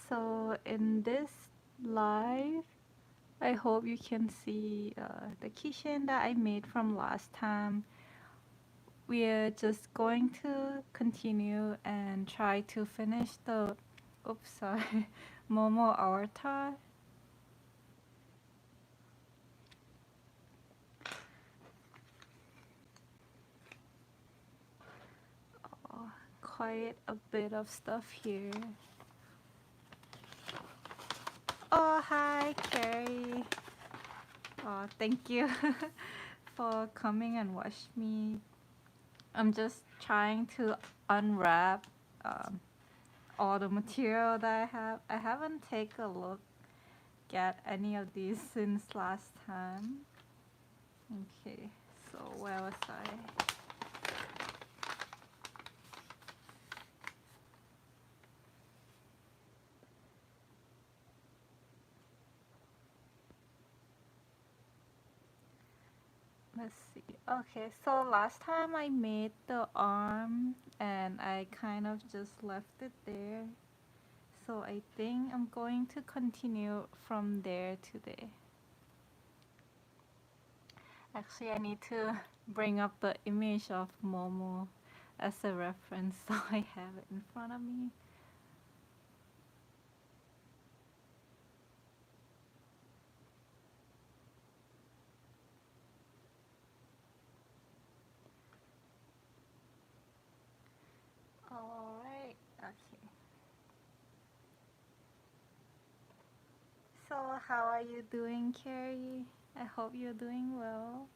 So in this live, I hope you can see the keychain that I made from last time. We're just going to continue and try to finish the, oops, sorry, Momo avatar. Oh, quite a bit of stuff here. Oh, hi, Carrie. Oh, thank you for coming and watch me. I'm just trying to unwrap um, all the material that I have. I haven't taken a look at any of these since last time. Okay, so where was I? Let's see. Okay, so last time I made the arm and I kind of just left it there. So I think I'm going to continue from there today. Actually, I need to bring up the image of Momo as a reference so I have it in front of me. Alright, okay. So, how are you doing, Carrie? I hope you're doing well.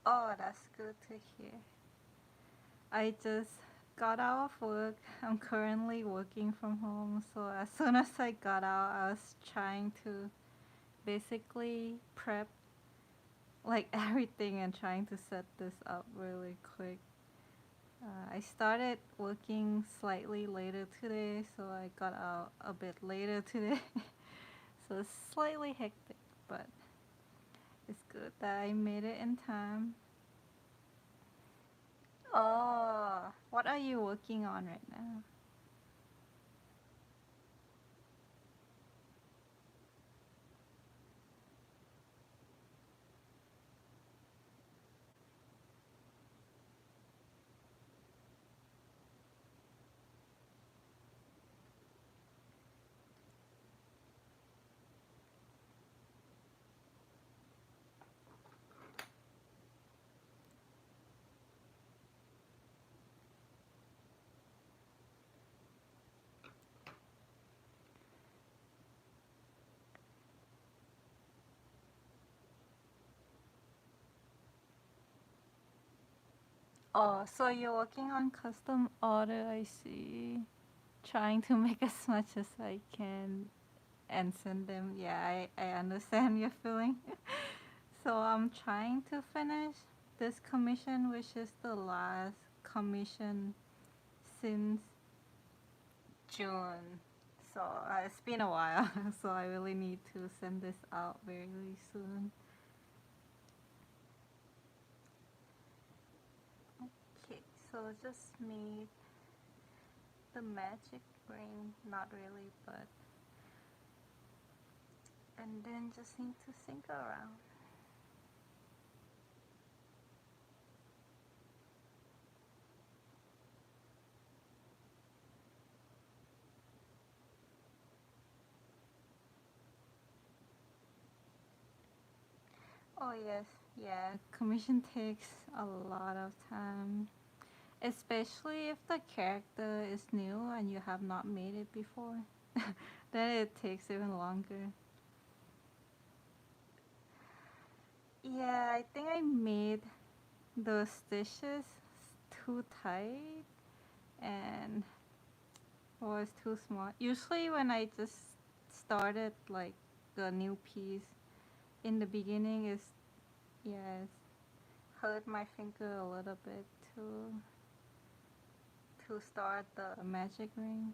Oh, that's good to hear. I just got out of work. I'm currently working from home, so as soon as I got out, I was trying to basically prep like everything and trying to set this up really quick. I started working slightly later today, so I got out a bit later today. So it's slightly hectic, but it's good that I made it in time. Oh, what are you working on right now? Oh, so you're working on custom order, I see. Trying to make as much as I can and send them. Yeah, I understand your feeling. So I'm trying to finish this commission, which is the last commission since June. So it's been a while, so I really need to send this out very soon. Okay, so just made the magic ring, not really, but and then just need to think around. Oh yes, yeah, commission takes a lot of time, especially if the character is new and you have not made it before. Then it takes even longer. Yeah, I think I made the stitches too tight and was too small. Usually when I just started like a new piece in the beginning is Yes, hurt my finger a little bit to start the magic ring.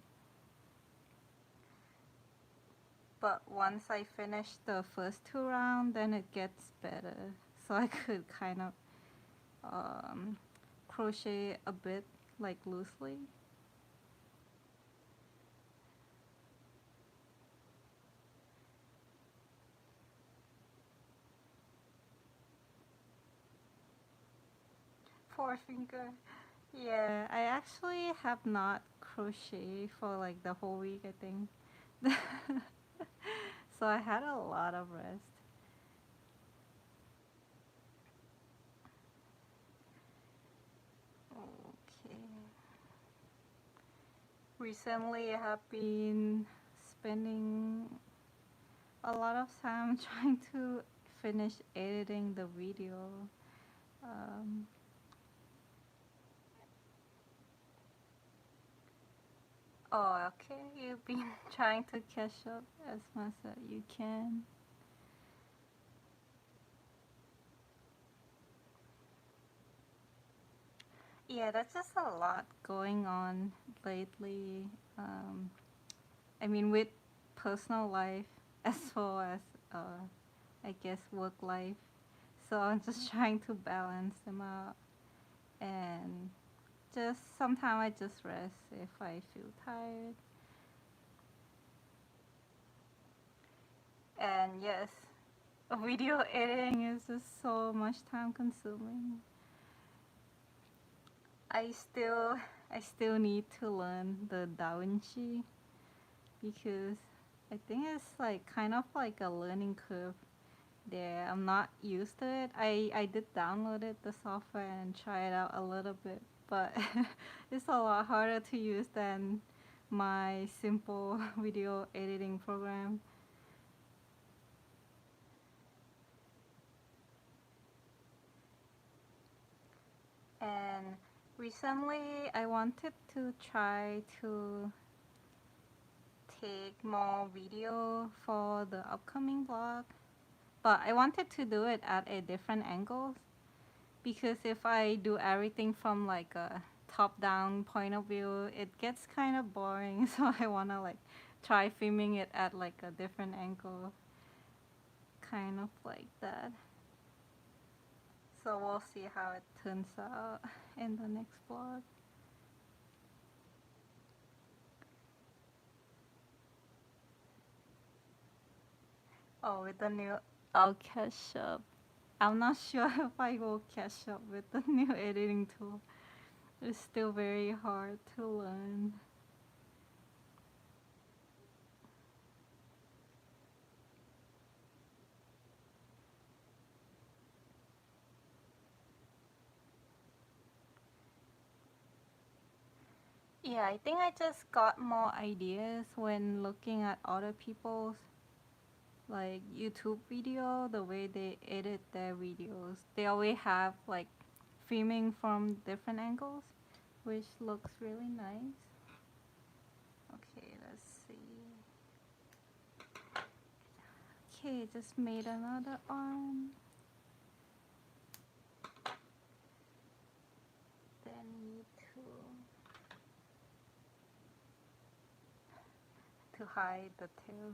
But once I finish the first 2 rounds, then it gets better. So I could kind of crochet a bit like loosely. Forefinger. Yeah, I actually have not crocheted for like the whole week, I think. So I had a lot of rest. Okay. Recently, I have been spending a lot of time trying to finish editing the video. Um, oh, okay. You've been trying to catch up as much as you can. Yeah, that's just a lot going on lately. Um, I mean, with personal life as well as, I guess, work life. So I'm just trying to balance them out. And just sometimes I just rest if I feel tired. And yes, video editing is just so much time consuming. I still I still need to learn the DaVinci because I think it's like kind of like a learning curve there. I'm not used to it. I did download it, the software, and try it out a little bit, but it's a lot harder to use than my simple video editing program. And recently I wanted to try to take more video for the upcoming vlog, but I wanted to do it at a different angle because if I do everything from like a top down point of view, it gets kind of boring. So I want to like try filming it at like a different angle, kind of like that. So we'll see how it turns out in the next vlog. Oh, with the new, I'll catch up. I'm not sure if I will catch up with the new editing tool. It's still very hard to learn. Yeah, I think I just got more ideas when looking at other people's like YouTube video, the way they edit their videos. They always have like filming from different angles, which looks really nice. Okay, let's see. Okay, just made another arm. Then need to hide the tail.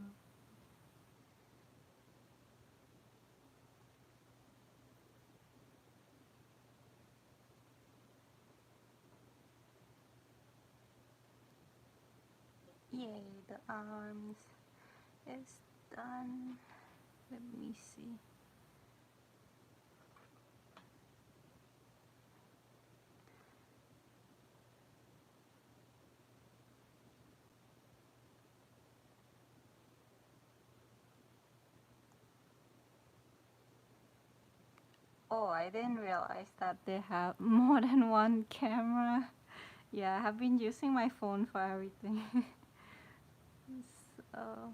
Yay, the arms is done. Let me see. Oh, I didn't realize that they have more than one camera. Yeah, I have been using my phone for everything. So,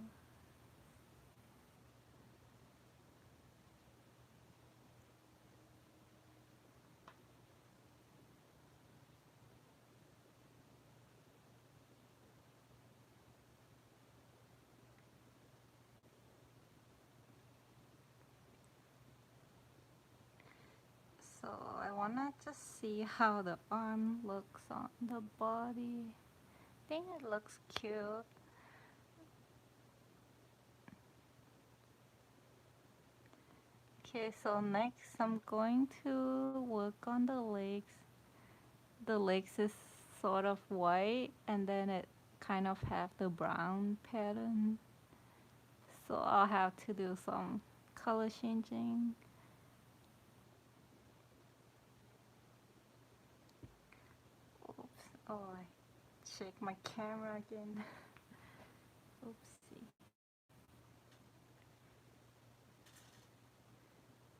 So I wanna just see how the arm looks on the body. I think it looks cute. Okay, so next I'm going to work on the legs. The legs is sort of white and then it kind of have the brown pattern. So I'll have to do some color changing. Oops. Oh, I checked my camera again. Oopsie.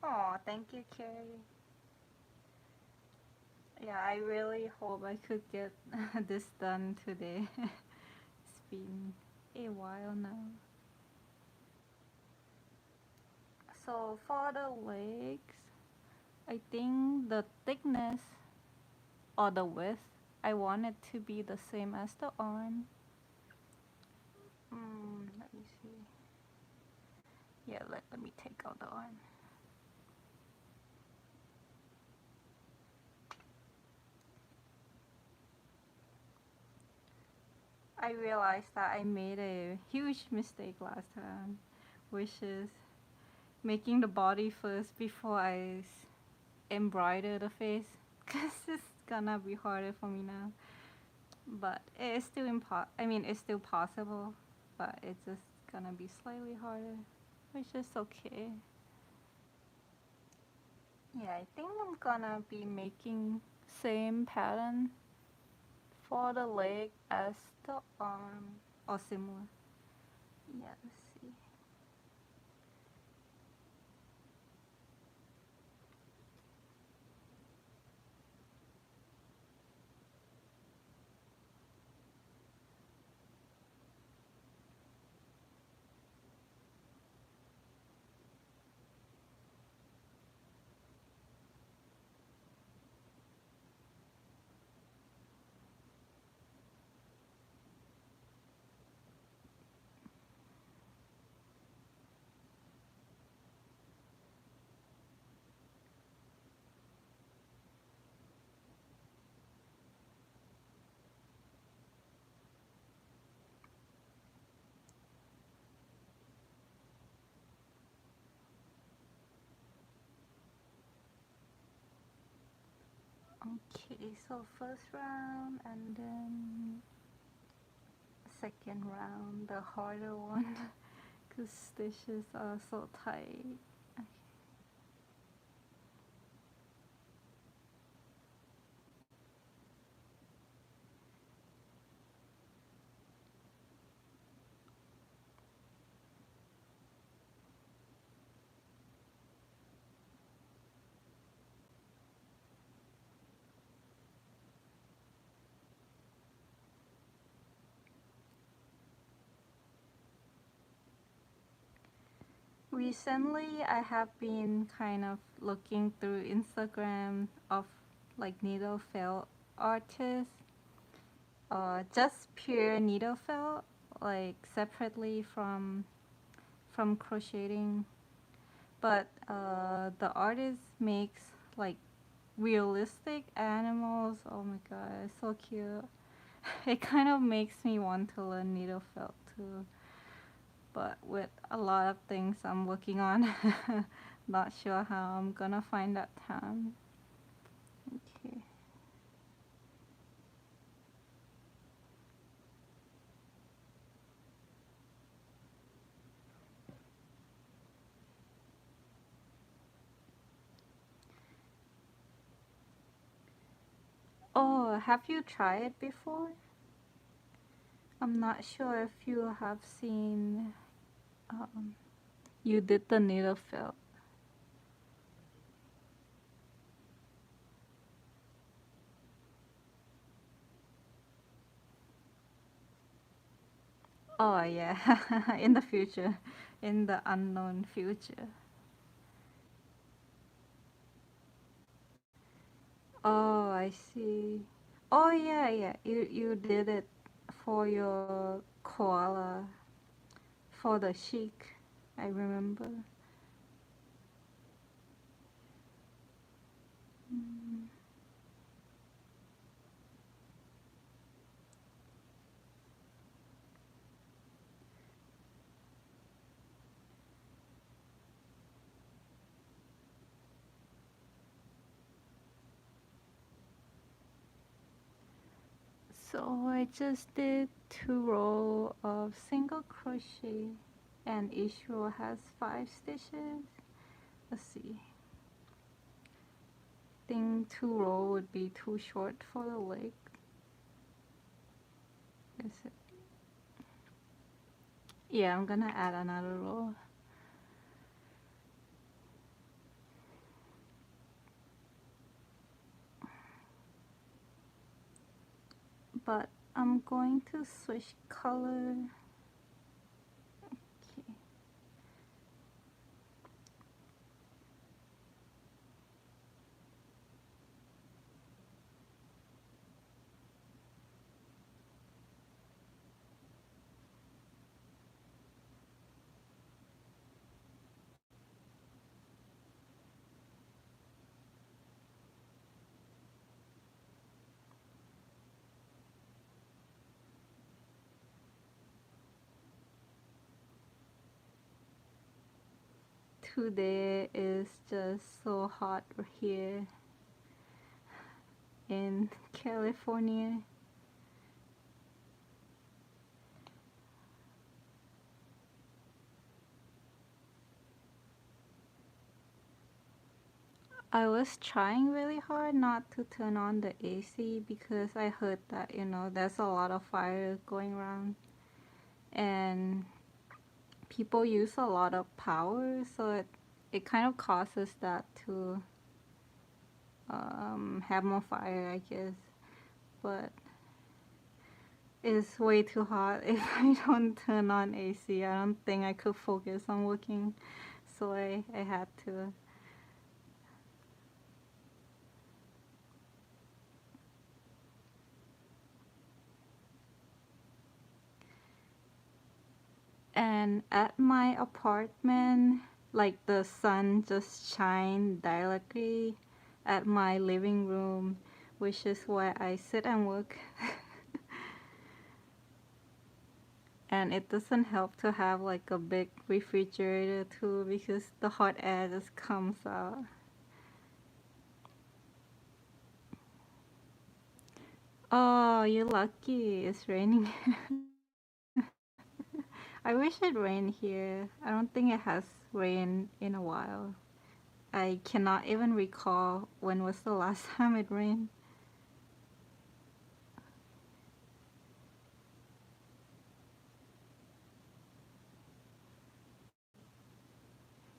Oh, thank you, Carrie. Yeah, I really hope I could get this done today. It's been a while now. So for the legs, I think the thickness or the width, I want it to be the same as the arm. Let me see. Yeah, let me take out the arm. I realized that I made a huge mistake last time, which is making the body first before I embroider the face, because it's gonna be harder for me now. But it's still it's still possible, but it's just gonna be slightly harder, which is okay. Yeah, I think I'm gonna be making same pattern for the leg as the arm, or similar. Yeah, let's see. Okay, so first round and then second round, the harder one, because stitches are so tight. Okay. Recently, I have been kind of looking through Instagram of like needle felt artists, just pure needle felt, like separately from crocheting. But the artist makes like realistic animals. Oh my god, it's so cute. It kind of makes me want to learn needle felt too. But with a lot of things I'm working on, not sure how I'm gonna find that time. Okay. Oh, have you tried it before? I'm not sure if you have seen. Um, you did the needle felt. Oh yeah, in the future, in the unknown future. Oh, I see. Oh yeah, yeah. You did it for your koala, for the chic. I remember. So I just did 2 rows of single crochet and each row has 5 stitches. Let's see. I think 2 rows would be too short for the leg. Is it? Yeah, I'm gonna add another row. But I'm going to switch color. Okay. Today is just so hot here in California. I was trying really hard not to turn on the AC because I heard that, there's a lot of fire going around and people use a lot of power, so it kind of causes that to have more fire, I guess. But it's way too hot if I don't turn on AC. I don't think I could focus on working, so I had to. And at my apartment, like the sun just shine directly at my living room, which is where I sit and work. And it doesn't help to have like a big refrigerator too because the hot air just comes out. Oh, you're lucky. It's raining. I wish it rained here. I don't think it has rained in a while. I cannot even recall when was the last time it rained.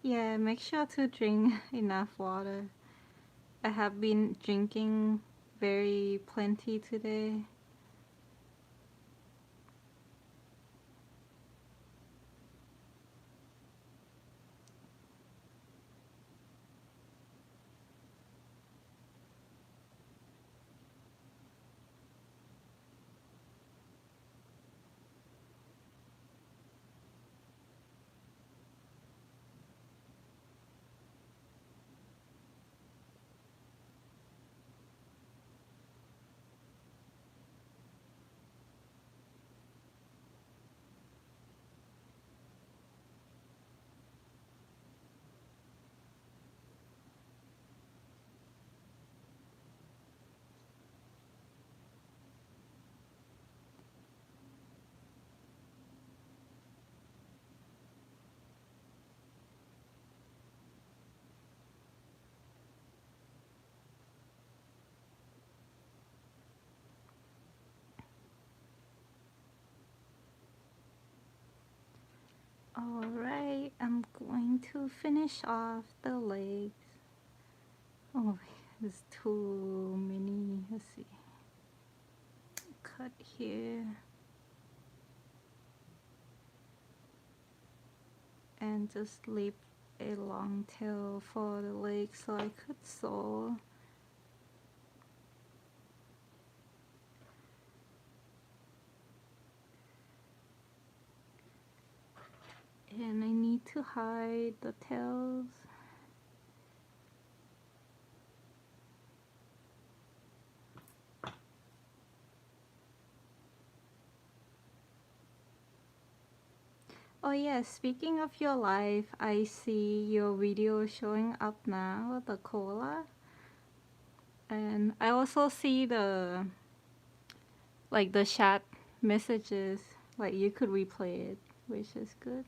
Yeah, make sure to drink enough water. I have been drinking very plenty today. Alright, I'm going to finish off the legs. Oh, there's too many. Let's see. Cut here. And just leave a long tail for the legs so I could sew. And I need to hide the tails. Oh yeah, speaking of your life, I see your video showing up now, the cola. And I also see the chat messages, like you could replay it, which is good.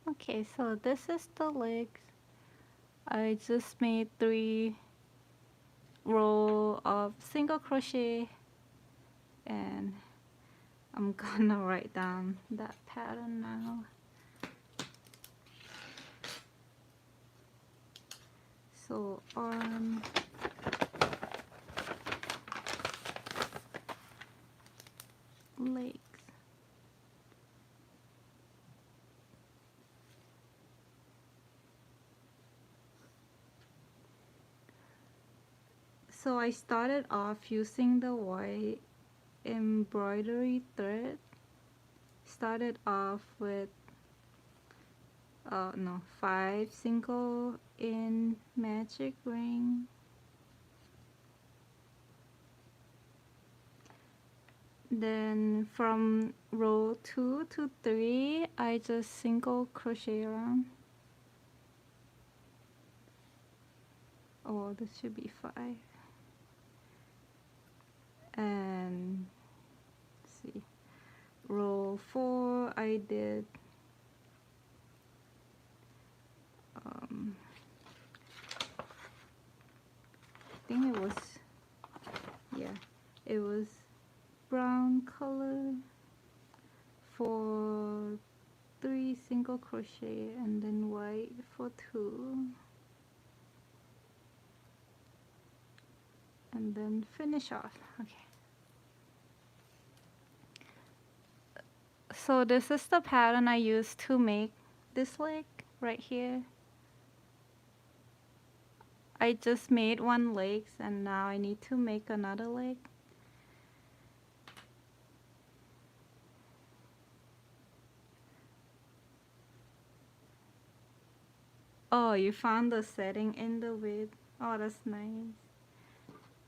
Okay, so this is the legs. I just made 3 row of single crochet, and I'm gonna write down that pattern now. So arm, legs. So I started off using the white embroidery thread. Started off with 5 single in magic ring. Then from row 2 to 3, I just single crochet around. Oh, this should be 5. And let's see, row 4, I did I think it was, yeah, it was brown color for 3 single crochet, and then white for 2, and then finish off. Okay, so this is the pattern I used to make this leg right here. I just made 1 leg, and now I need to make another leg. Oh, you found the setting in the width. Oh, that's nice.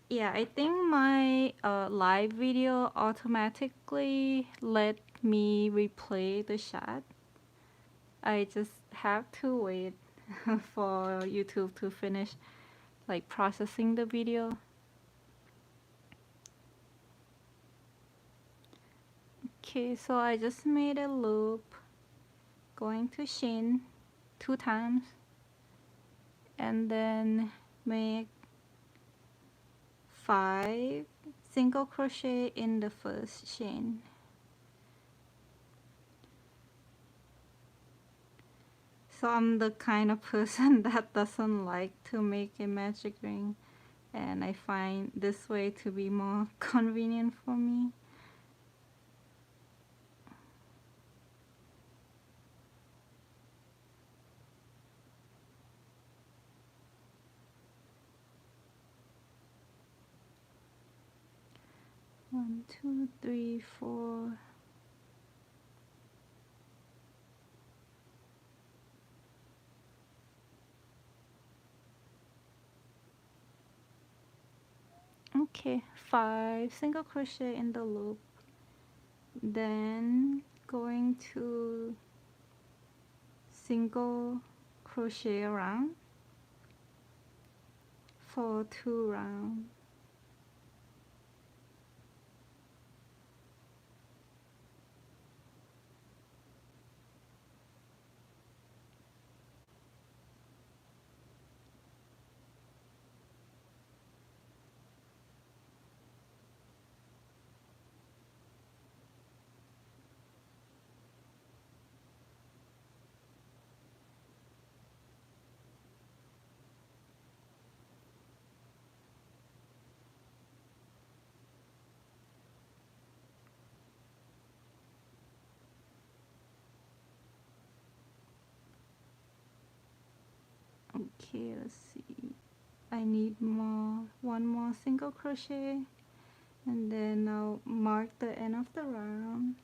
Yeah, I think my live video automatically let me replay the shot. I just have to wait for YouTube to finish like processing the video. Okay, so I just made a loop going to shin 2 times, and then make 5 single crochet in the first chain. So I'm the kind of person that doesn't like to make a magic ring, and I find this way to be more convenient for me. One, two, three, 4. Okay, 5 single crochet in the loop, then going to single crochet around for 2 rounds. Okay, let's see. I need 1 more single crochet, and then I'll mark the end of the round.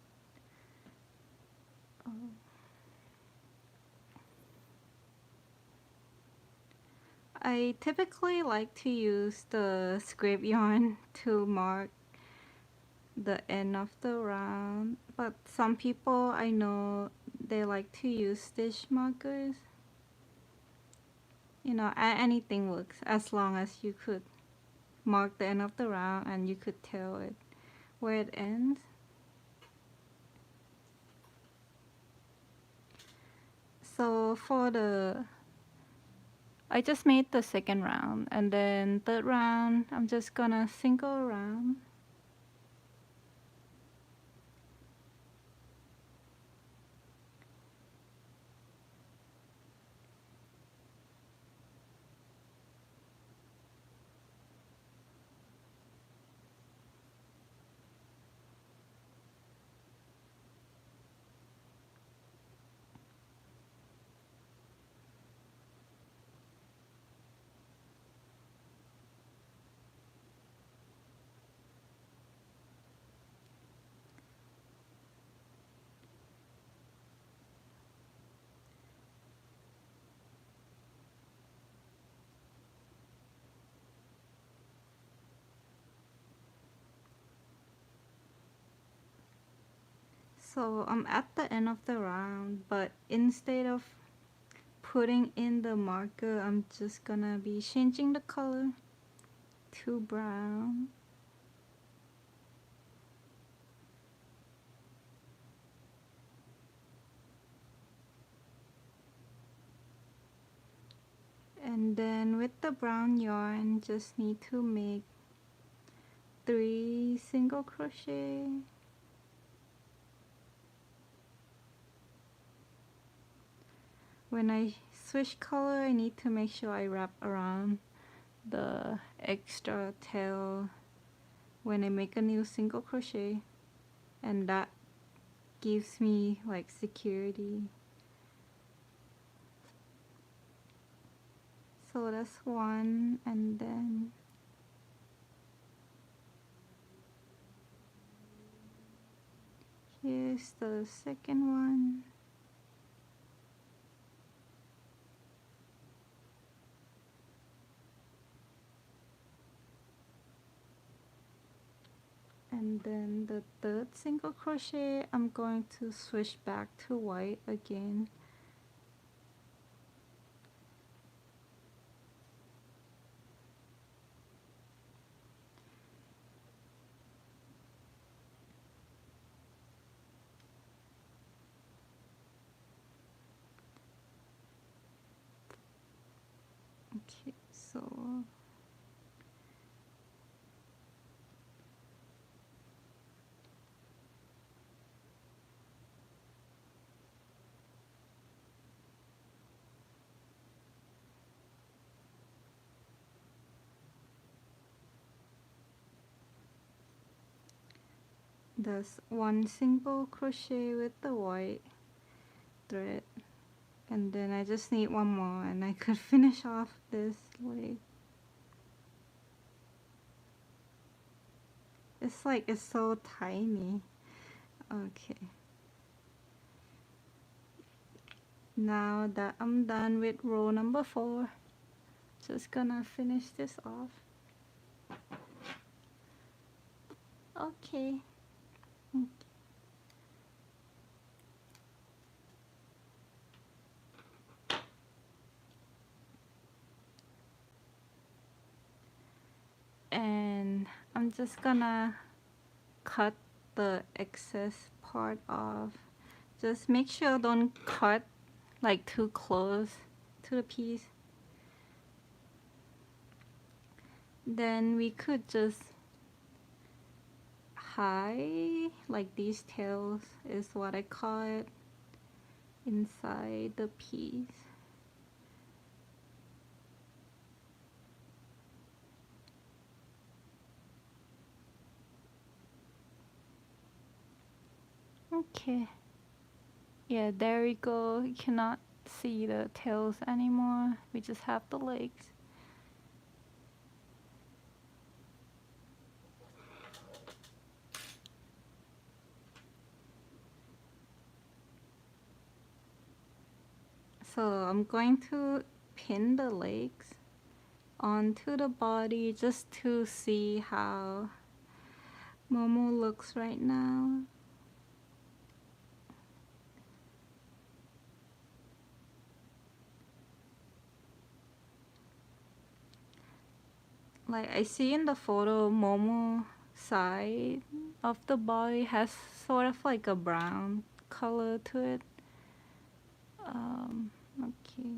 I typically like to use the scrape yarn to mark the end of the round, but some people I know they like to use stitch markers. You know, anything works as long as you could mark the end of the round and you could tell it where it ends. So for I just made the second round, and then third round I'm just gonna single around. So I'm at the end of the round, but instead of putting in the marker, I'm just gonna be changing the color to brown. And then with the brown yarn, just need to make 3 single crochet. When I switch color, I need to make sure I wrap around the extra tail when I make a new single crochet, and that gives me like security. So that's one, and then here's the second one. And then the third single crochet, I'm going to switch back to white again. Okay, so that's one single crochet with the white thread, and then I just need one more and I could finish off this leg. It's like it's so tiny. Okay, now that I'm done with row number 4, just gonna finish this off. Okay. And I'm just gonna cut the excess part off. Just make sure don't cut like too close to the piece. Then we could just hide like these tails is what I call it inside the piece. Okay. Yeah, there we go. You cannot see the tails anymore. We just have the legs. So I'm going to pin the legs onto the body just to see how Momo looks right now. Like I see in the photo, Momo side of the body has sort of like a brown color to it. Okay.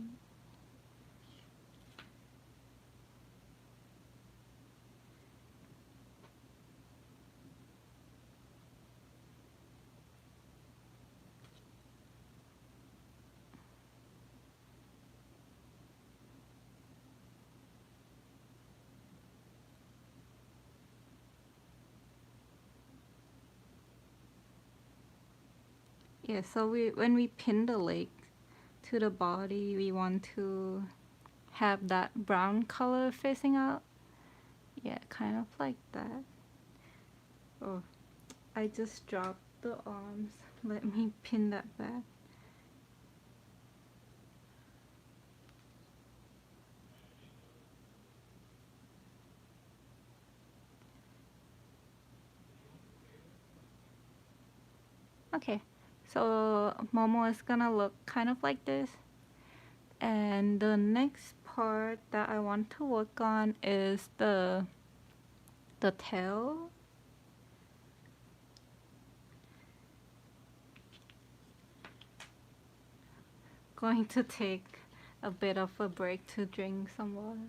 Yeah, so when we pin the leg to the body, we want to have that brown color facing out. Yeah, kind of like that. Oh, I just dropped the arms. Let me pin that back. Okay, so Momo is gonna look kind of like this. And the next part that I want to work on is the tail. Going to take a bit of a break to drink some water.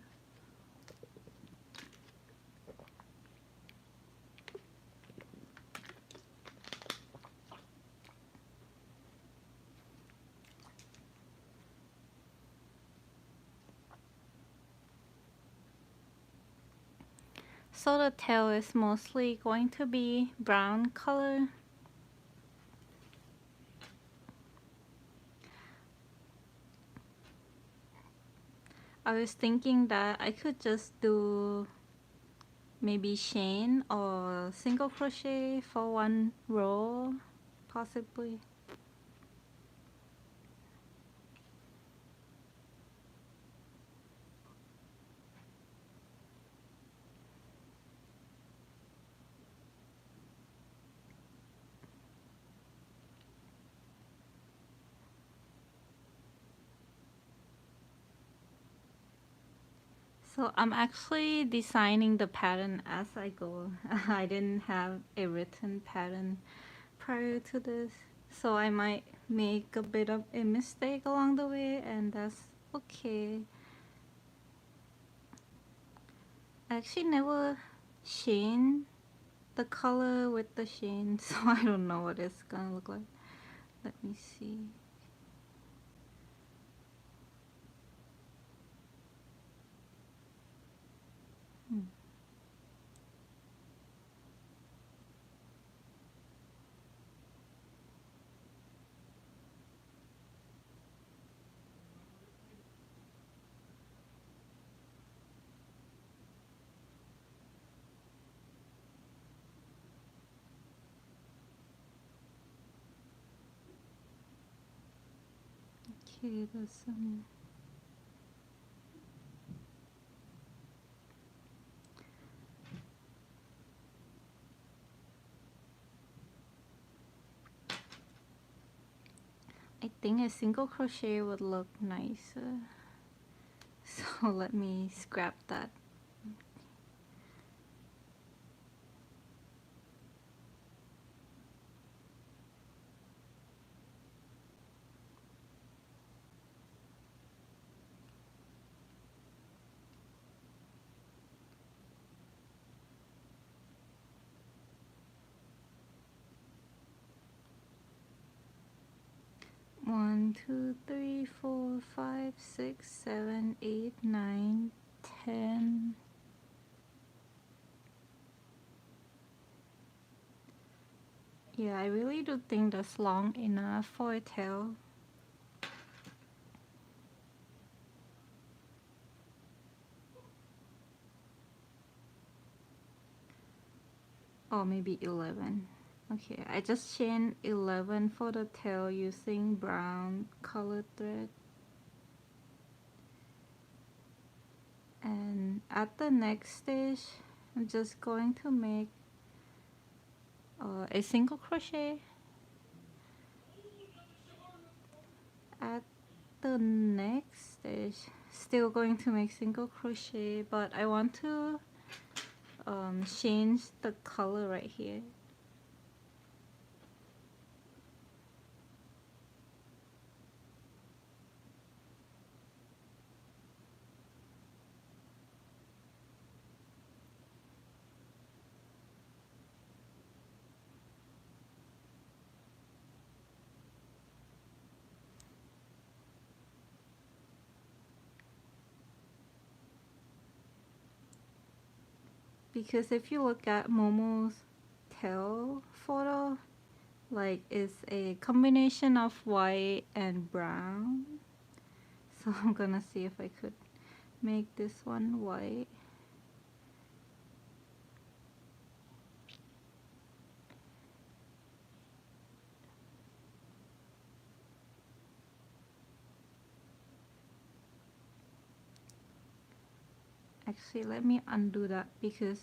So the tail is mostly going to be brown color. I was thinking that I could just do maybe chain or single crochet for one row, possibly. So I'm actually designing the pattern as I go. I didn't have a written pattern prior to this, so I might make a bit of a mistake along the way, and that's okay. I actually never shade the color with the shade, so I don't know what it's gonna look like. Let me see. Okay, there's some. I think a single crochet would look nicer. So let me scrap that. One, two, three, four, five, 6, 7, 8, 9, 10. Yeah, I really do think that's long enough for a tail. Or maybe 11. Okay, I just chained 11 for the tail using brown colored thread. And at the next stitch, I'm just going to make a single crochet. At the next stitch, still going to make single crochet, but I want to change the color right here. Because if you look at Momo's tail photo, like it's a combination of white and brown. So I'm gonna see if I could make this one white. Actually, let me undo that because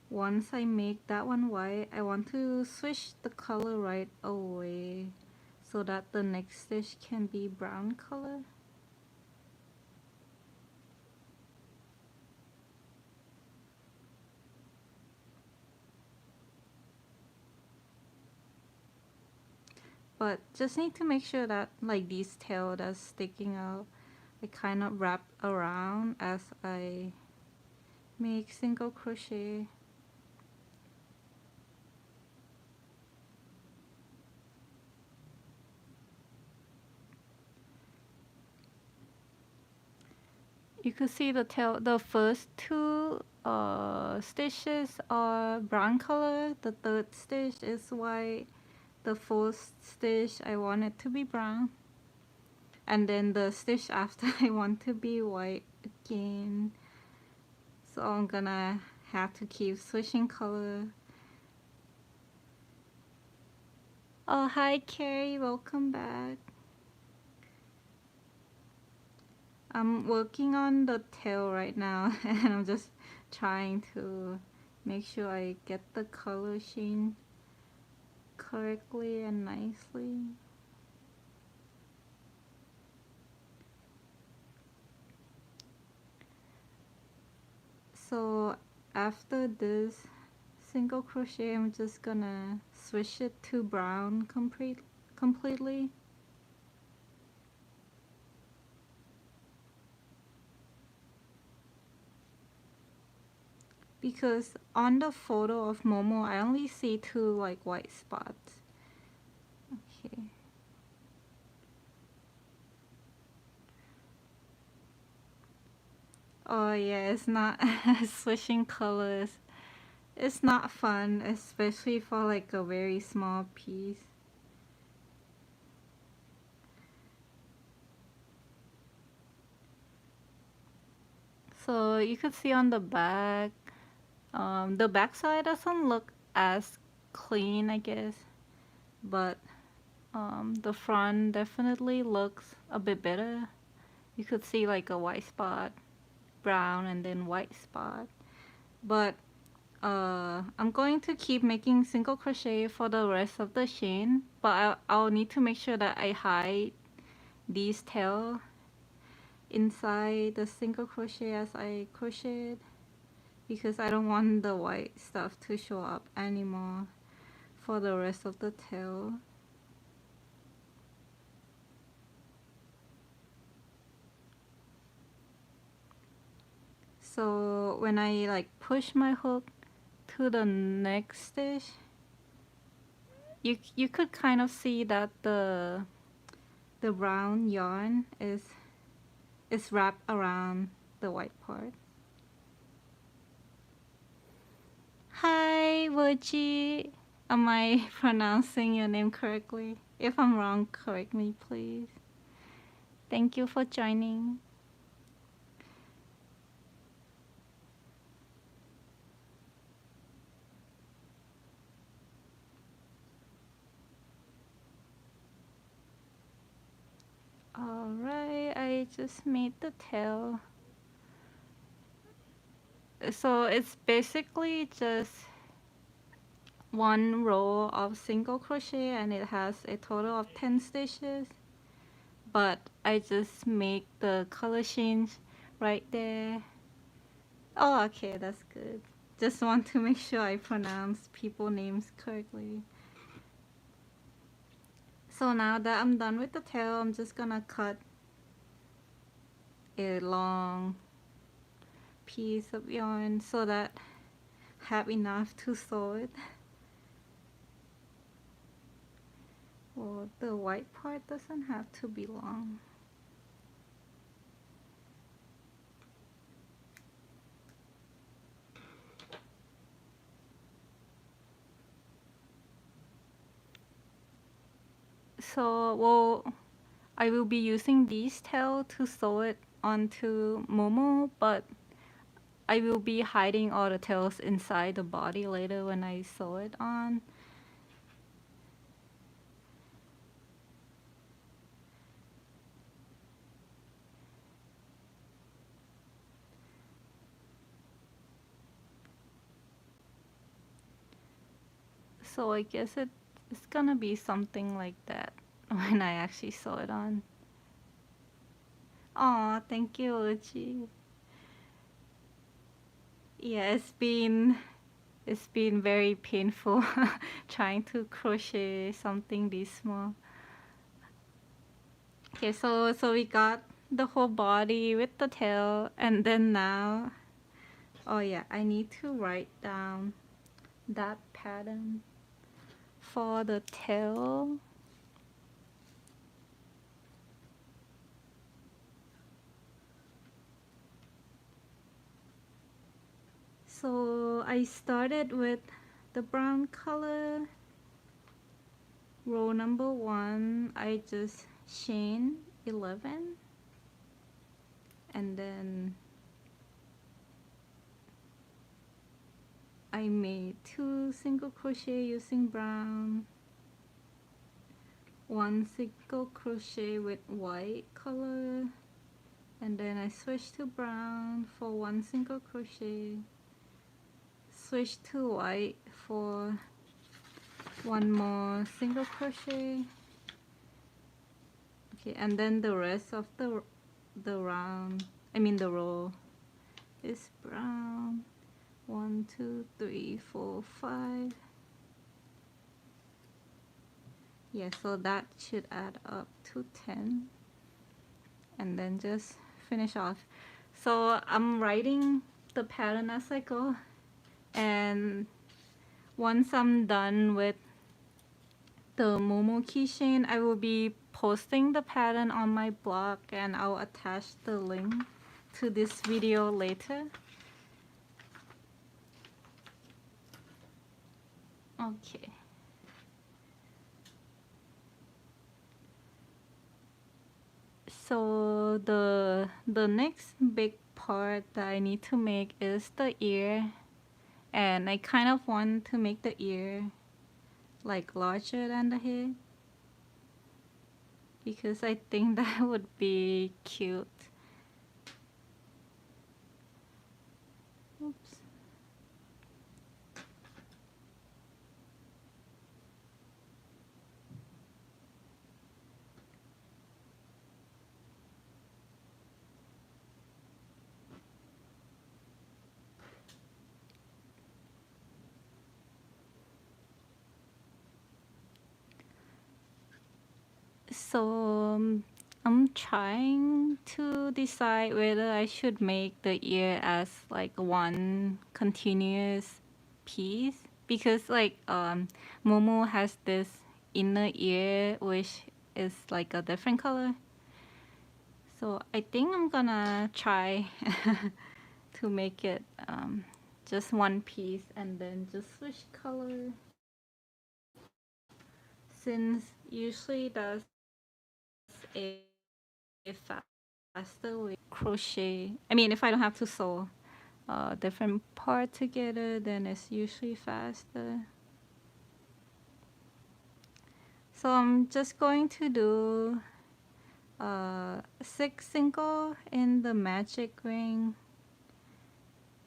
once I make that one white, I want to switch the color right away so that the next stitch can be brown color. But just need to make sure that like these tail that's sticking out, I kind of wrap around as I make single crochet. You could see the tail, the first two stitches are brown color, the third stitch is white, the fourth stitch I want it to be brown, and then the stitch after I want to be white again. So I'm gonna have to keep switching color. Oh, hi Carrie, welcome back. I'm working on the tail right now and I'm just trying to make sure I get the color sheen correctly and nicely. So after this single crochet, I'm just gonna switch it to brown completely. Because on the photo of Momo, I only see two like white spots. Okay. Oh yeah, it's not switching colors. It's not fun, especially for like a very small piece. So you could see on the back, the back side doesn't look as clean, I guess, but the front definitely looks a bit better. You could see like a white spot, brown, and then white spot. But I'm going to keep making single crochet for the rest of the chain, but I'll need to make sure that I hide these tail inside the single crochet as I crocheted, because I don't want the white stuff to show up anymore for the rest of the tail. So when I like push my hook to the next stitch, you could kind of see that the brown yarn is wrapped around the white part. Hi, Woji. Am I pronouncing your name correctly? If I'm wrong, correct me, please. Thank you for joining. Alright, I just made the tail. So it's basically just one row of single crochet and it has a total of 10 stitches, but I just make the color change right there. Oh, okay, that's good. Just want to make sure I pronounce people names correctly. So now that I'm done with the tail, I'm just gonna cut a long piece of yarn so that I have enough to sew it. Well, the white part doesn't have to be long. So, well, I will be using these tails to sew it onto Momo, but I will be hiding all the tails inside the body later when I sew it on. So I guess it's gonna be something like that when I actually sew it on. Aw, thank you, Uchi. Yeah, it's been very painful trying to crochet something this small. Okay, so we got the whole body with the tail, and then now, oh yeah, I need to write down that pattern for the tail. So I started with the brown color. Row number 1, I just chain 11, and then I made 2 single crochet using brown, 1 single crochet with white color, and then I switched to brown for 1 single crochet, switch to white for 1 more single crochet. Okay, and then the rest of the row is brown. 1, 2, 3, 4, 5. Yeah, so that should add up to 10. And then just finish off. So I'm writing the pattern as I go. And once I'm done with the Momo keychain, I will be posting the pattern on my blog and I'll attach the link to this video later. Okay. So the next big part that I need to make is the ear, and I kind of want to make the ear like larger than the head because I think that would be cute. Oops. So I'm trying to decide whether I should make the ear as like one continuous piece because like Momo has this inner ear which is like a different color. So I think I'm gonna try to make it just one piece and then just switch color, since usually that's a faster way crochet. I mean, if I don't have to sew different part together, then it's usually faster. So I'm just going to do 6 single in the magic ring,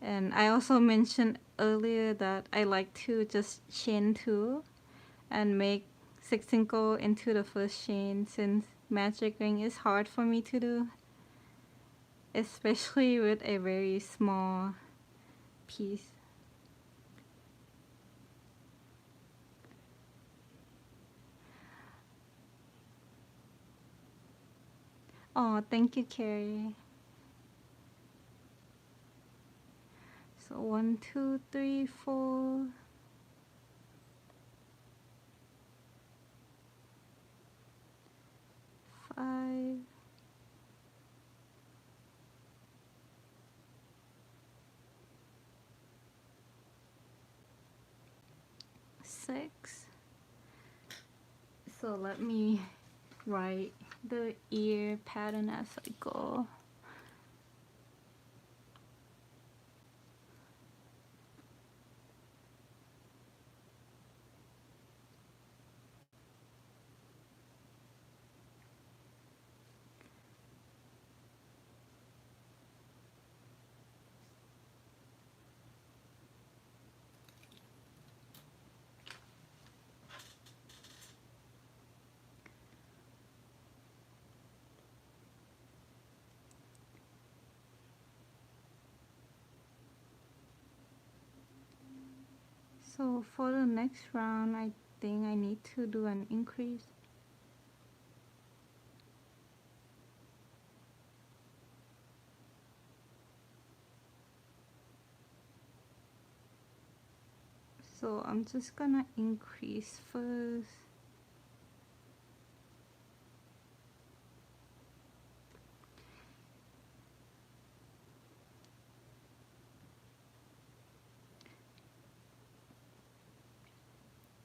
And I also mentioned earlier that I like to just chain two and make 16 go into the first chain, since magic ring is hard for me to do, especially with a very small piece. Oh, thank you, Carrie. So 1, 2, 3, 4, 5, 6. So let me write the ear pattern as I go. So for the next round, I think I need to do an increase. So I'm just gonna increase first.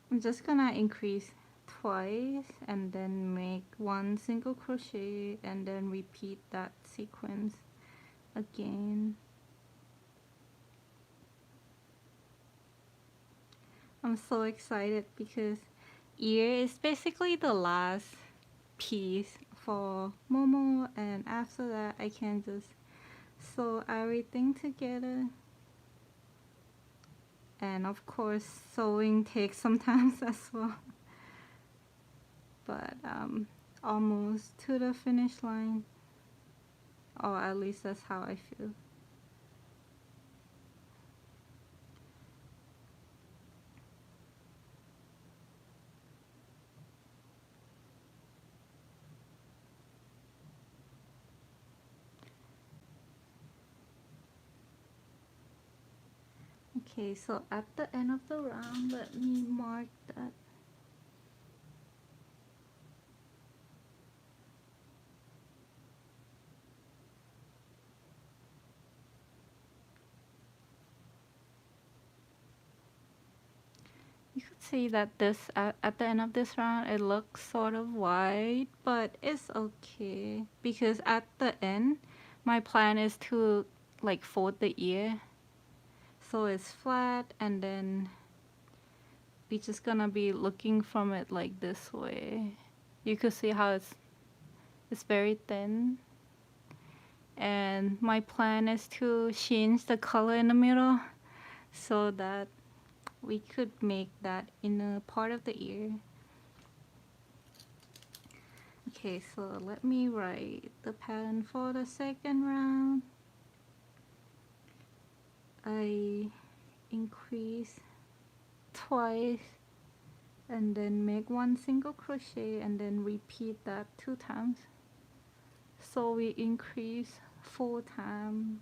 I'm just gonna increase twice and then make one single crochet and then repeat that sequence again. I'm so excited because ear is basically the last piece for Momo, and after that I can just sew everything together. And of course sewing takes some time as well, but almost to the finish line, or at least that's how I feel. Okay, so at the end of the round, let me mark that. You could see that this at the end of this round it looks sort of wide, but it's okay because at the end my plan is to like fold the ear so it's flat, and then we're just gonna be looking from it like this way. You could see how it's very thin, and my plan is to change the color in the middle so that we could make that inner part of the ear. Okay, so let me write the pattern for the second round. I increase twice and then make one single crochet and then repeat that 2 times. So we increase 4 times.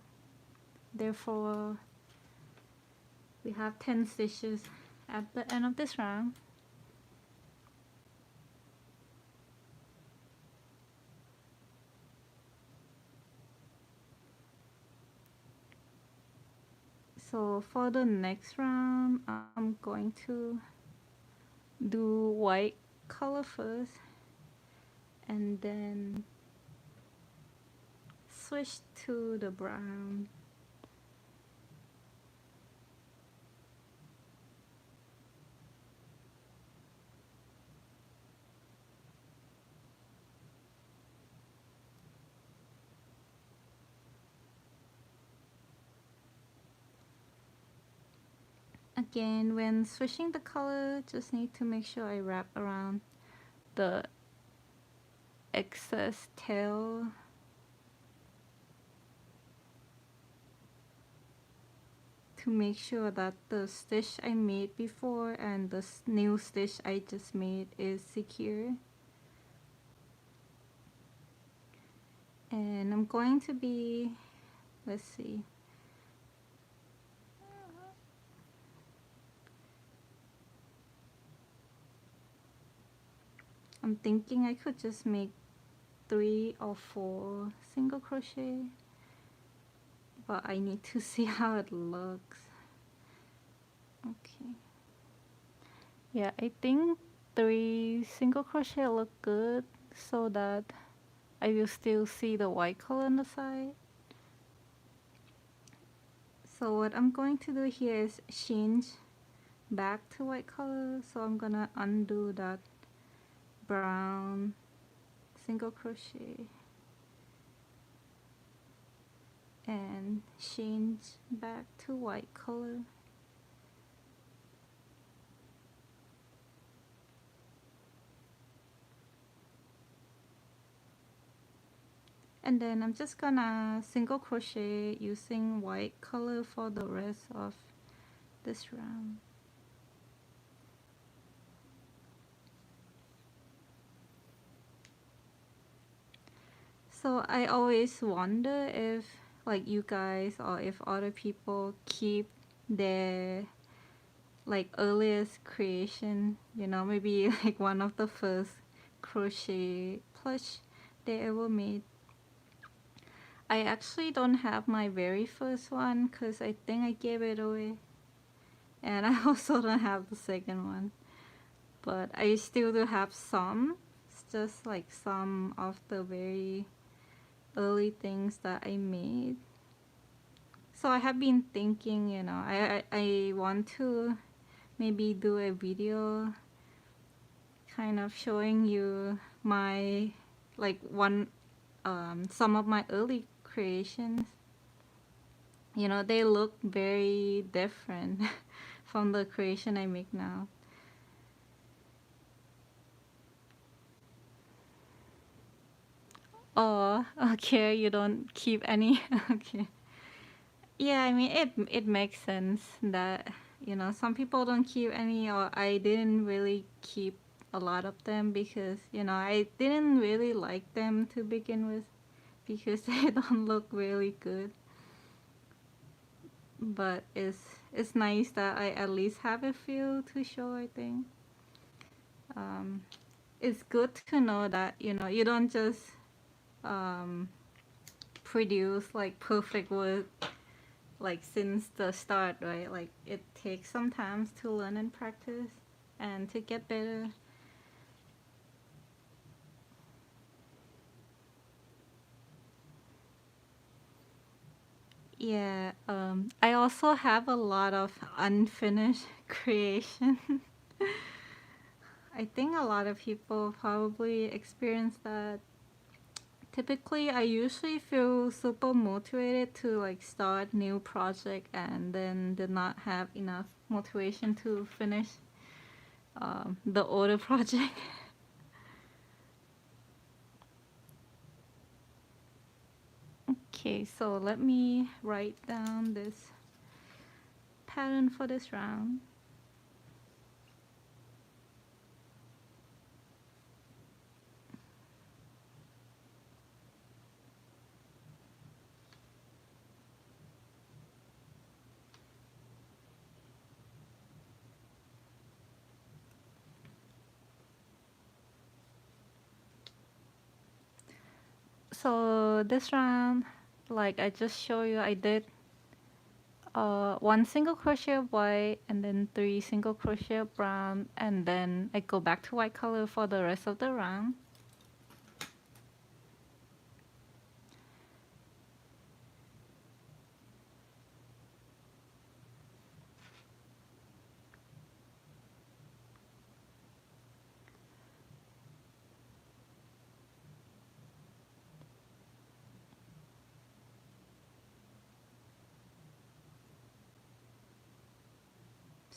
Therefore, we have 10 stitches at the end of this round. So for the next round, I'm going to do white color first and then switch to the brown. Again, when switching the color, just need to make sure I wrap around the excess tail. To make sure that the stitch I made before and the new stitch I just made is secure. And I'm going to be, let's see, I'm thinking I could just make 3 or 4 single crochet, but I need to see how it looks. Okay. Yeah, I think 3 single crochet look good so that I will still see the white color on the side. So what I'm going to do here is change back to white color. So I'm gonna undo that brown single crochet and change back to white color. And then I'm just gonna single crochet using white color for the rest of this round. So I always wonder if like you guys or if other people keep their like earliest creation, you know, maybe like one of the first crochet plush they ever made. I actually don't have my very first one because I think I gave it away. And I also don't have the second one. But I still do have some. It's just like some of the very early things that I made. So I have been thinking, you know, I want to maybe do a video kind of showing you my like some of my early creations. You know, they look very different from the creation I make now. Oh, okay, you don't keep any. Okay. Yeah, I mean it makes sense that, you know, some people don't keep any, or I didn't really keep a lot of them because, you know, I didn't really like them to begin with because they don't look really good. But it's nice that I at least have a few to show, I think. Um, it's good to know that, you know, you don't just um, produce like perfect work like since the start, right? Like it takes some time to learn and practice and to get better. Yeah, I also have a lot of unfinished creation. I think a lot of people probably experience that. Typically, I usually feel super motivated to like start new project and then did not have enough motivation to finish the older project. Okay, so let me write down this pattern for this round. So this round, like I just show you, I did 1 single crochet of white and then 3 single crochet of brown, and then I go back to white color for the rest of the round.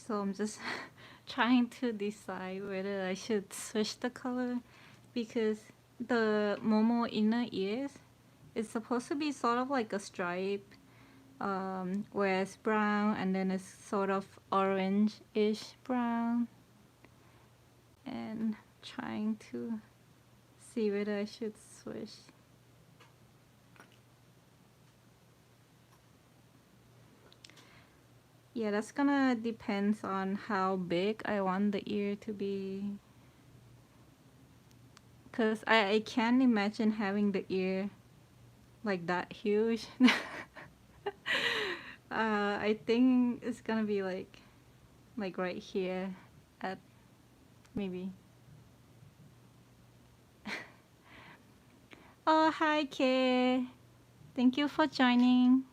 So I'm just trying to decide whether I should switch the color because the Momo inner ears is supposed to be sort of like a stripe, where it's brown and then it's sort of orange-ish brown, and trying to see whether I should switch. Yeah, that's gonna depends on how big I want the ear to be. Cause I can't imagine having the ear like that huge. I think it's gonna be like right here at maybe. Oh, hi, Kay. Thank you for joining.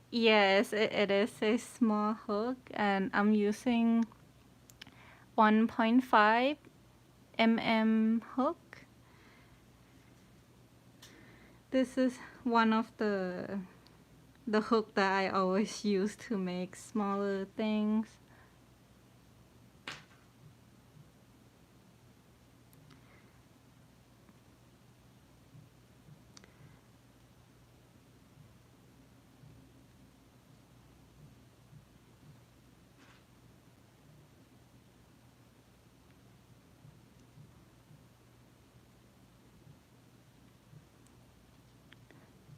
Yes, it is a small hook, and I'm using 1.5 mm hook. This is one of the hook that I always use to make smaller things.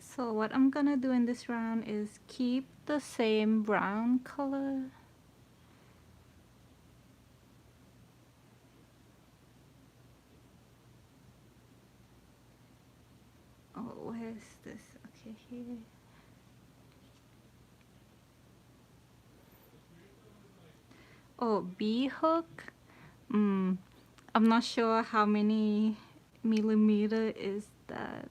So what I'm gonna do in this round is keep the same brown color. Oh, where's this? Okay, here. Oh, B hook. I'm not sure how many millimeter is that.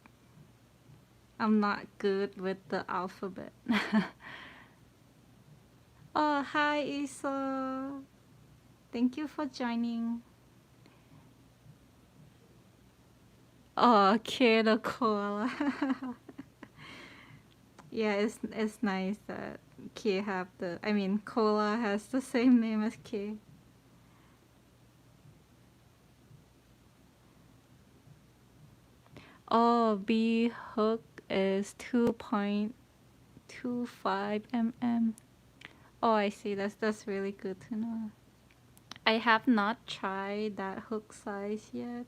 I'm not good with the alphabet. Oh, hi, Isa. Thank you for joining. Oh, okay, the koala. Yeah, it's nice that K have the. I mean, koala has the same name as K. Oh, B hook is 2.25 mm. Oh, I see. That's really good to know. I have not tried that hook size yet.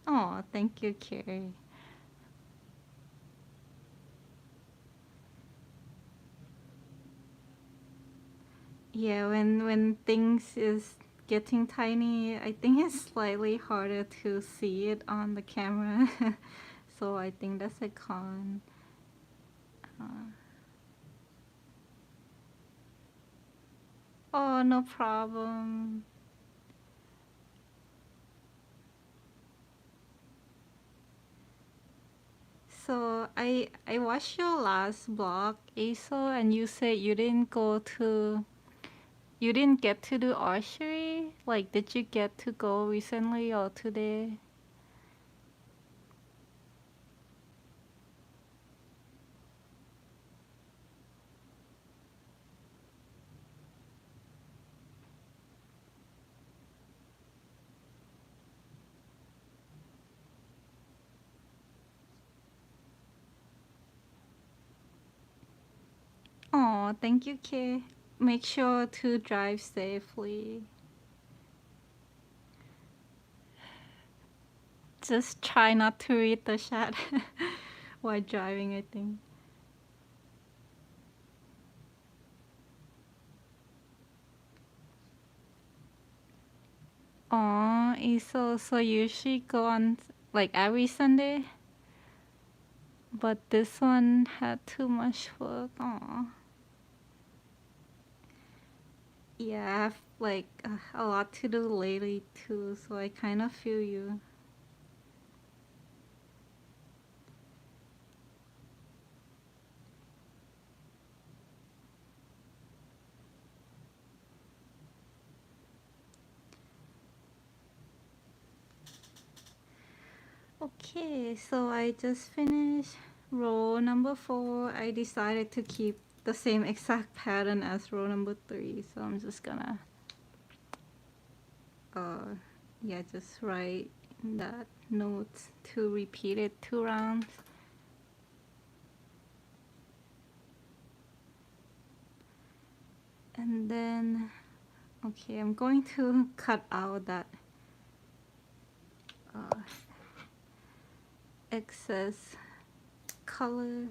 Oh, thank you, Carrie. Yeah, when things is getting tiny, I think it's slightly harder to see it on the camera. So I think that's a con. Oh, no problem. So I watched your last blog, Aso, and you said you didn't get to do archery. Like, did you get to go recently or today? Oh, thank you, Kay. Make sure to drive safely. Just try not to read the chat while driving, I think. Oh, so you usually go on like every Sunday? But this one had too much work. Oh. Yeah, I have like a lot to do lately too, so I kind of feel you. Okay, so I just finished row number 4. I decided to keep the same exact pattern as row number 3, so I'm just gonna yeah, just write that note to repeat it 2 rounds. And then okay, I'm going to cut out that excess color.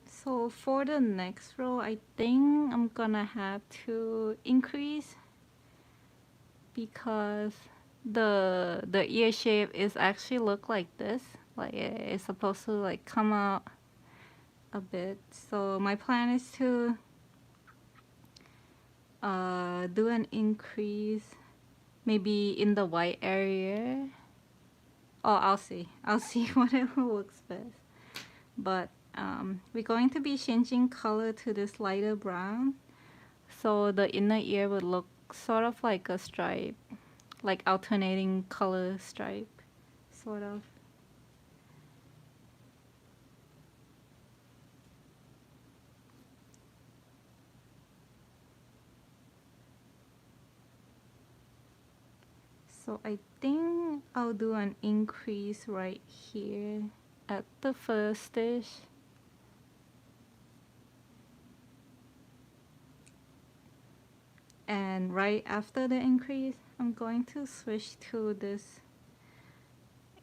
So for the next row, I think I'm gonna have to increase because the ear shape is actually look like this. Like it's supposed to like come out a bit. So my plan is to do an increase maybe in the white area. Oh, I'll see. I'll see whatever works best. But we're going to be changing color to this lighter brown. So the inner ear would look sort of like a stripe, like alternating color stripe, sort of. So I think I'll do an increase right here at the first stitch. And right after the increase, I'm going to switch to this.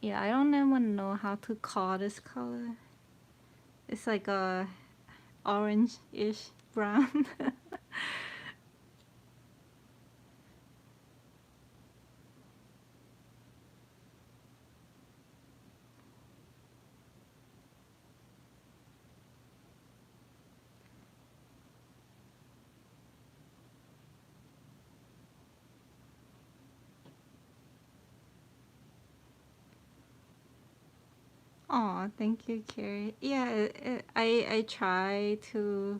Yeah, I don't even know how to call this color. It's like a orange-ish brown. Oh, thank you, Carrie. Yeah, I try to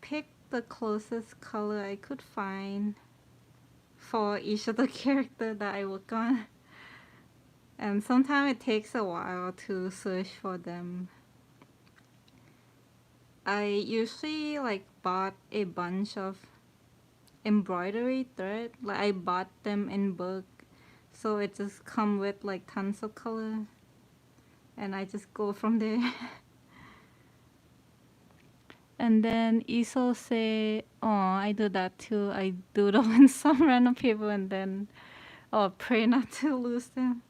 pick the closest color I could find for each of the character that I work on. And sometimes it takes a while to search for them. I usually like bought a bunch of embroidery thread. Like I bought them in bulk, so it just come with like tons of color, and I just go from there. And then Iso say, "Oh, I do that too. I doodle in some random people and then, oh, pray not to lose them."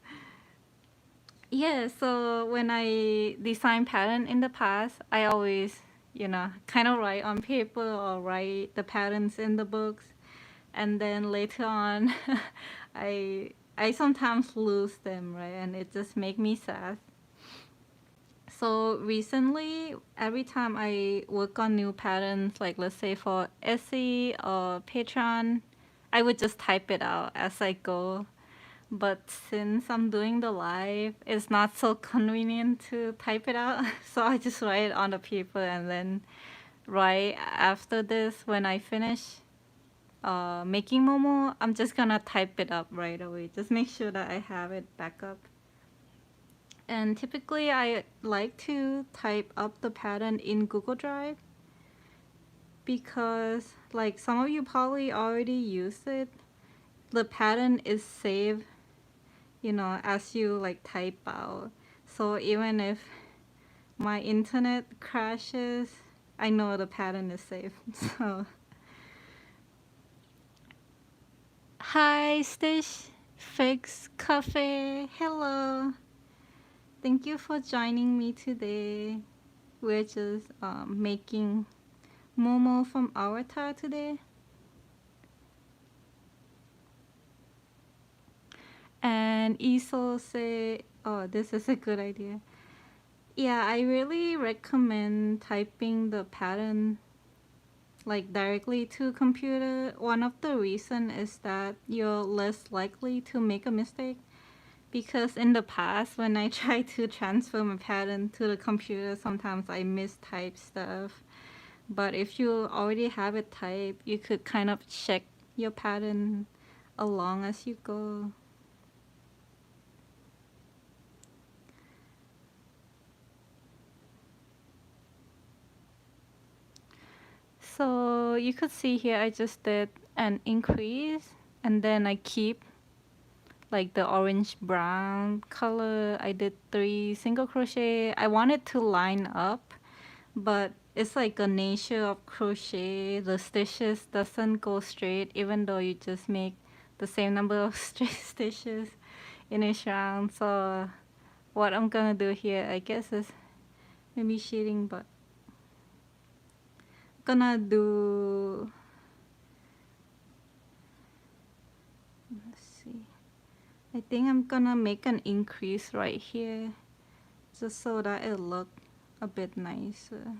Yeah. So when I design pattern in the past, I always, kind of write on paper or write the patterns in the books, and then later on, I sometimes lose them, right? And it just make me sad. So recently, every time I work on new patterns, like let's say for Etsy or Patreon, I would just type it out as I go. But since I'm doing the live, it's not so convenient to type it out. So I just write it on the paper and then right after this, when I finish making Momo, I'm just gonna type it up right away. Just make sure that I have it back up. And typically I like to type up the pattern in Google Drive because like some of you probably already use it. The pattern is saved, as you like type out. So even if my internet crashes, I know the pattern is saved. So hi Stitch Fix Cafe. Hello. Thank you for joining me today. We're just making Momo from Avatar today. And Isol say, oh, this is a good idea. Yeah, I really recommend typing the pattern like directly to computer. One of the reason is that you're less likely to make a mistake because in the past when I try to transfer my pattern to the computer, sometimes I mistype stuff. But if you already have it typed, you could kind of check your pattern along as you go. So you could see here I just did an increase and then I keep like the orange brown color. I did 3 single crochet. I wanted to line up, but it's like a nature of crochet. The stitches doesn't go straight even though you just make the same number of straight stitches in each round. So what I'm gonna do here, I guess, is maybe cheating, but I'm gonna do, let's see, I think I'm gonna make an increase right here just so that it look a bit nicer.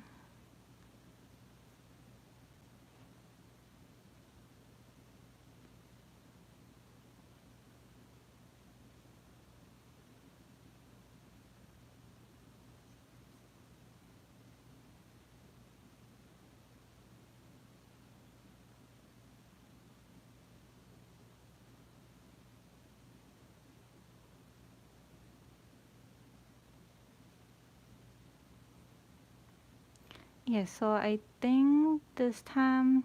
Yeah, so I think this time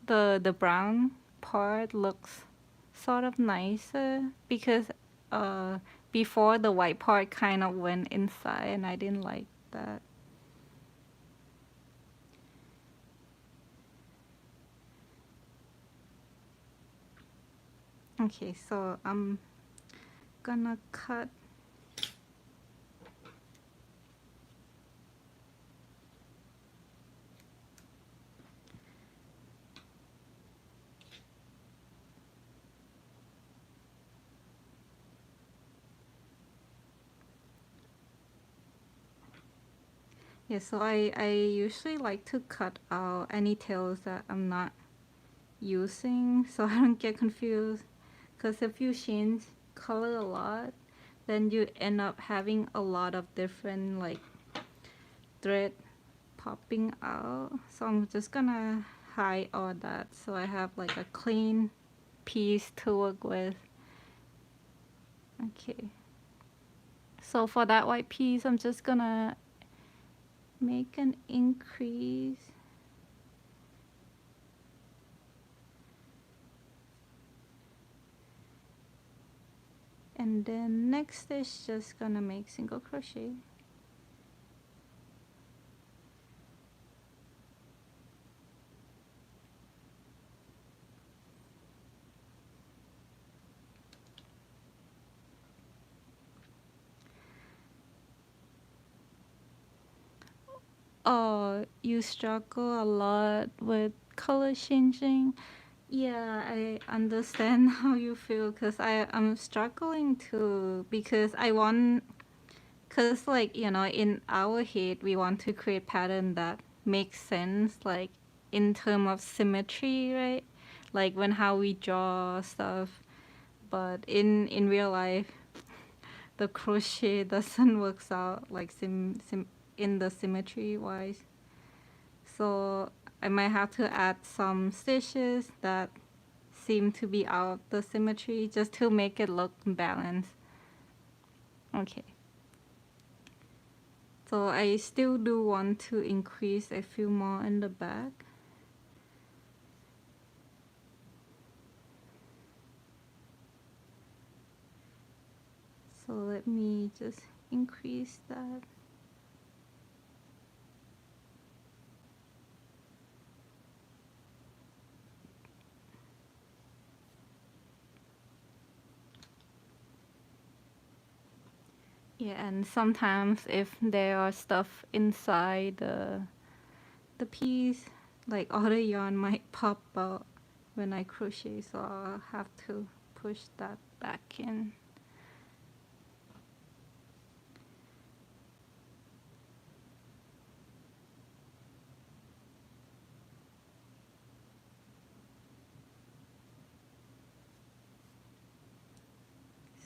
the brown part looks sort of nicer because uh before the white part kind of went inside and I didn't like that. Okay, so I'm gonna cut. Yeah, so I usually like to cut out any tails that I'm not using so I don't get confused. Because if you change color a lot, then you end up having a lot of different like thread popping out. So I'm just gonna hide all that so I have like a clean piece to work with. Okay. So for that white piece, I'm just gonna make an increase. And then next is just gonna make single crochet. Oh, you struggle a lot with color changing. Yeah, I understand how you feel because I'm struggling too because I want, because like, you know, in our head, we want to create pattern that makes sense, like in term of symmetry, right? Like when how we draw stuff. But in real life, the crochet doesn't works out like in the symmetry wise. So I might have to add some stitches that seem to be out of the symmetry just to make it look balanced. Okay. So I still do want to increase a few more in the back. So let me just increase that. Yeah, and sometimes if there are stuff inside the piece, like other yarn might pop out when I crochet, so I'll have to push that back in.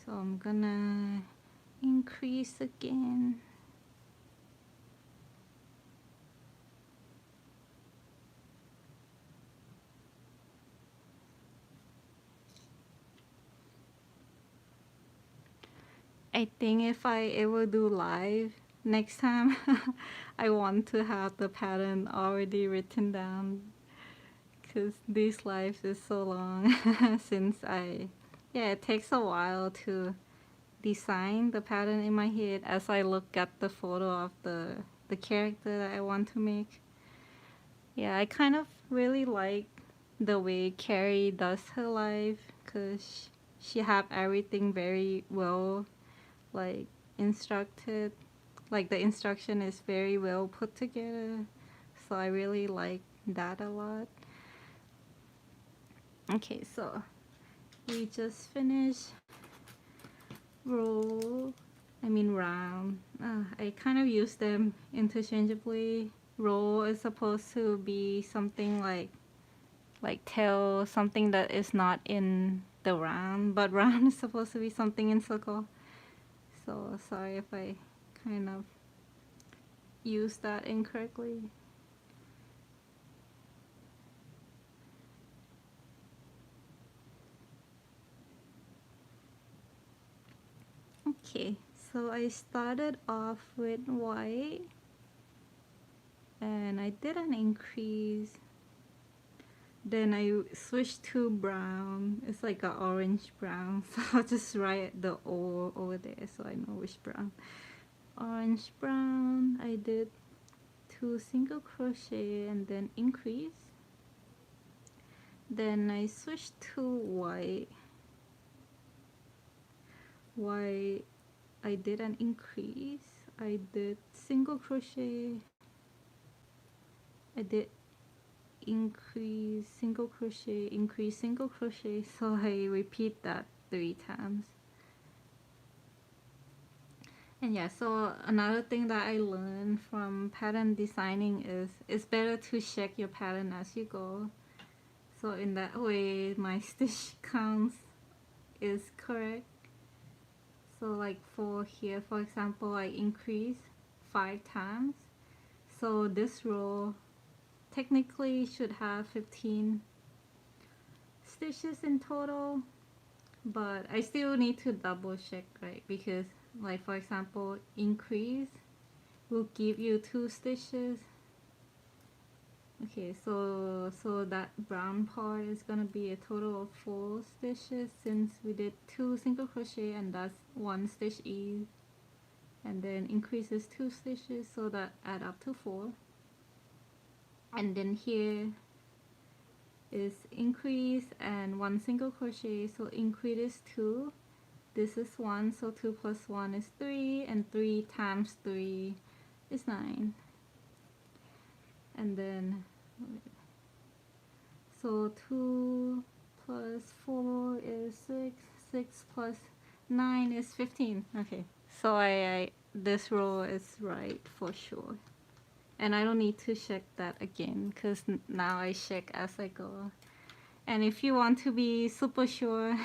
So I'm gonna increase again. I think if I ever do live next time, I want to have the pattern already written down because these lives is so long since yeah, it takes a while to design the pattern in my head as I look at the photo of the character that I want to make. Yeah, I kind of really like the way Carrie does her life because she have everything very well like instructed. Like the instruction is very well put together, so I really like that a lot. Okay, so we just finished roll, I mean round. I kind of use them interchangeably. Roll is supposed to be something like tail, something that is not in the round, but round is supposed to be something in circle. So sorry if I kind of use that incorrectly. Okay, so I started off with white and I did an increase. Then I switched to brown. It's like an orange brown. So I'll just write the O over there so I know which brown. Orange brown. I did 2 single crochet and then increase. Then I switched to white. White, I did an increase. I did single crochet. I did increase, single crochet, increase, single crochet. So I repeat that 3 times. And yeah, so another thing that I learned from pattern designing is it's better to check your pattern as you go. So in that way, my stitch counts is correct. So like for here, for example, I increase 5 times. So this row technically should have 15 stitches in total, but I still need to double check, right? Because like for example, increase will give you 2 stitches. Okay, so that brown part is gonna be a total of 4 stitches since we did 2 single crochet and that's 1 stitch each, and then increases 2 stitches, so that add up to 4. And then here is increase and 1 single crochet, so increase is 2, this is 1, so 2 plus 1 is 3, and 3 times 3 is 9. And then so 2 plus 4 is 6, 6 plus 9 is 15. Okay, so I this row is right for sure. And I don't need to check that again because now I check as I go. And if you want to be super sure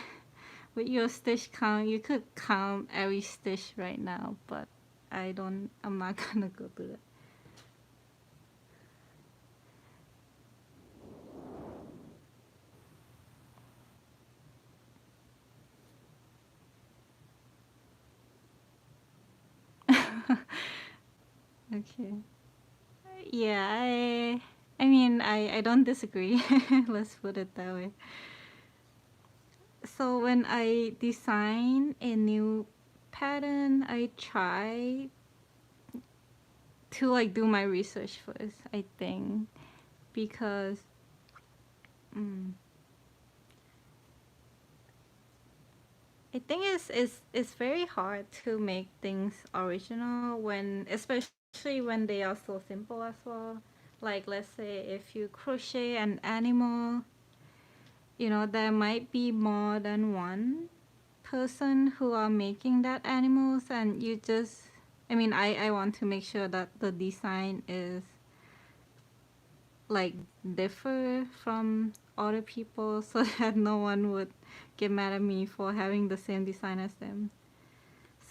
with your stitch count, you could count every stitch right now, but I'm not gonna go through that. Okay. Yeah, I mean I don't disagree. Let's put it that way. So when I design a new pattern, I try to like do my research first, I think, because I think it's very hard to make things original when, especially when they are so simple as well. Like let's say if you crochet an animal, you know, there might be more than one person who are making that animals, and you just, I mean, I want to make sure that the design is like differ from other people so that no one would get mad at me for having the same design as them.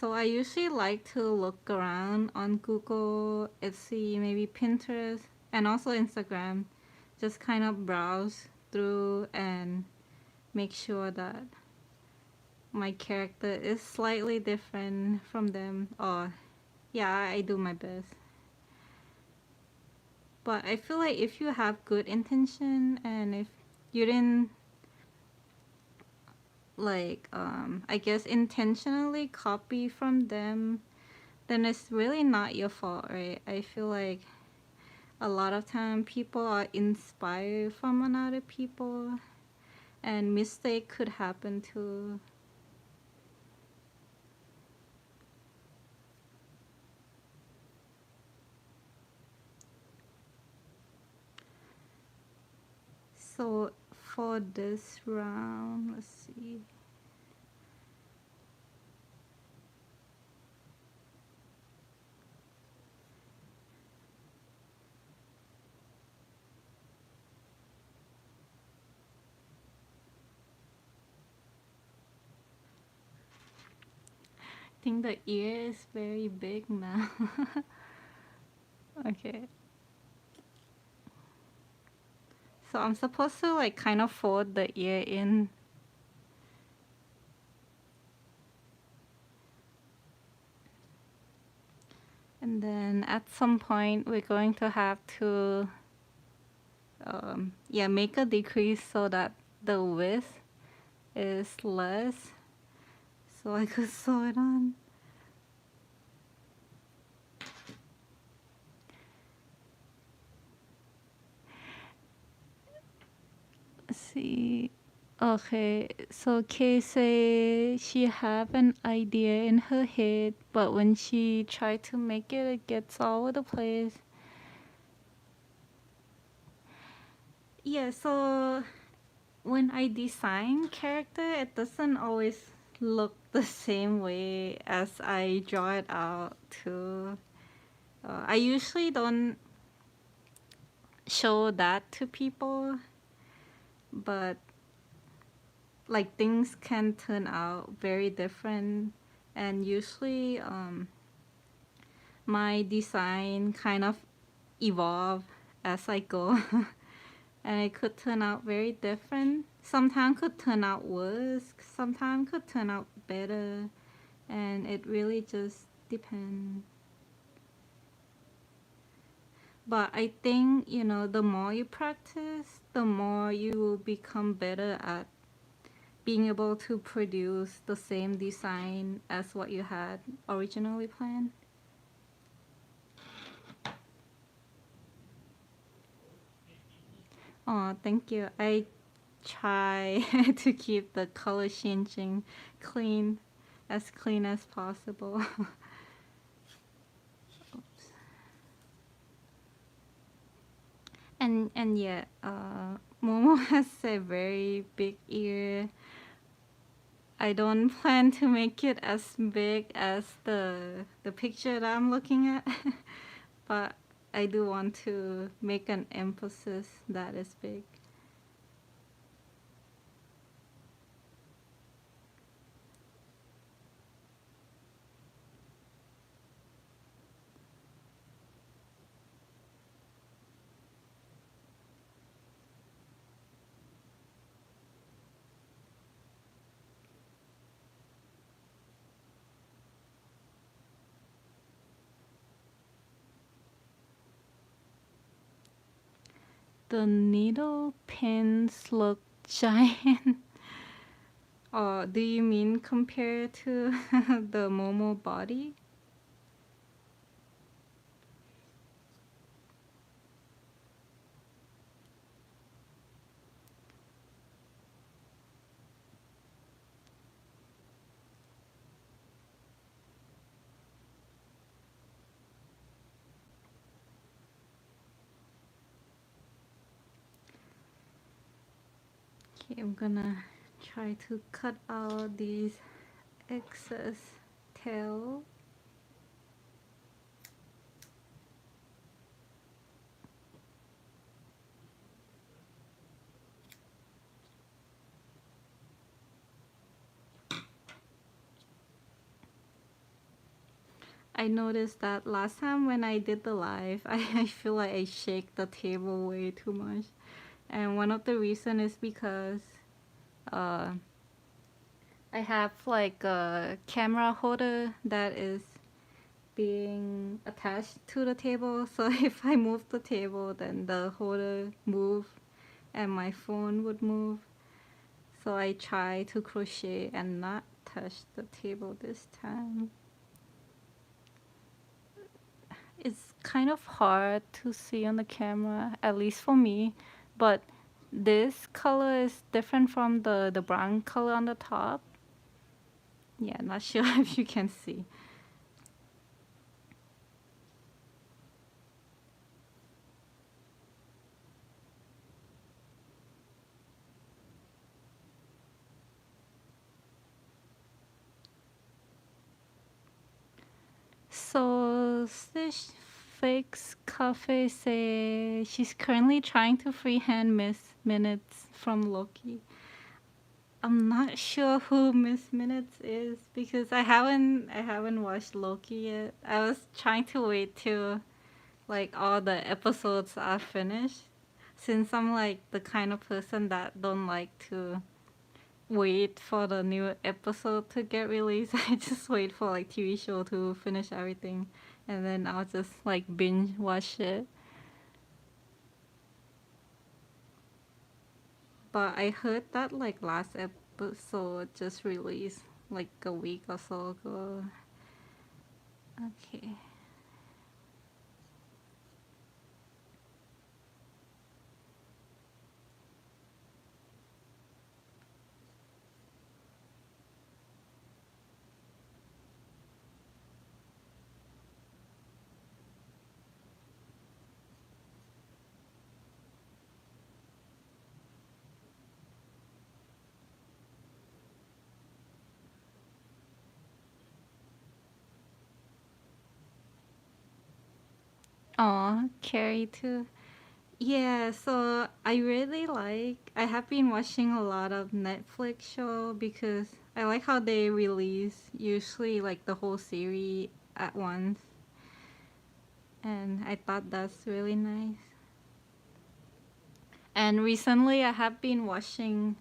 So I usually like to look around on Google, Etsy, maybe Pinterest, and also Instagram. Just kind of browse through and make sure that my character is slightly different from them. Or yeah, I do my best. But I feel like if you have good intention and if you didn't like I guess intentionally copy from them, then it's really not your fault, right? I feel like a lot of time people are inspired from another people and mistake could happen too. So for this round, let's see. I think the ear is very big now. Okay. So I'm supposed to like kind of fold the ear in. And then at some point we're going to have to yeah, make a decrease so that the width is less so I could sew it on. Let's see. Okay, so Kay say she have an idea in her head, but when she try to make it, it gets all over the place. Yeah, so when I design character, it doesn't always look the same way as I draw it out too. I usually don't show that to people, but like things can turn out very different, and usually my design kind of evolve as I go. And it could turn out very different. Sometimes could turn out worse, sometimes could turn out better, and it really just depends. But I think, you know, the more you practice, the more you will become better at being able to produce the same design as what you had originally planned. Oh, thank you. I try to keep the color changing clean as possible. And yeah, Momo has a very big ear. I don't plan to make it as big as the picture that I'm looking at, but I do want to make an emphasis that is big. The needle pins look giant. Oh, do you mean compared to the Momo body? Okay, I'm gonna try to cut out these excess tail. I noticed that last time when I did the live, I feel like I shake the table way too much. And one of the reason is because uh, I have like a camera holder that is being attached to the table. So if I move the table, then the holder move and my phone would move. So I try to crochet and not touch the table this time. It's kind of hard to see on the camera, at least for me, but this color is different from the brown color on the top. Yeah, not sure if you can see. So Stitch Fix Cafe say she's currently trying to freehand Miss Minutes from Loki. I'm not sure who Miss Minutes is because I haven't watched Loki yet. I was trying to wait till like all the episodes are finished since I'm like the kind of person that don't like to wait for the new episode to get released. I just wait for like TV show to finish everything and then I'll just like binge watch it. But I heard that like last episode just released like a week or so ago. Okay. Oh, Carrie too. Yeah, so I have been watching a lot of Netflix show because I like how they release usually like the whole series at once. And I thought that's really nice. And recently I have been watching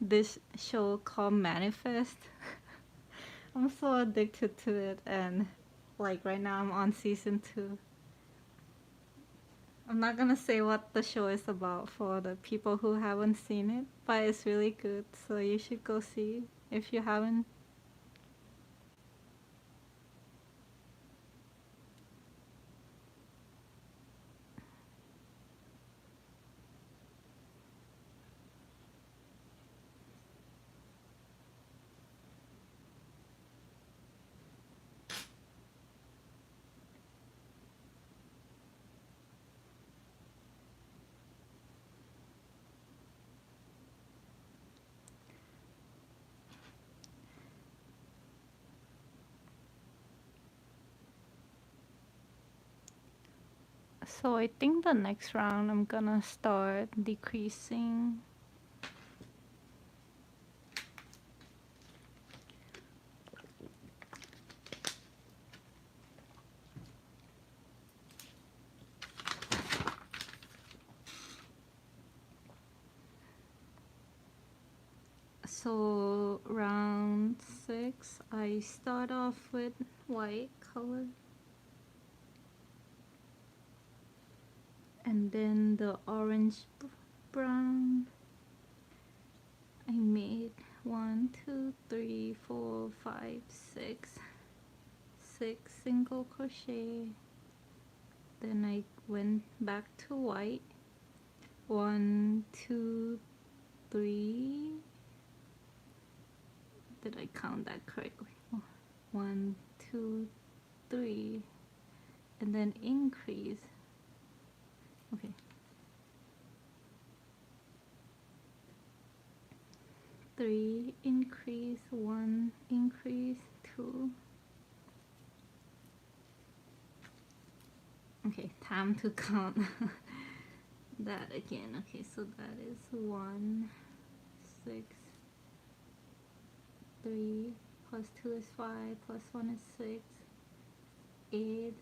this show called Manifest. I'm so addicted to it and like right now I'm on season 2. I'm not gonna say what the show is about for the people who haven't seen it, but it's really good, so you should go see if you haven't. So I think the next round I'm gonna start decreasing. So round 6, I start off with white color. And then the orange brown. I made 1, 2, 3, 4, 5, 6 single crochet. Then I went back to white. 1, 2, 3. Did I count that correctly? 1, 2, 3, and then increase. Okay. 3 increase, 1 increase, 2. Okay, time to count that again. Okay, so that is 1, 6, 3, plus 2 is 5, plus 1 is 6, 8,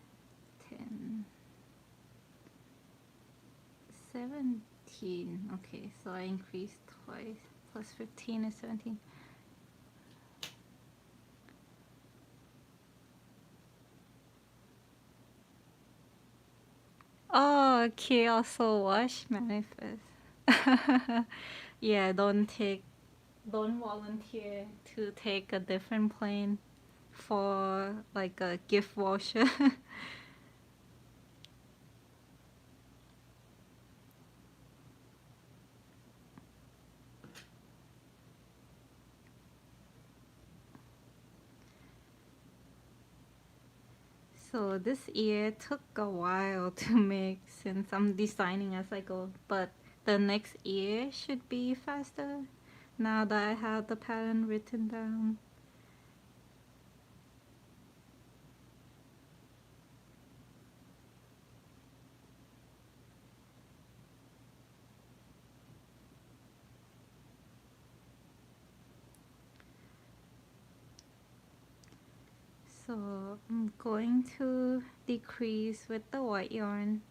10, 17. Okay, so I increased twice. Plus 15 is 17. Oh, okay, also wash manifest. Yeah, don't volunteer to take a different plane for like a gift voucher. So this ear took a while to make since I'm designing as I go, but the next ear should be faster now that I have the pattern written down. So I'm going to decrease with the white yarn,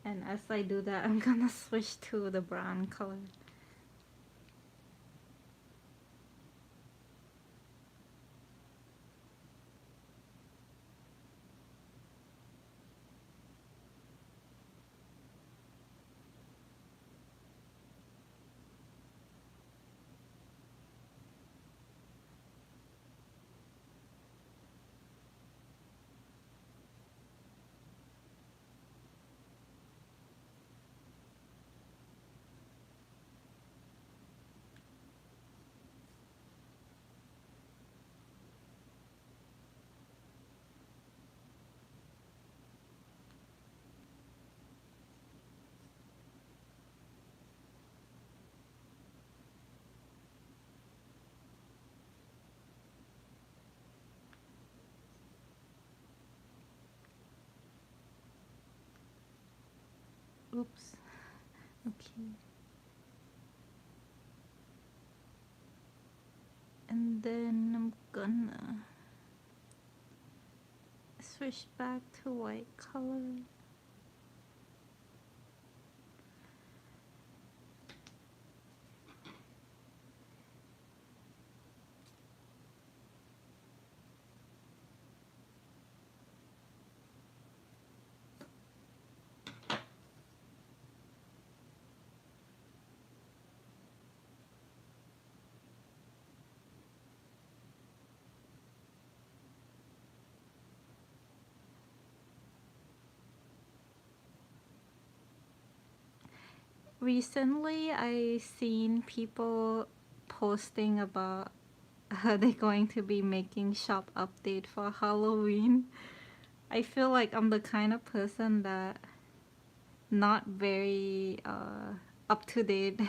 and as I do that I'm gonna switch to the brown color. Oops. Okay. And then I'm gonna switch back to white color. Recently, I seen people posting about they're going to be making shop update for Halloween. I feel like I'm the kind of person that not very up to date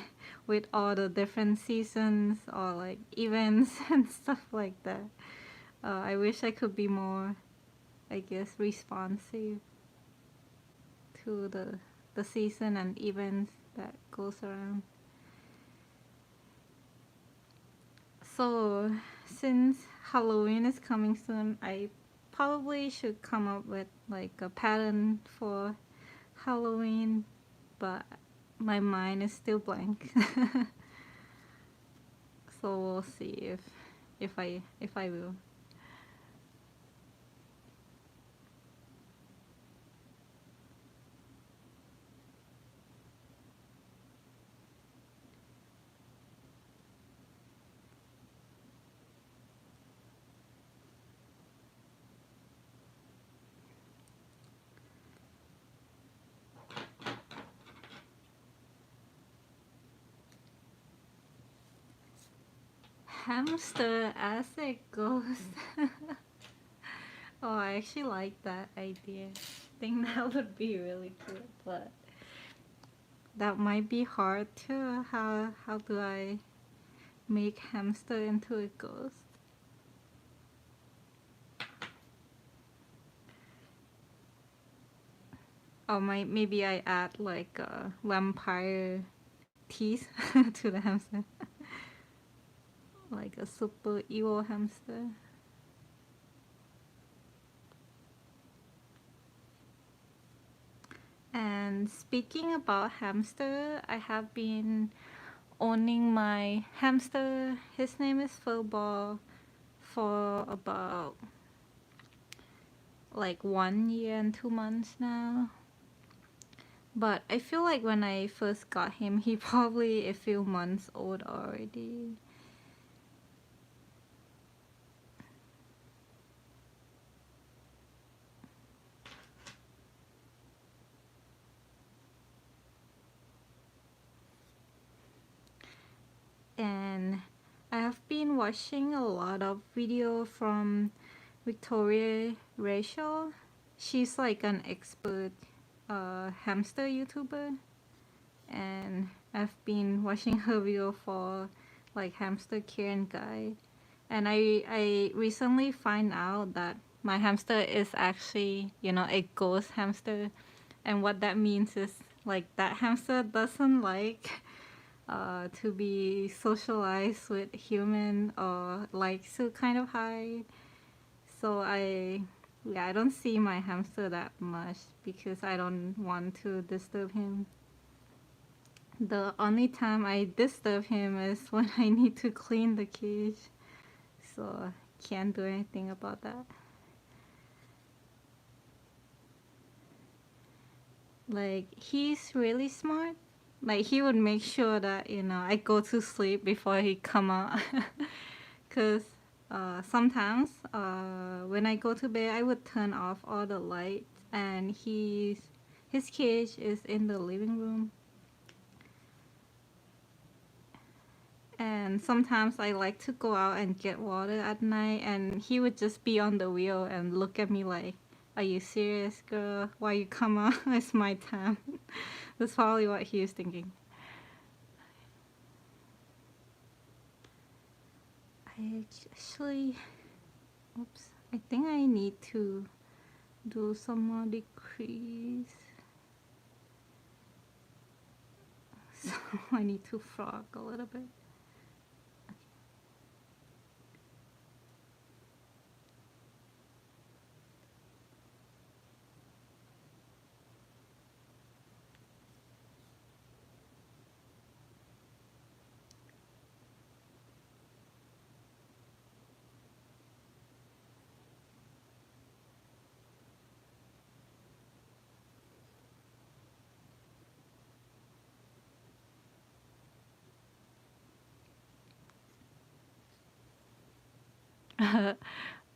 with all the different seasons or like events and stuff like that. I wish I could be more, I guess, responsive to the season and events that goes around. So, since Halloween is coming soon, I probably should come up with like a pattern for Halloween, but my mind is still blank. So we'll see if I will. Hamster as it goes. Oh, I actually like that idea. I think that would be really cool, but that might be hard too. How do I make hamster into a ghost? Or maybe I add like a vampire teeth to the hamster, like a super evil hamster. And speaking about hamster, I have been owning my hamster. His name is Furball for about like 1 year and 2 months now. But I feel like when I first got him, he probably a few months old already. And I have been watching a lot of video from Victoria Rachel. She's like an expert hamster YouTuber, and I've been watching her video for like hamster care and guide. And I recently find out that my hamster is actually, you know, a ghost hamster, and what that means is like that hamster doesn't like to be socialized with human or likes to kind of hide. So I don't see my hamster that much because I don't want to disturb him. The only time I disturb him is when I need to clean the cage. So can't do anything about that. Like, he's really smart. Like, he would make sure that, you know, I go to sleep before he come out. Because sometimes when I go to bed, I would turn off all the lights, and his cage is in the living room. And sometimes I like to go out and get water at night, and he would just be on the wheel and look at me like, "Are you serious, girl? Why you come out? It's my time." That's probably what he was thinking. I actually, oops, I think I need to do some more decrease. So I need to frog a little bit.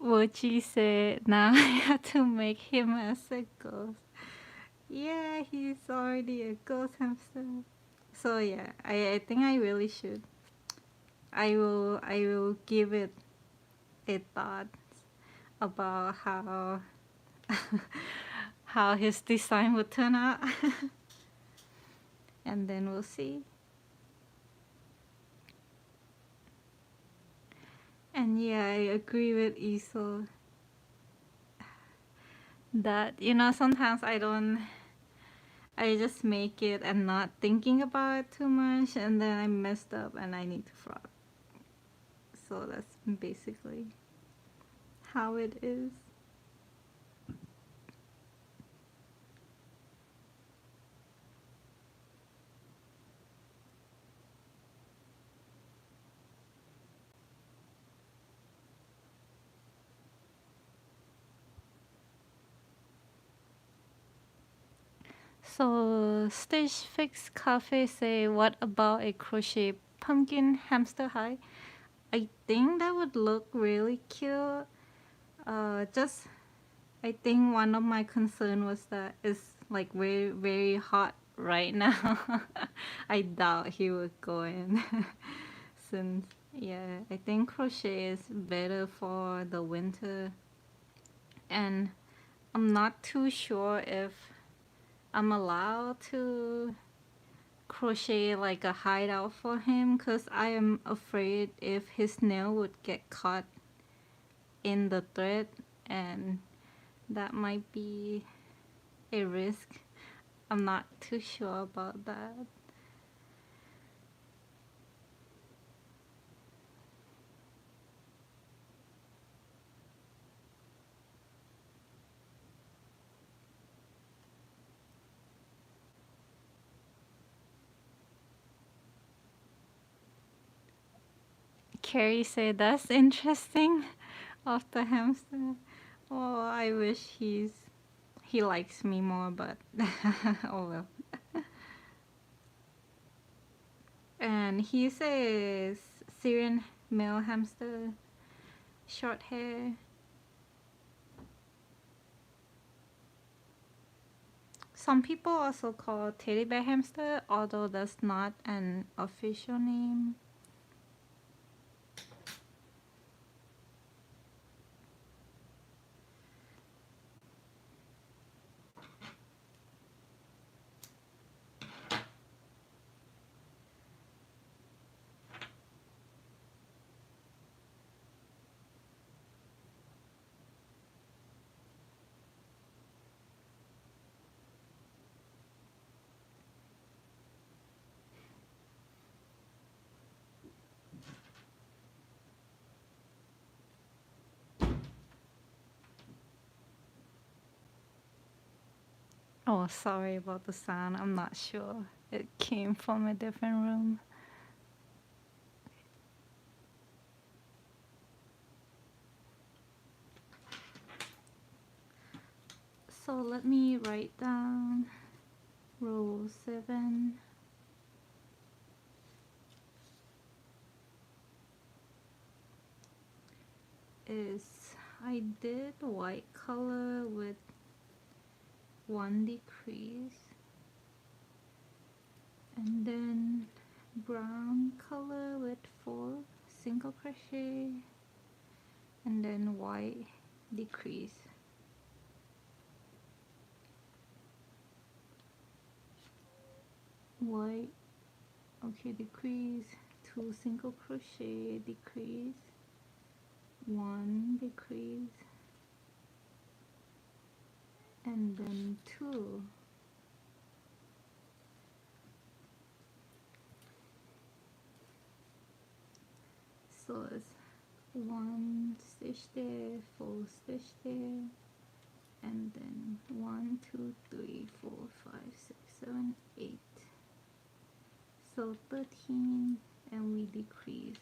Wochi said, now I have to make him as a ghost. Yeah, he's already a ghost hamster. So yeah, I think I really should. I will give it a thought about how his design would turn out. And then we'll see. And yeah, I agree with Iso that, you know, sometimes I just make it and not thinking about it too much, and then I messed up and I need to frog. So that's basically how it is. So Stitch Fix Cafe say, what about a crochet pumpkin hamster high? I think that would look really cute. Just I think one of my concern was that it's like very very hot right now. I doubt he would go in. Since yeah, I think crochet is better for the winter, and I'm not too sure if I'm allowed to crochet like a hideout for him, because I am afraid if his nail would get caught in the thread, and that might be a risk. I'm not too sure about that. Carrie said that's interesting of the hamster. Oh, I wish he likes me more, but oh well. And he's a Syrian male hamster, short hair. Some people also call teddy bear hamster, although that's not an official name. Oh, sorry about the sound. I'm not sure. It came from a different room. So let me write down row 7. Is I did white color with 1 decrease, and then brown color with 4 single crochet, and then white decrease. White, okay, decrease, 2 single crochet, decrease, 1 decrease, and then 2. So it's 1 stitch there, 4 stitch there, and then 1, 2, 3, 4, 5, 6, 7, 8. So 13, and we decrease.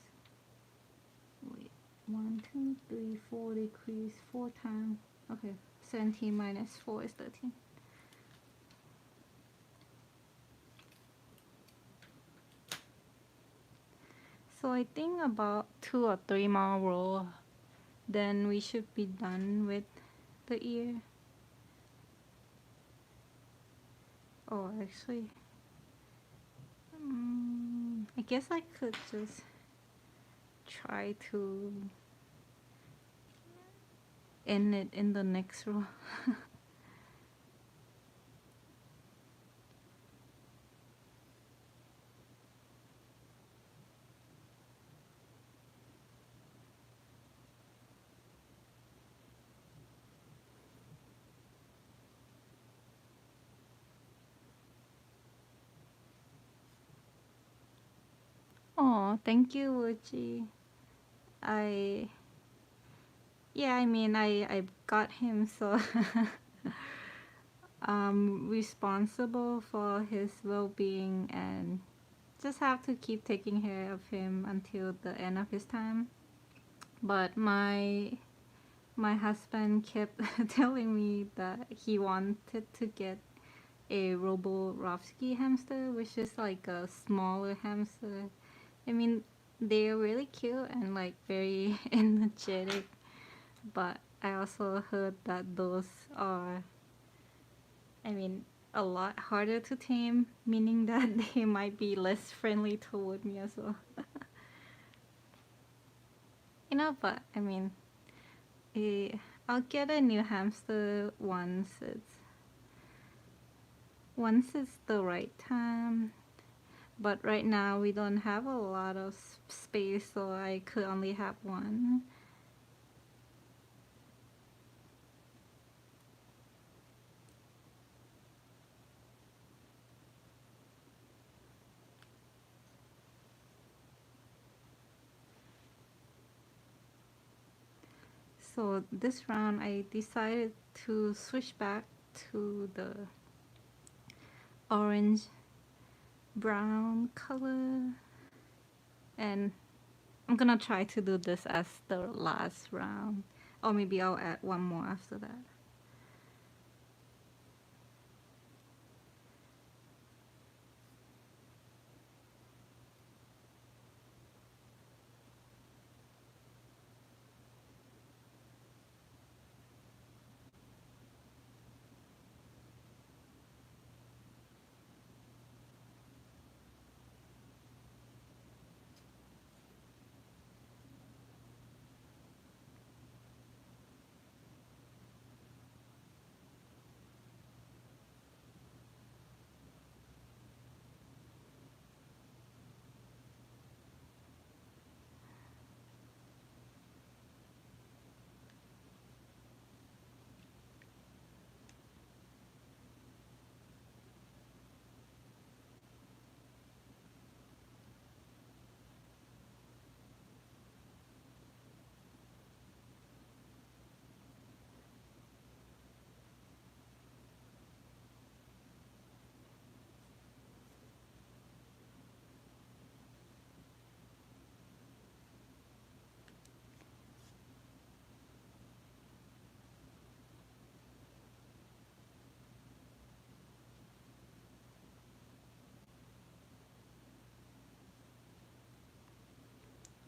Wait, 1, 2, 3, 4, decrease 4 times. Okay, 17 minus 4 is 13. So I think about 2 or 3 more rows, then we should be done with the ear. Oh, actually, I guess I could just try to end it in the next row. Oh, thank you, Wuchi. I mean, I got him, so I'm responsible for his well-being and just have to keep taking care of him until the end of his time. But my husband kept telling me that he wanted to get a Roborovsky hamster, which is like a smaller hamster. I mean, they're really cute and like very energetic, but I also heard that those are, I mean, a lot harder to tame, meaning that they might be less friendly toward me as well. But I mean, I'll get a new hamster once it's the right time. But right now we don't have a lot of space, so I could only have one. So this round I decided to switch back to the orange brown color, and I'm gonna try to do this as the last round. Or maybe I'll add one more after that.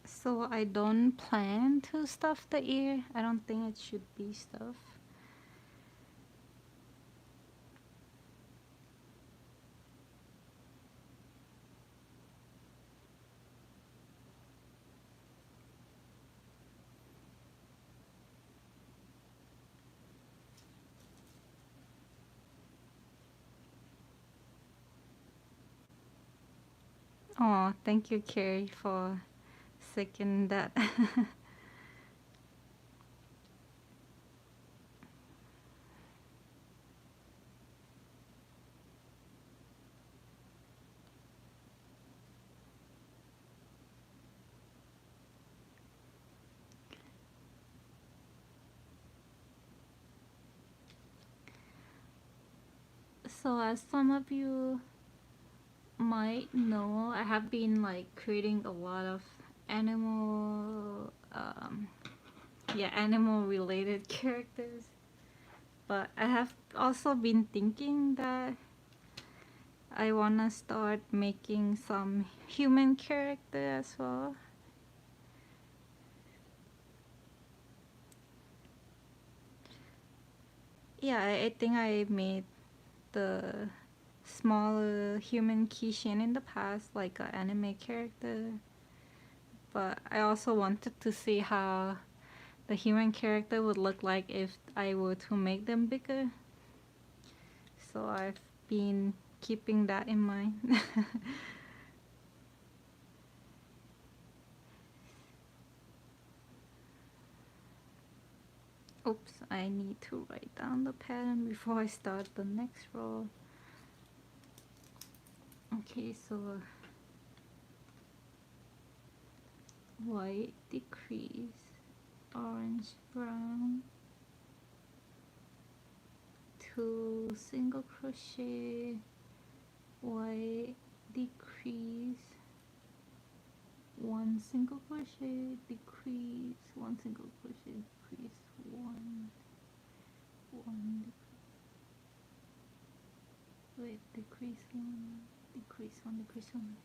So I don't plan to stuff the ear. I don't think it should be stuffed. Oh, thank you, Carrie, for second that. So as some of you might know, I have been like creating a lot of animal, yeah, animal related characters. But I have also been thinking that I wanna start making some human character as well. Yeah, I think I made the smaller human Kishin in the past, like an anime character. But I also wanted to see how the human character would look like if I were to make them bigger. So I've been keeping that in mind. Oops, I need to write down the pattern before I start the next row. Okay, so white decrease, orange brown, 2 single crochet, white decrease, 1 single crochet, decrease, 1 single crochet, decrease, 1 wait, decrease 1, decrease 1, decrease 1.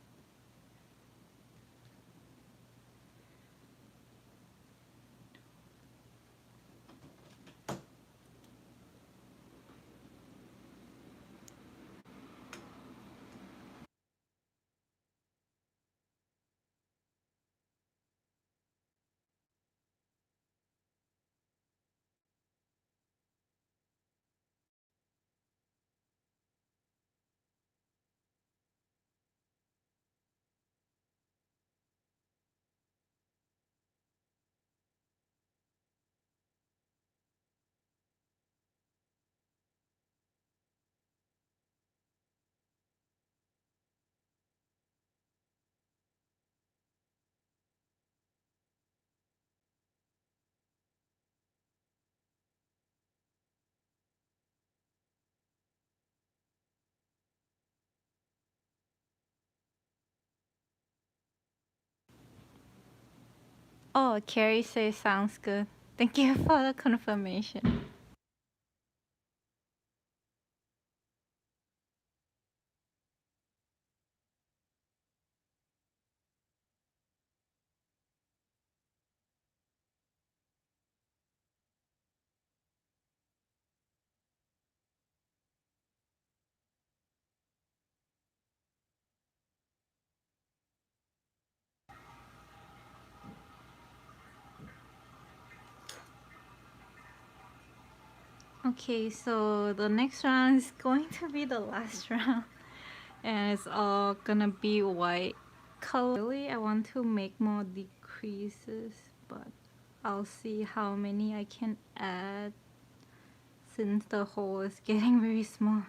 Oh, Carrie says sounds good. Thank you for the confirmation. Okay, so the next round is going to be the last round, and it's all gonna be white color. Really, I want to make more decreases, but I'll see how many I can add since the hole is getting very small.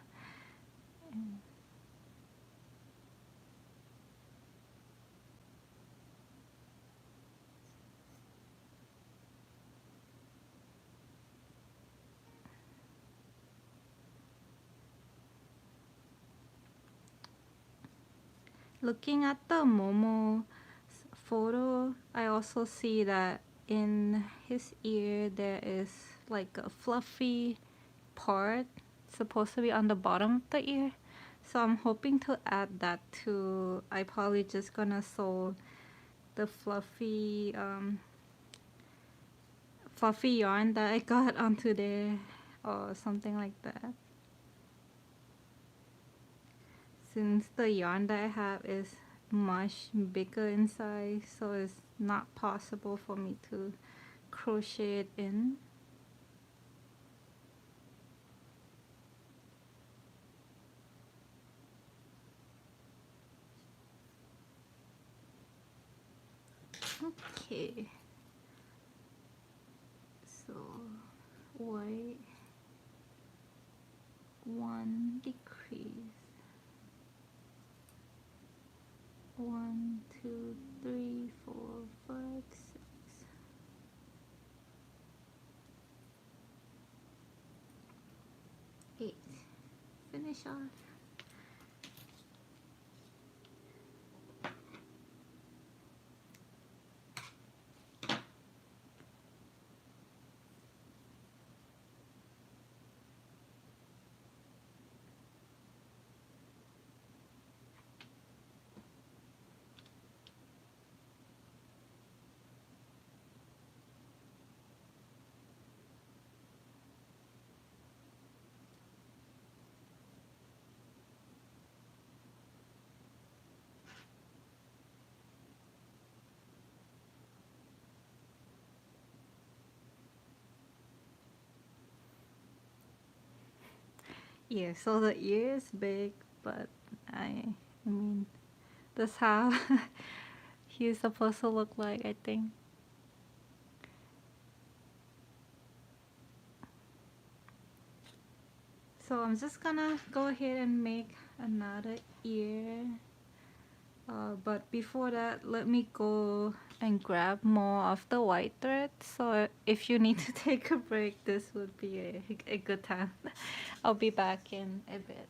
Looking at the Momo photo, I also see that in his ear there is like a fluffy part supposed to be on the bottom of the ear. So I'm hoping to add that too. I probably just gonna sew the fluffy yarn that I got onto there or something like that. Since the yarn that I have is much bigger in size, so it's not possible for me to crochet it in. Okay, so white, one decrease, 1, 2, 3, 4, 5, 6, 8. Finish off. Yeah, so the ear is big, but I mean, that's how he's supposed to look like, I think. So I'm just gonna go ahead and make another ear. But before that, let me go and grab more of the white thread. So if you need to take a break, this would be a good time. I'll be back in a bit.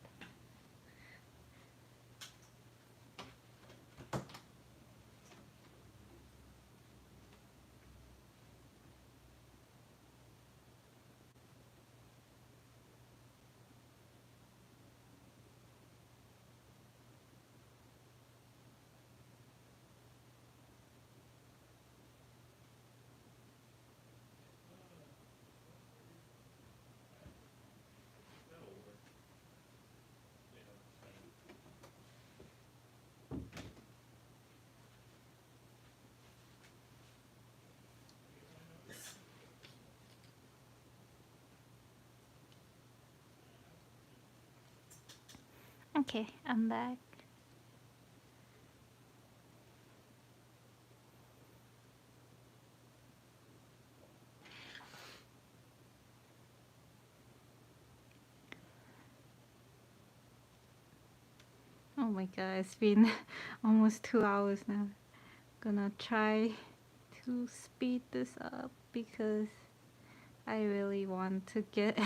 Okay, I'm back. Oh my god, it's been almost 2 hours now. Gonna try to speed this up because I really want to get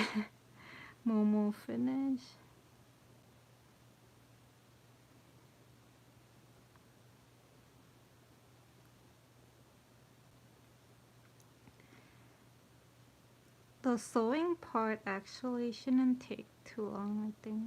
Momo finished. The sewing part actually shouldn't take too long, I think.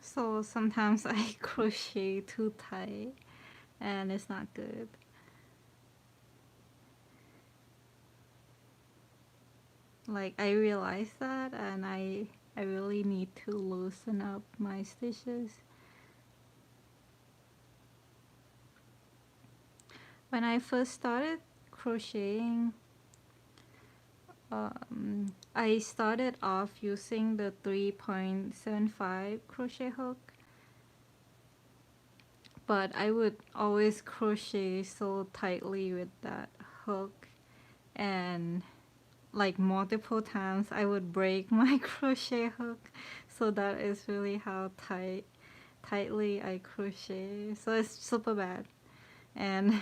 So sometimes I crochet too tight and it's not good. Like I realize that and I really need to loosen up my stitches. When I first started crocheting, I started off using the 3.75 crochet hook, but I would always crochet so tightly with that hook, and like multiple times I would break my crochet hook. So that is really how tightly I crochet. So it's super bad. And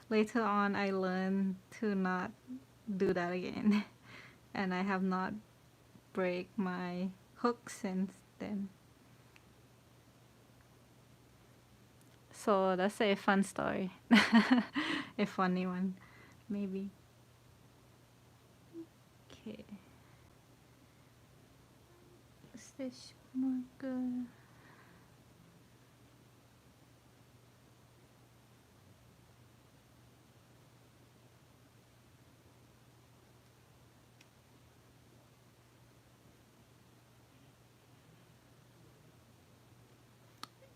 later on I learned to not do that again. And I have not break my hook since then. So that's a fun story. A funny one, maybe. Okay. Stitch marker.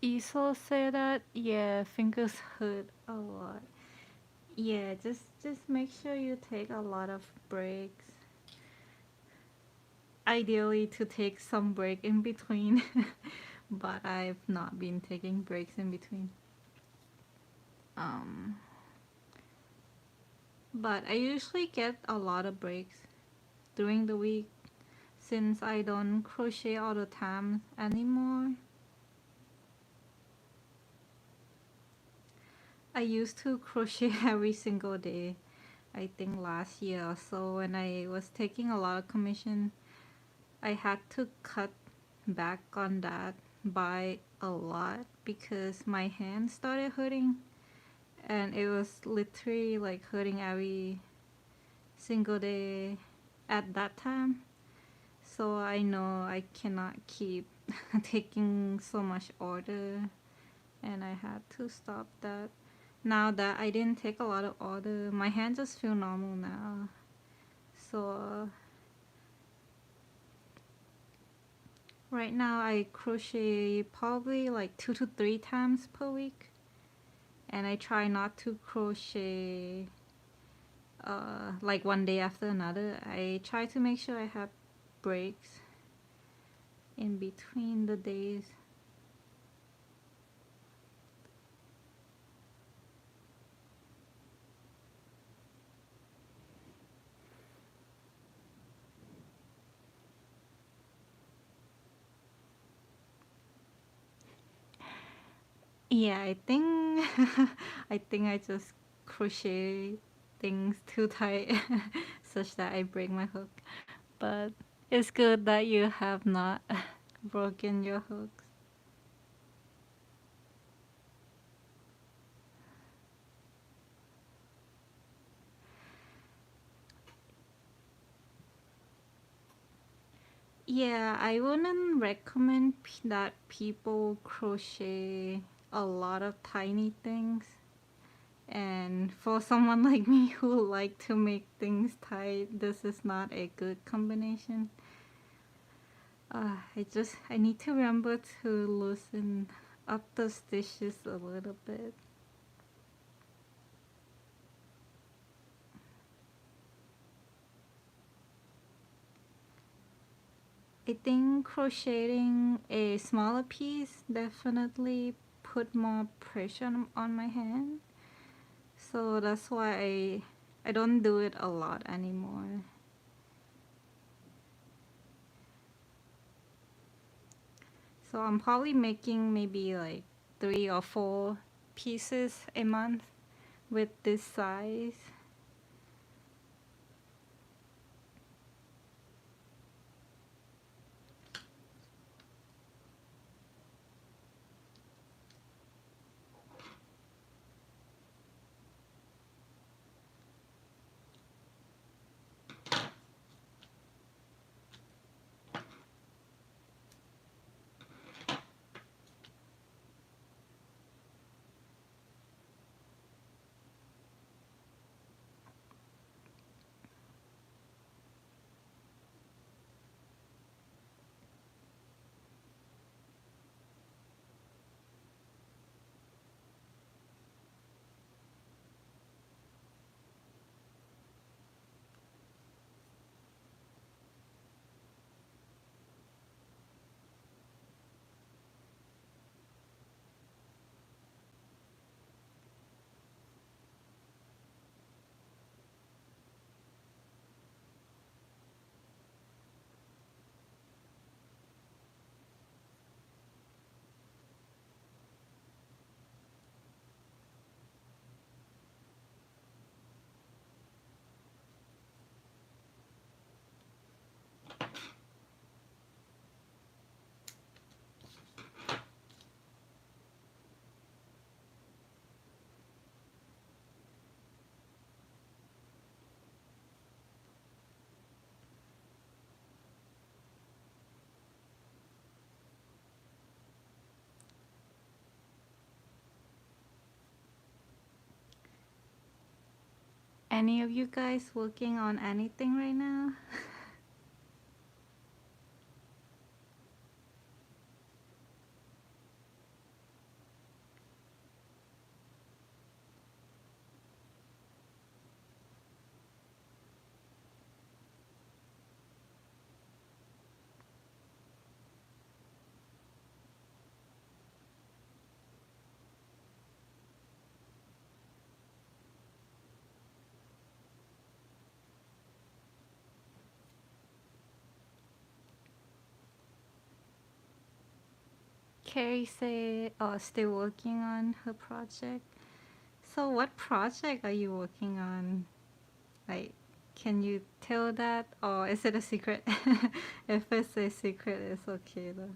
Isol say that, yeah, fingers hurt a lot. Yeah, just make sure you take a lot of breaks. Ideally to take some break in between, but I've not been taking breaks in between. Um, but I usually get a lot of breaks during the week since I don't crochet all the time anymore. I used to crochet every single day. I think last year or so when I was taking a lot of commission, I had to cut back on that by a lot because my hand started hurting and it was literally like hurting every single day at that time. So I know I cannot keep taking so much order and I had to stop that. Now that I didn't take a lot of order, my hands just feel normal now. So right now I crochet probably like 2 to 3 times per week, and I try not to crochet like one day after another. I try to make sure I have breaks in between the days. Yeah, I think I just crochet things too tight such that I break my hook. But it's good that you have not broken your hooks. Yeah, I wouldn't recommend that people crochet a lot of tiny things. And for someone like me who like to make things tight, this is not a good combination. I need to remember to loosen up the stitches a little bit. I think crocheting a smaller piece definitely put more pressure on my hand. So that's why I don't do it a lot anymore. So I'm probably making maybe like 3 or 4 pieces a month with this size. Any of you guys working on anything right now? Carrie say, still working on her project. So what project are you working on? Like, can you tell that, or is it a secret? If it's a secret, it's okay though.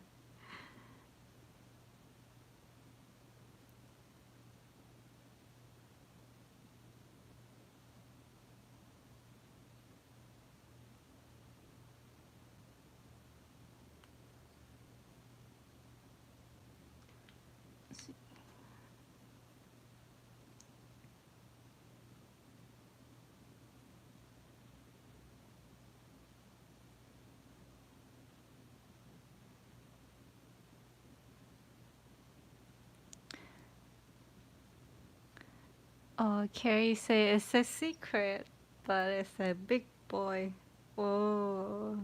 Oh, Carrie say it's a secret, but it's a big boy. Oh,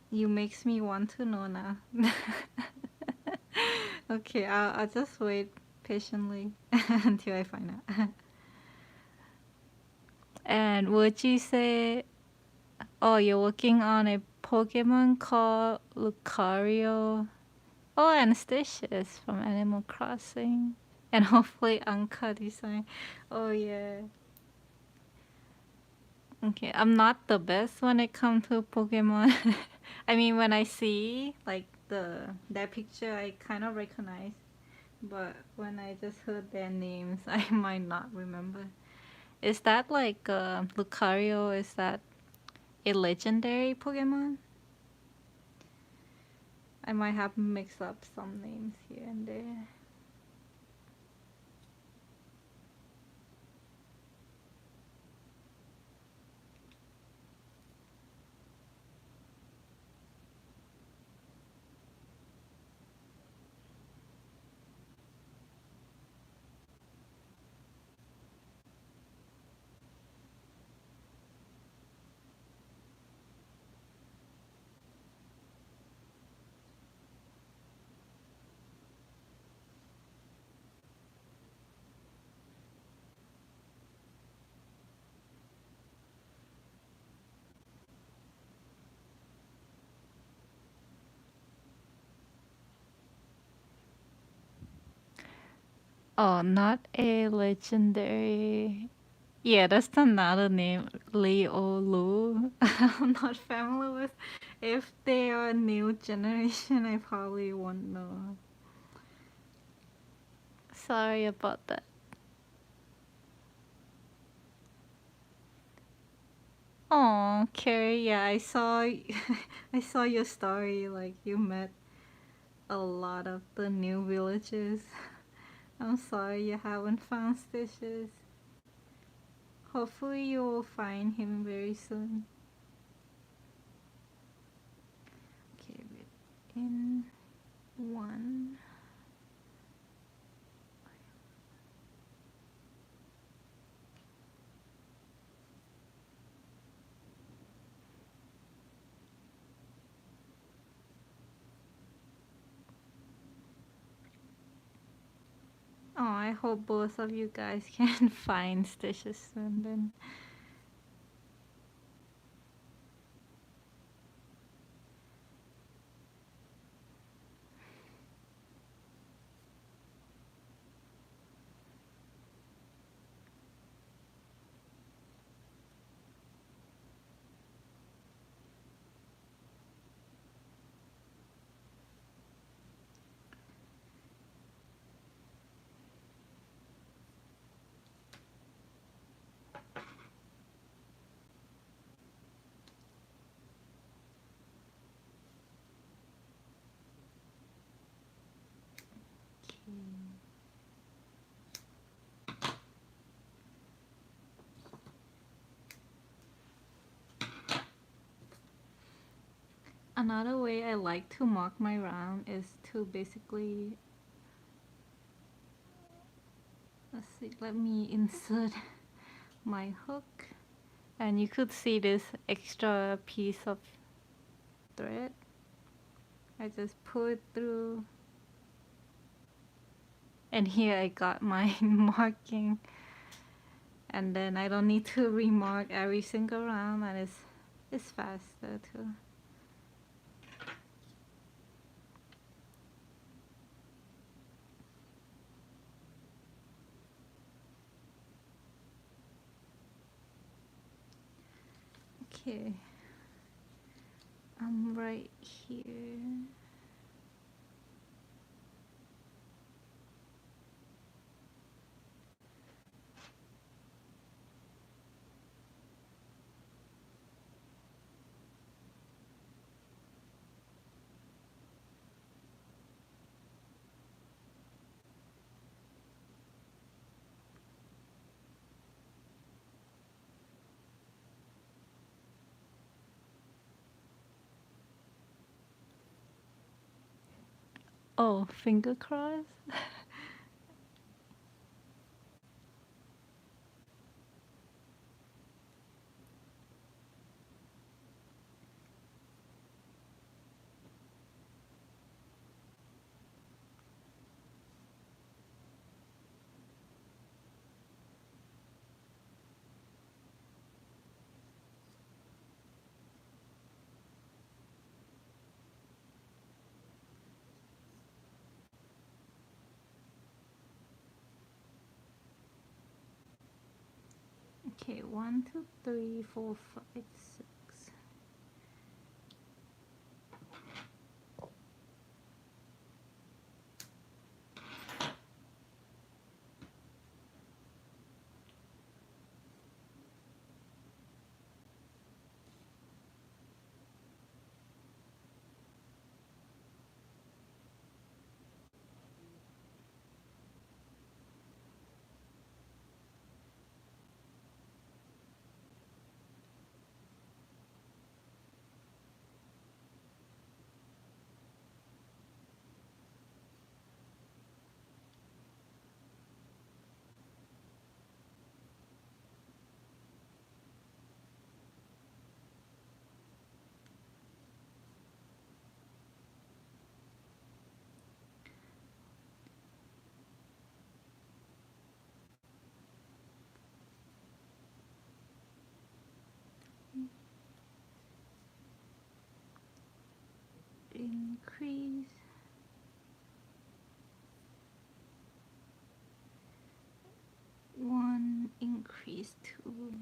you makes me want to know now. Okay, I'll just wait patiently until I find out. And would you say, oh, you're working on a Pokemon called Lucario? Oh, and Stitches from Animal Crossing. And hopefully Anka design. Oh, yeah. Okay, I'm not the best when it comes to Pokemon. I mean, when I see like that picture, I kind of recognize. But when I just heard their names, I might not remember. Is that like Lucario? Is that a legendary Pokemon? I might have mixed up some names here and there. Oh, not a legendary. Yeah, that's another name, Lee or Lu. I'm not familiar with. If they are new generation, I probably won't know. Sorry about that. Oh, Carrie, yeah, I saw, I saw your story. Like you met a lot of the new villages. I'm sorry you haven't found Stitches. Hopefully you will find him very soon. Okay, in one. Oh, I hope both of you guys can find Stitches soon then. Okay. Another way I like to mark my round is to basically, let's see, let me insert my hook, and you could see this extra piece of thread. I just pull it through, and here I got my marking, and then I don't need to remark every single round, and it's faster too. Okay, I'm right here. Oh, finger cross? Okay, 1, 2, 3, 4, 5, 6. increase, one increase, two.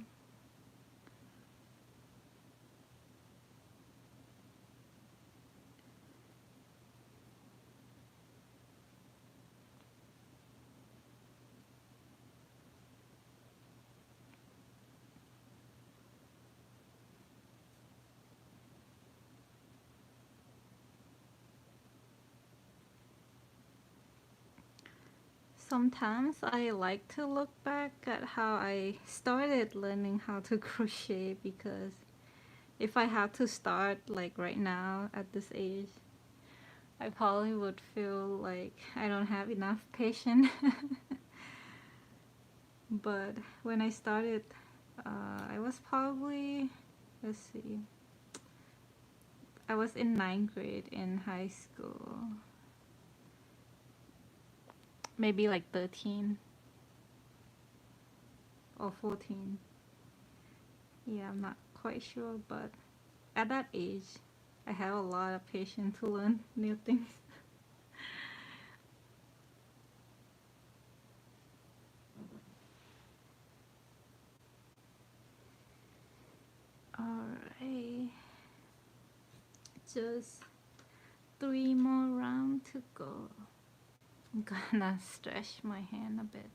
Sometimes I like to look back at how I started learning how to crochet, because if I have to start like right now at this age, I probably would feel like I don't have enough patience. But when I started, I was probably, let's see, I was in 9th grade in high school, maybe like 13 or 14. Yeah, I'm not quite sure, but at that age, I have a lot of patience to learn new things. Alright, just 3 more rounds to go. I'm gonna stretch my hand a bit.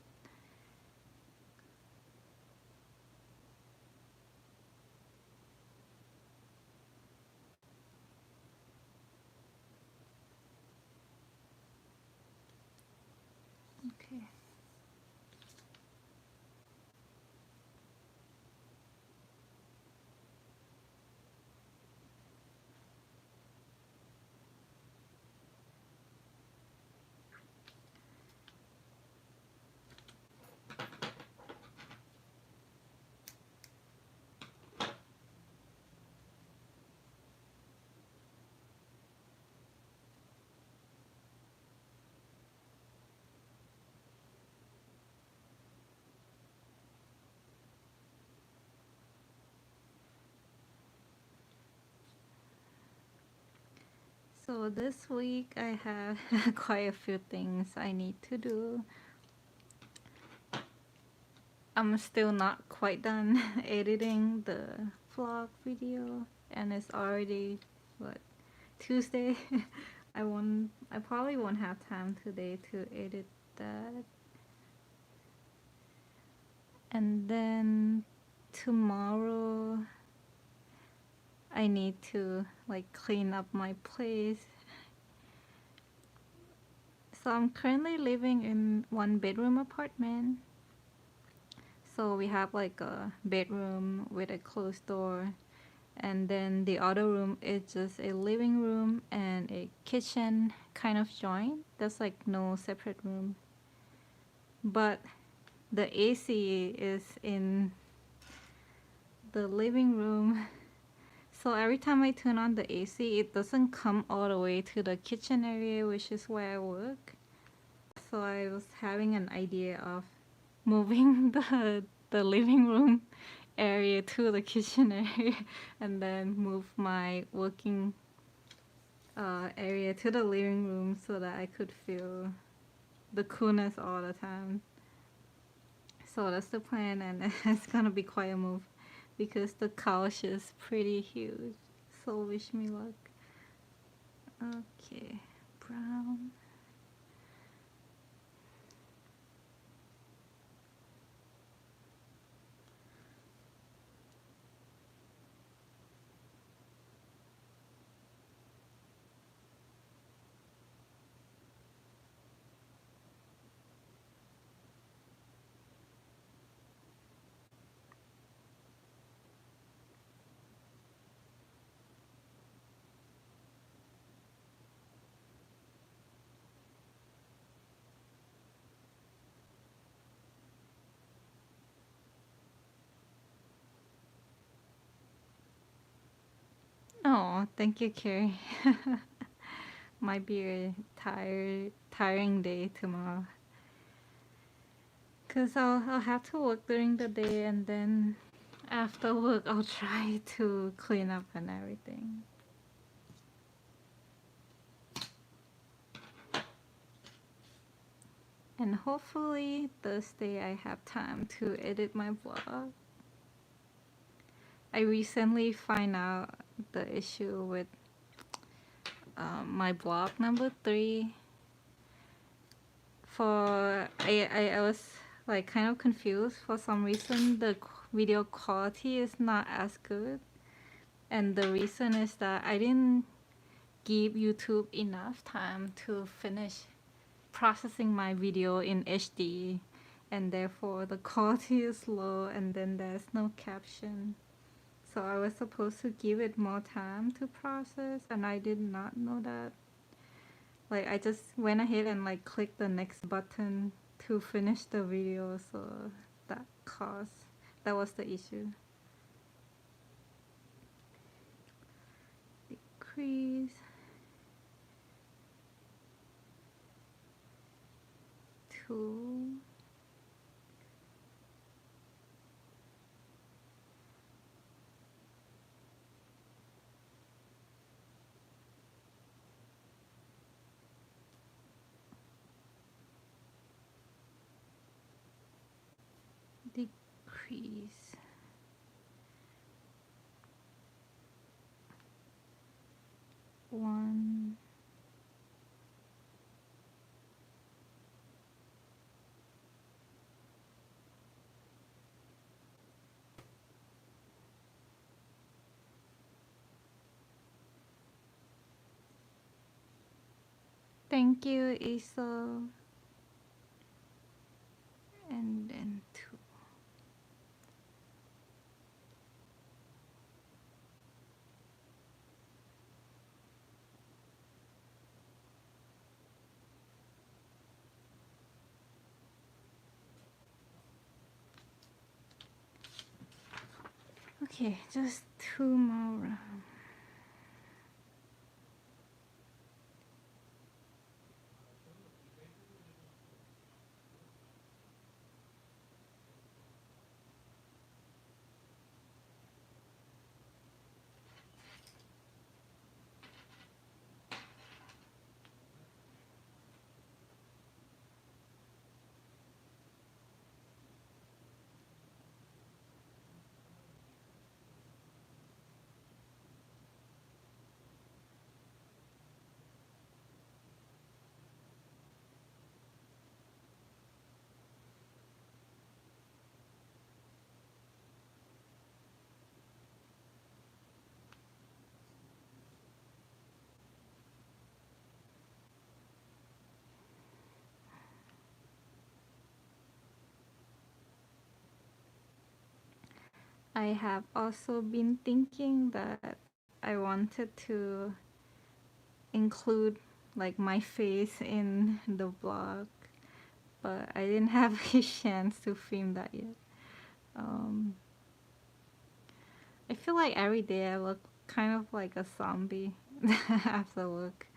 Okay. So this week I have quite a few things I need to do. I'm still not quite done editing the vlog video, and it's already what, Tuesday. I probably won't have time today to edit that. And then tomorrow I need to like clean up my place. So I'm currently living in 1-bedroom apartment. So we have like a bedroom with a closed door, and then the other room is just a living room and a kitchen kind of joint. There's like no separate room. But the AC is in the living room. So every time I turn on the AC, it doesn't come all the way to the kitchen area, which is where I work. So I was having an idea of moving the living room area to the kitchen area, and then move my working area to the living room so that I could feel the coolness all the time. So that's the plan, and it's gonna be quite a move because the couch is pretty huge. So wish me luck. Okay, brown. Oh, thank you, Carrie. Might be a tiring day tomorrow. Cause I'll have to work during the day, and then after work I'll try to clean up and everything. And hopefully Thursday I have time to edit my blog. I recently find out the issue with my blog number 3. I was like kind of confused. For some reason the video quality is not as good, and the reason is that I didn't give YouTube enough time to finish processing my video in HD, and therefore the quality is low, and then there's no caption. So I was supposed to give it more time to process, and I did not know that. Like I just went ahead and like clicked the next button to finish the video, so that was the issue. Decrease 2. Decrease 1. Thank you, Isol. And then 2. Okay, just 2 more rounds. I have also been thinking that I wanted to include like my face in the blog, but I didn't have a chance to film that yet. I feel like every day I look kind of like a zombie after work,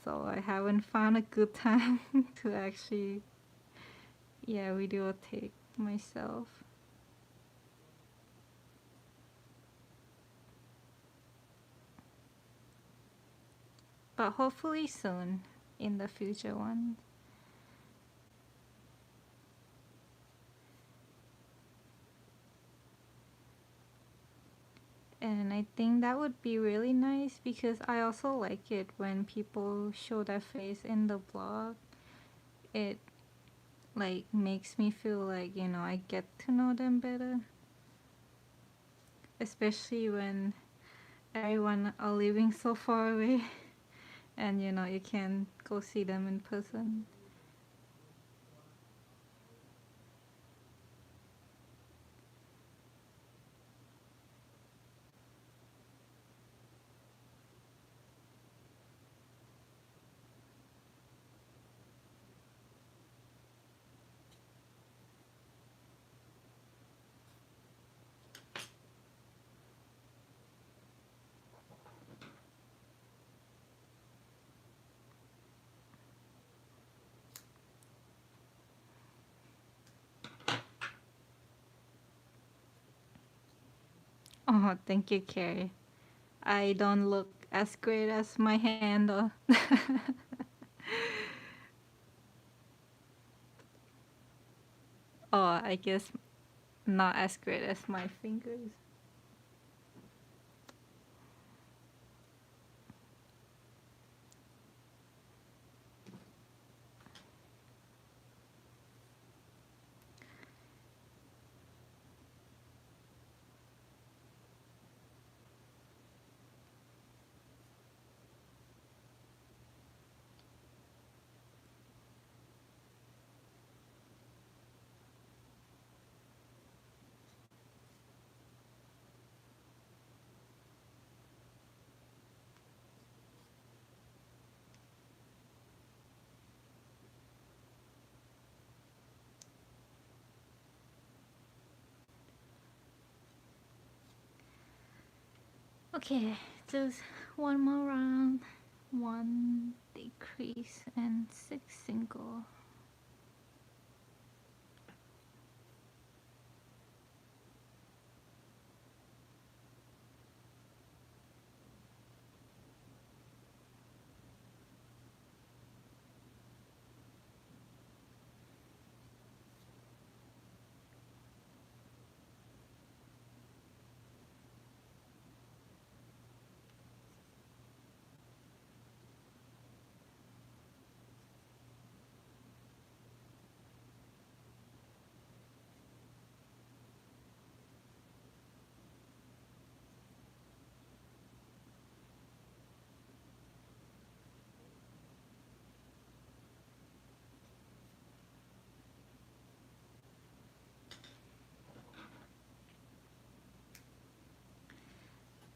so I haven't found a good time to actually, yeah, videotape myself. But hopefully soon in the future one. And I think that would be really nice because I also like it when people show their face in the blog. It like makes me feel like, you know, I get to know them better. Especially when everyone are living so far away and you know you can go see them in person. Oh, thank you, Carrie. I don't look as great as my hand though. Oh, I guess not as great as my fingers. Okay, just one more round. One decrease and 6 single.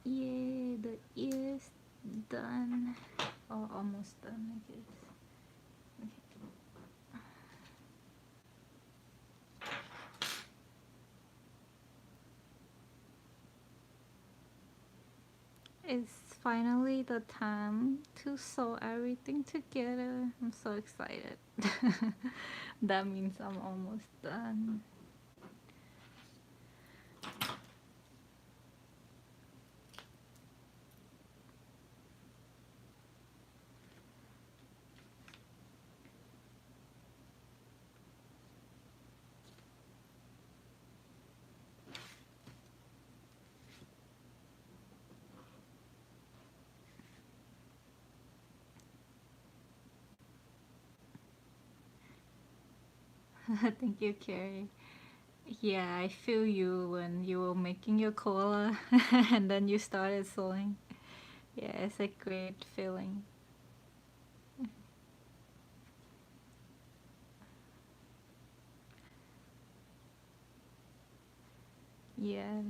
Yeah, the ear's done. Or almost done, I guess. It's finally the time to sew everything together. I'm so excited. That means I'm almost done. Thank you, Carrie. Yeah, I feel you when you were making your cola and then you started sewing. Yeah, it's a great feeling. Yeah.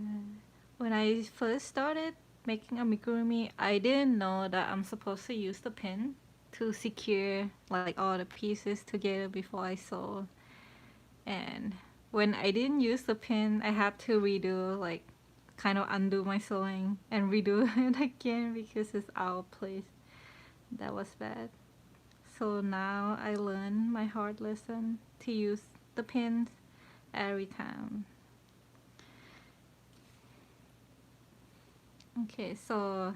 When I first started making amigurumi, I didn't know that I'm supposed to use the pin to secure like all the pieces together before I sew. And when I didn't use the pin, I had to redo like kind of undo my sewing and redo it again because it's out of place. That was bad. So now I learn my hard lesson to use the pins every time. Okay, so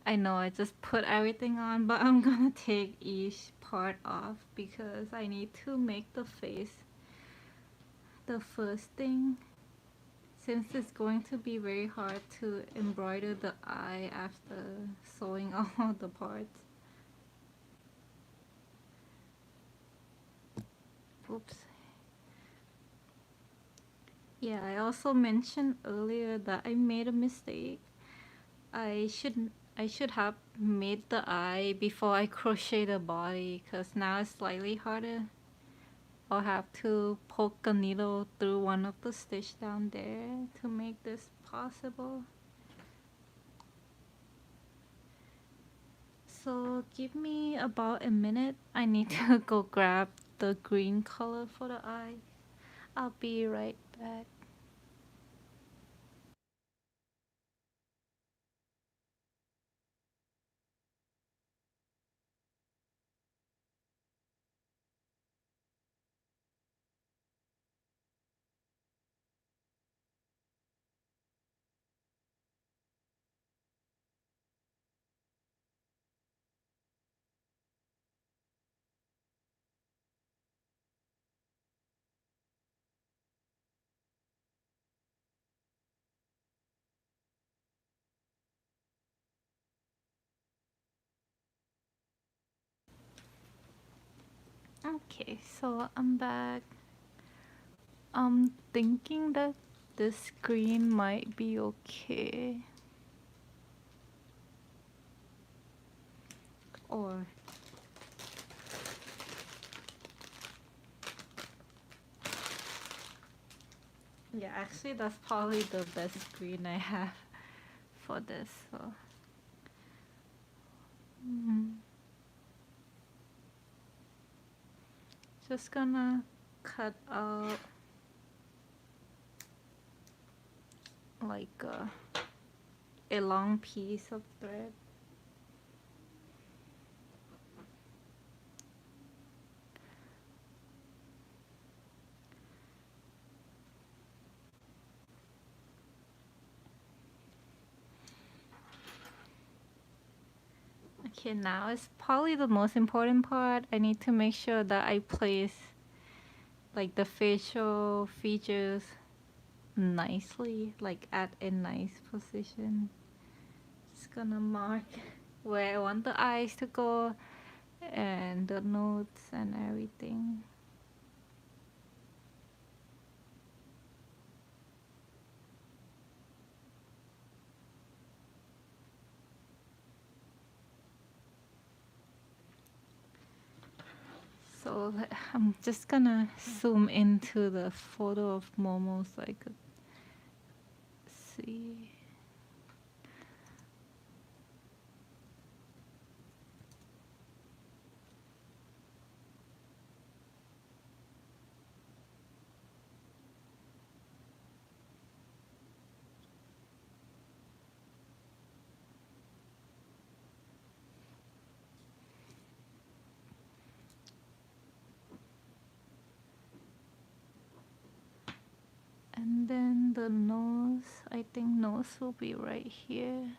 I know I just put everything on, but I'm gonna take each part off because I need to make the face the first thing, since it's going to be very hard to embroider the eye after sewing all the parts. Oops. Yeah, I also mentioned earlier that I made a mistake. I should have made the eye before I crochet the body, because now it's slightly harder. I'll have to poke a needle through one of the stitch down there to make this possible. So give me about a minute. I need to go grab the green color for the eye. I'll be right back. Okay, so I'm back. I'm thinking that the screen might be okay. Or yeah, actually that's probably the best screen I have for this. So just gonna cut out like a long piece of thread. Okay, now it's probably the most important part. I need to make sure that I place like the facial features nicely, like at a nice position. Just gonna mark where I want the eyes to go and the notes and everything. So I'm just gonna zoom into the photo of Momo so I could see. And then the nose, I think nose will be right here.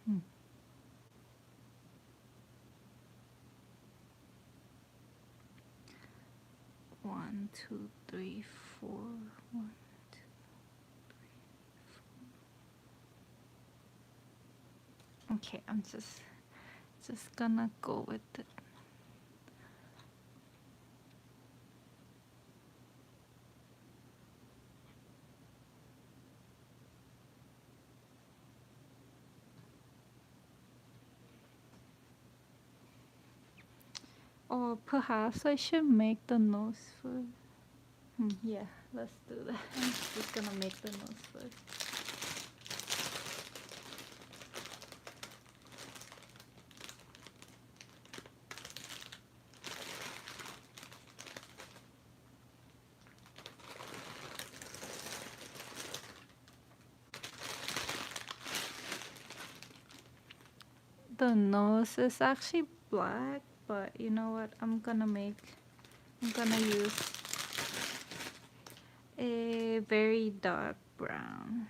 Hmm. 1, 2, 3, 4. 1, 2. Okay, I'm just gonna go with it. Or perhaps I should make the nose first. Yeah, let's do that. I'm just gonna make the nose first. The nose is actually black, but you know what? I'm gonna use a very dark brown.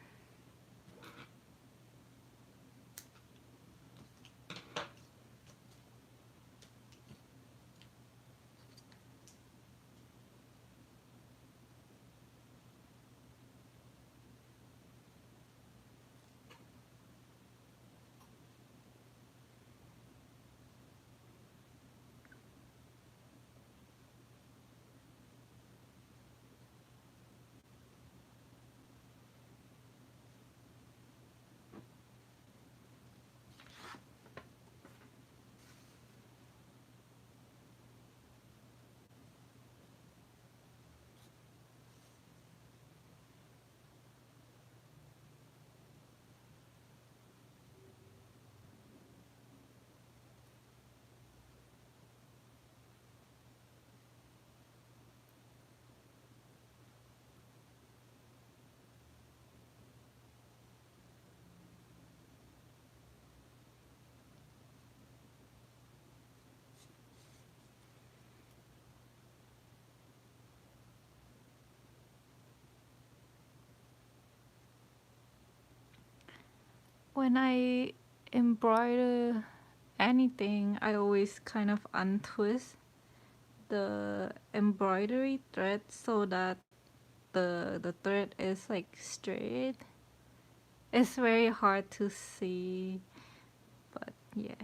When I embroider anything, I always kind of untwist the embroidery thread so that the thread is like straight. It's very hard to see, but yeah.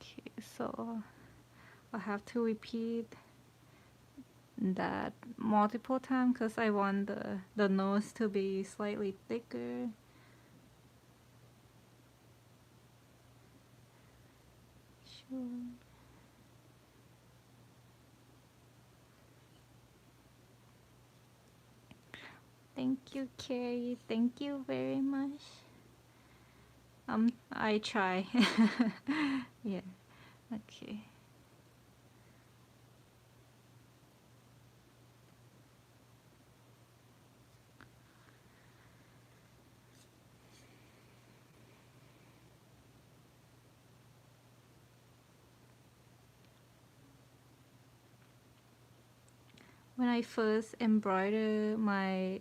Okay, so I have to repeat that multiple times because I want the nose to be slightly thicker. Sure. Thank you, Carrie. Thank you very much. I try. Yeah. Okay. When I first embroider my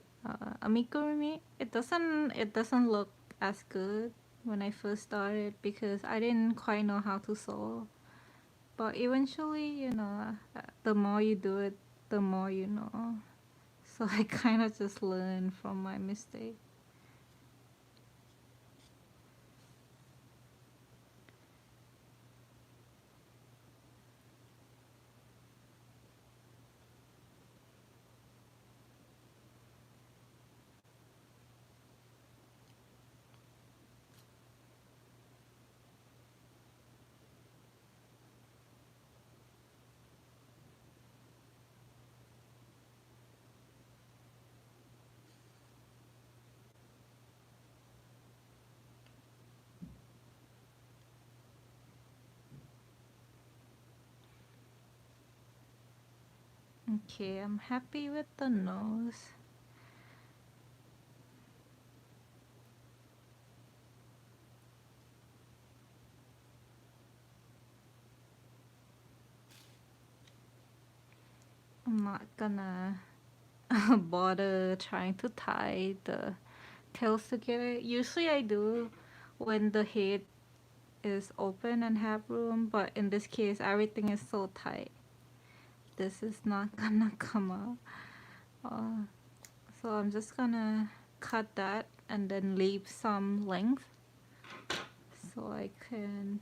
amigurumi, it doesn't look as good when I first started because I didn't quite know how to sew. But eventually, the more you do it, the more you know. So I kind of just learned from my mistake. Okay, I'm happy with the nose. I'm not gonna bother trying to tie the tails together. Usually I do when the head is open and have room, but in this case everything is so tight. This is not gonna come out. Uh, so I'm just gonna cut that and then leave some length so I can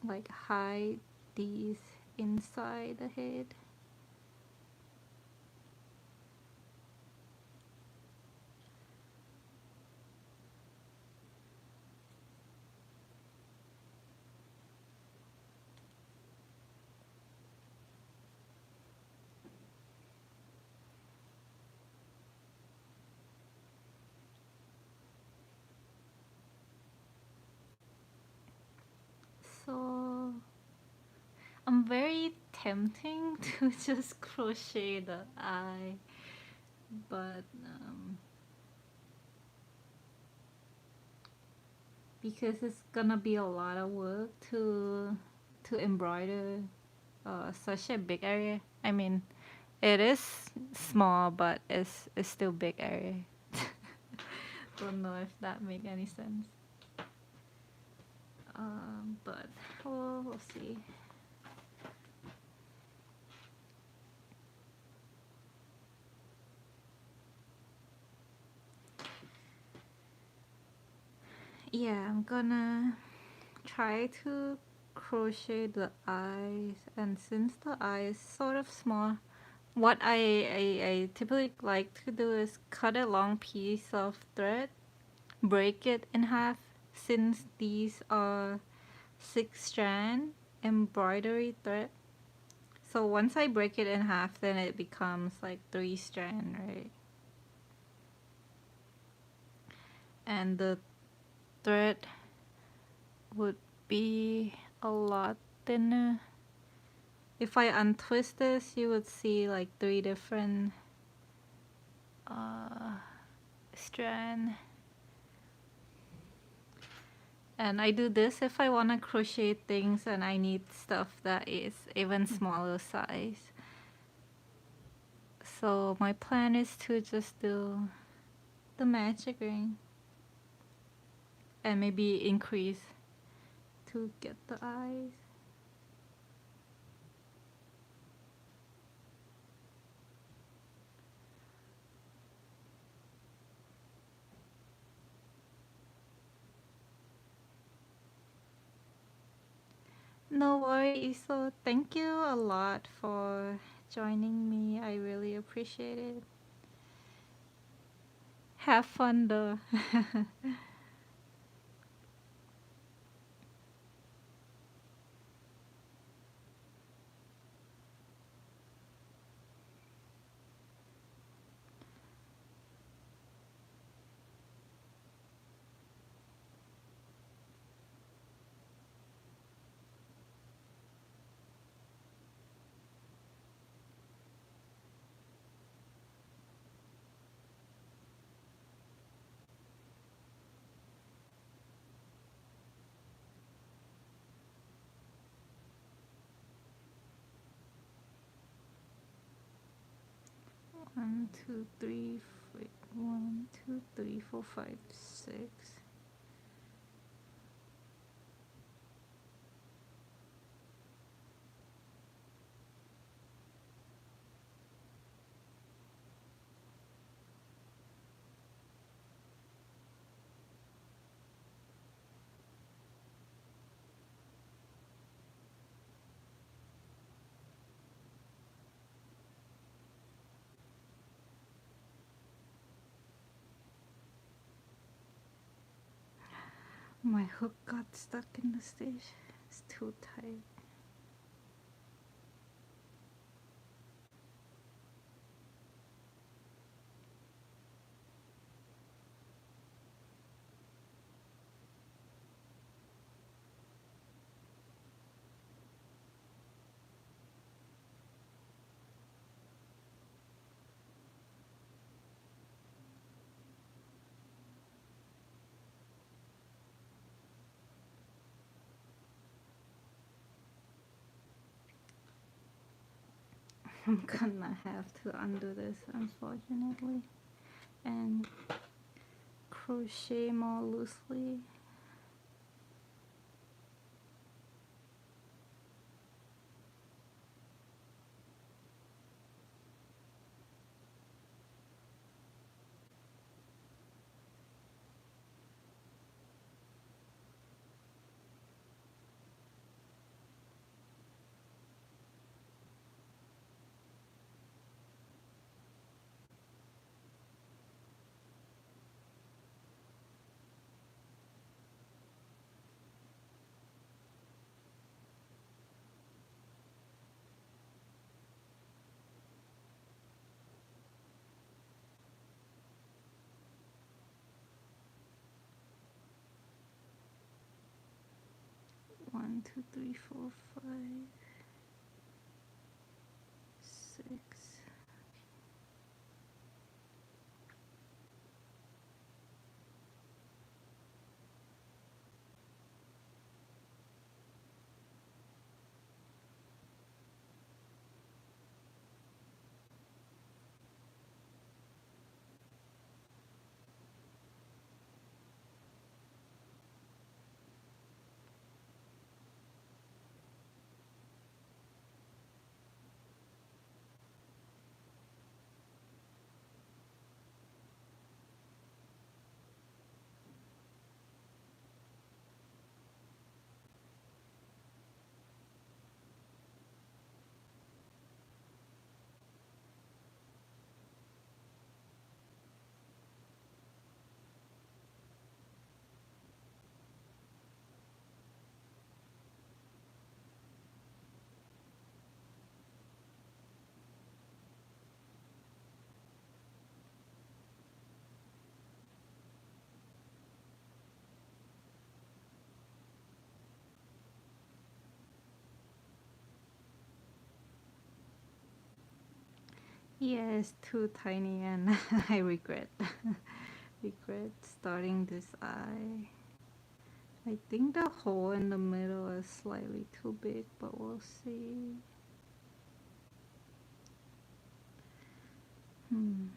like hide these inside the head. So I'm very tempting to just crochet the eye, but because it's gonna be a lot of work to embroider such a big area. I mean, it is small, but it's still big area. Don't know if that make any sense. But we'll see. Yeah, I'm gonna try to crochet the eyes, and since the eye is sort of small, what I typically like to do is cut a long piece of thread, break it in half, since these are 6-strand embroidery thread. So once I break it in half, then it becomes like 3-strand, right? And the thread would be a lot thinner. If I untwist this, you would see like 3 different strand. And I do this if I want to crochet things and I need stuff that is even smaller size. So my plan is to just do the magic ring and maybe increase to get the eyes. No worries. So thank you a lot for joining me. I really appreciate it. Have fun though. One, two, three, wait, 1, 2, 3, 4, 5, 6. My hook got stuck in the stitch. It's too tight. 'Cause I'm gonna have to undo this, unfortunately, and crochet more loosely. 1, 2, 3, 4, 5, 6. Yeah, it's too tiny and I regret regret starting this eye. I think the hole in the middle is slightly too big, but we'll see. Hmm.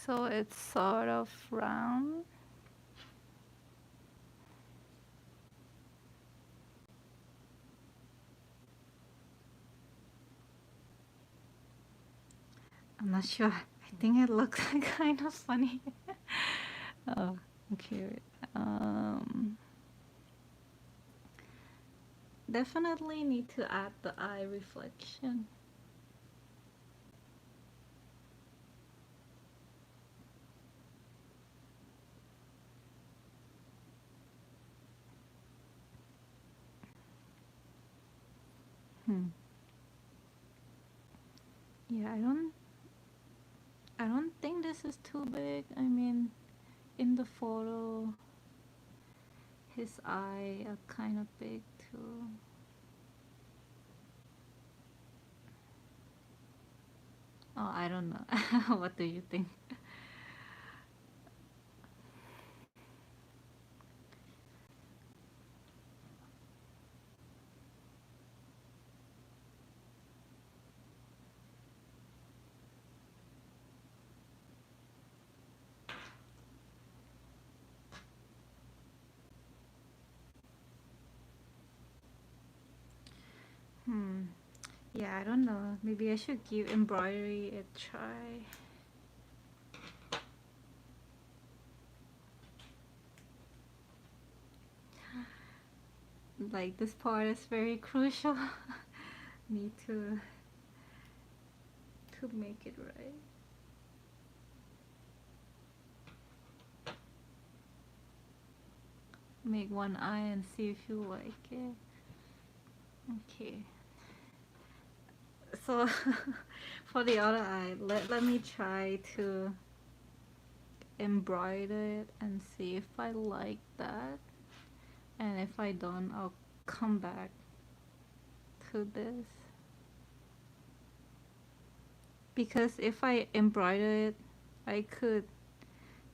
So it's sort of round. I'm not sure. I think it looks kind of funny. Oh, okay. Definitely need to add the eye reflection. Hmm. Yeah, I don't think this is too big. I mean, in the photo, his eye are kind of big too. Oh, I don't know. What do you think? Hmm. Yeah, I don't know. Maybe I should give embroidery a try. Like this part is very crucial. Need to make it right. Make one eye and see if you like it. Okay. So for the other eye, let me try to embroider it and see if I like that. And if I don't, I'll come back to this. Because if I embroider it, I could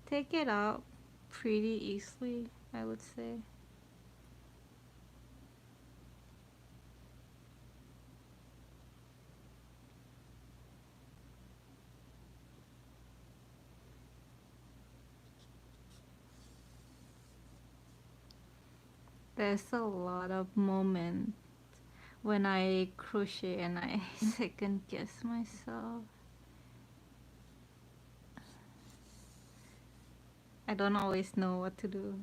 take it out pretty easily, I would say. There's a lot of moments when I crochet and I second guess myself. I don't always know what to do.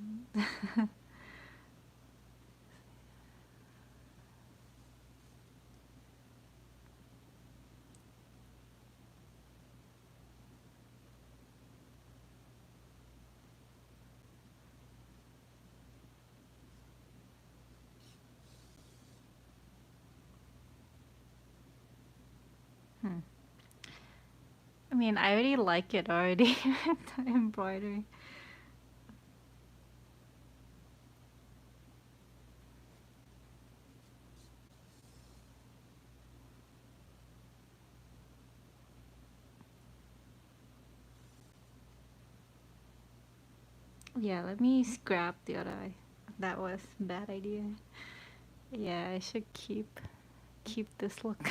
Hmm. I mean, I already like it already, the embroidery. Yeah, let me scrap the other eye. That was a bad idea. Yeah, I should keep this look.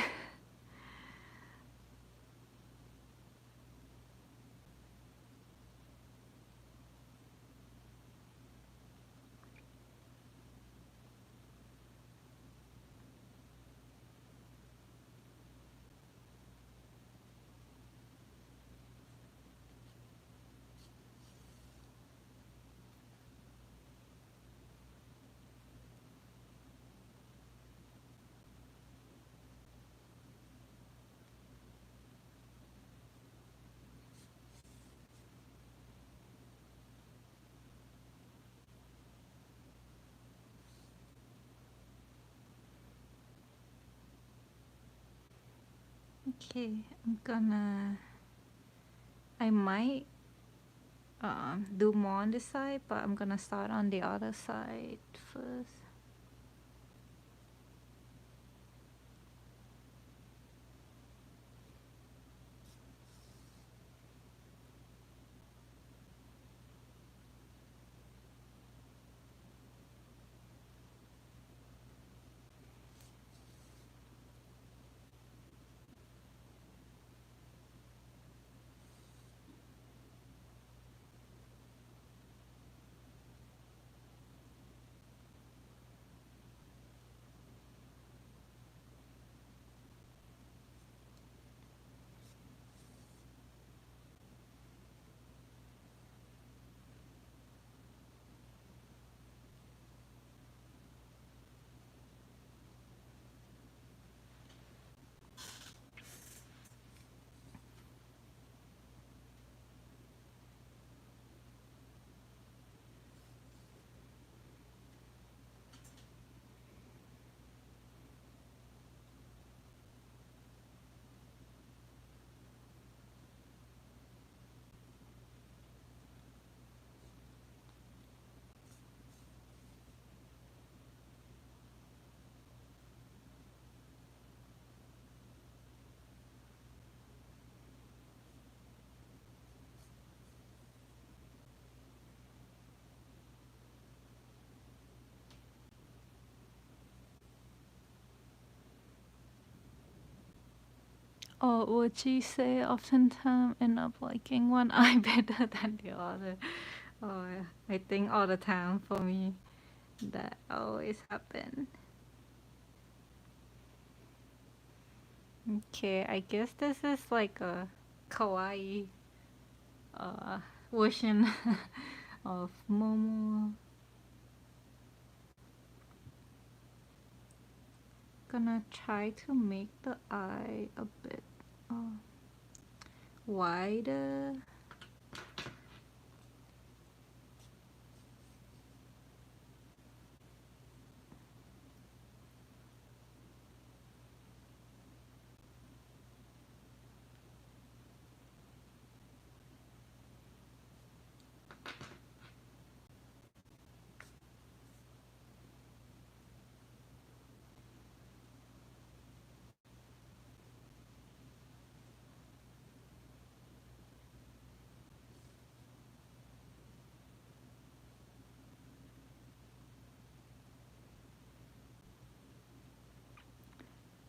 Okay, I might do more on this side, but I'm gonna start on the other side first. Or would you say oftentimes end up liking one eye better than the other? Oh, I think all the time for me that always happen. Okay, I guess this is like a kawaii uh, version of Momo. Gonna try to make the eye a bit wider.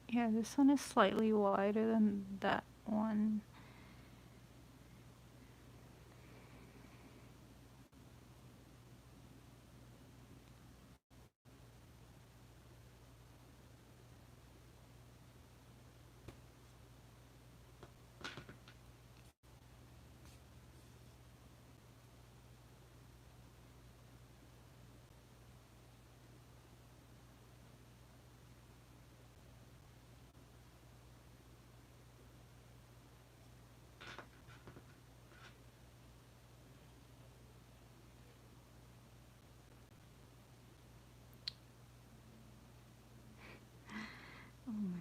Yeah, this one is slightly wider than that one. Oh my.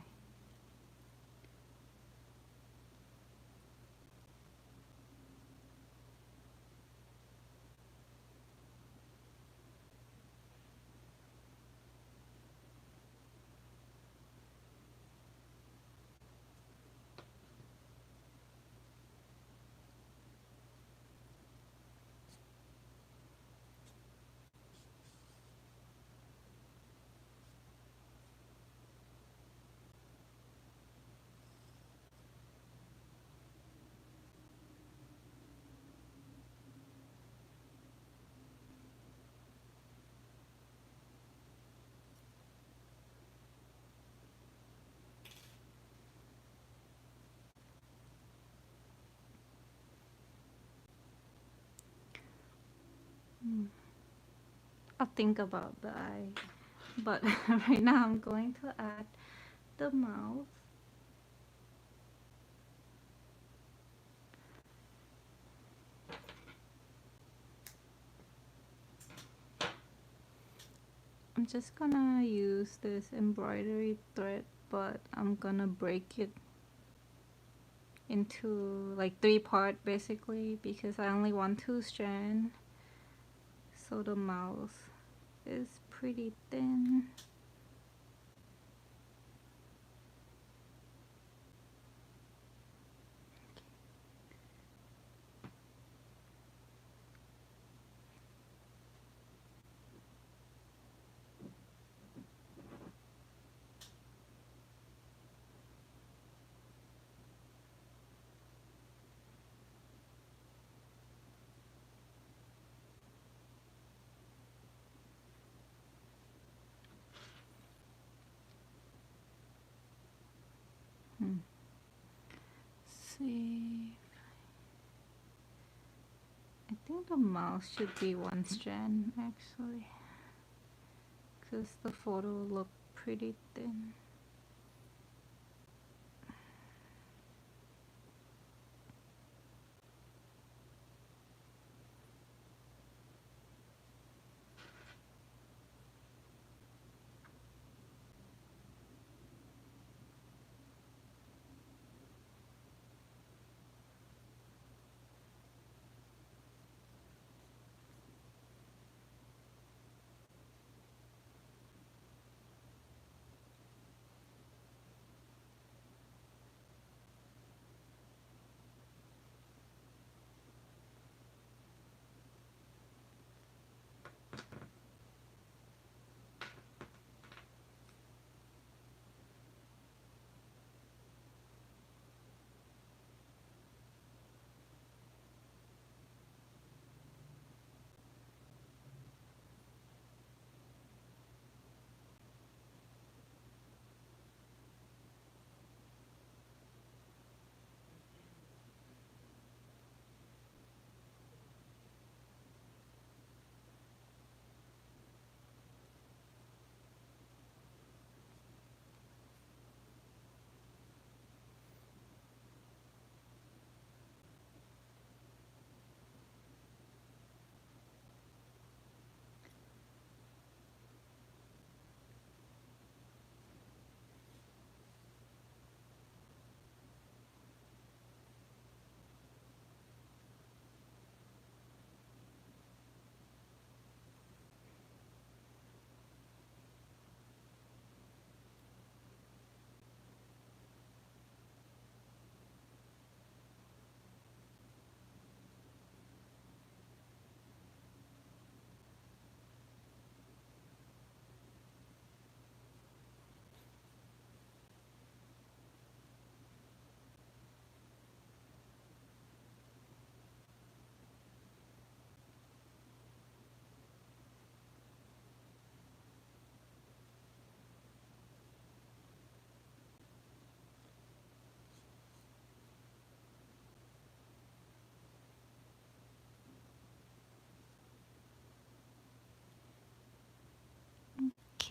I'll think about the eye. But right now I'm going to add the mouth. I'm just gonna use this embroidery thread, but I'm gonna break it into like 3 part basically because I only want 2 strand. So the mouth is pretty thin. See, I think the mouth should be 1 strand actually, because the photo looked pretty thin.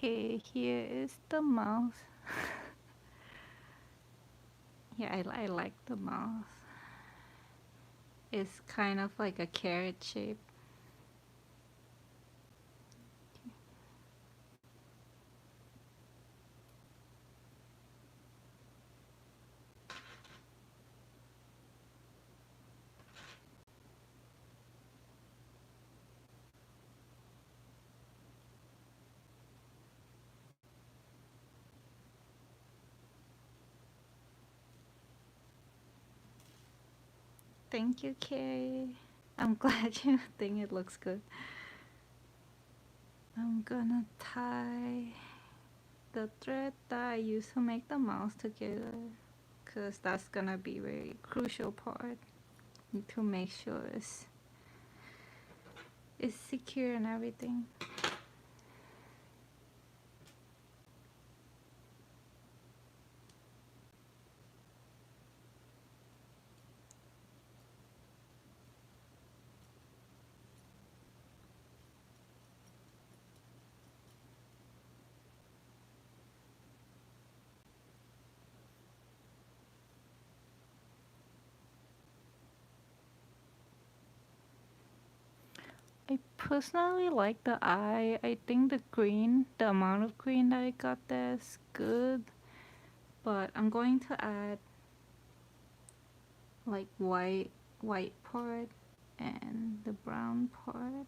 Okay, here is the mouse. Yeah, I like the mouse. It's kind of like a carrot shape. Thank you, Carrie. I'm glad you think it looks good. I'm gonna tie the thread that I use to make the mouse together, because that's gonna be a very crucial part to make sure it's secure and everything. I personally like the eye. I think the green, the amount of green that I got there is good. But I'm going to add like white part and the brown part,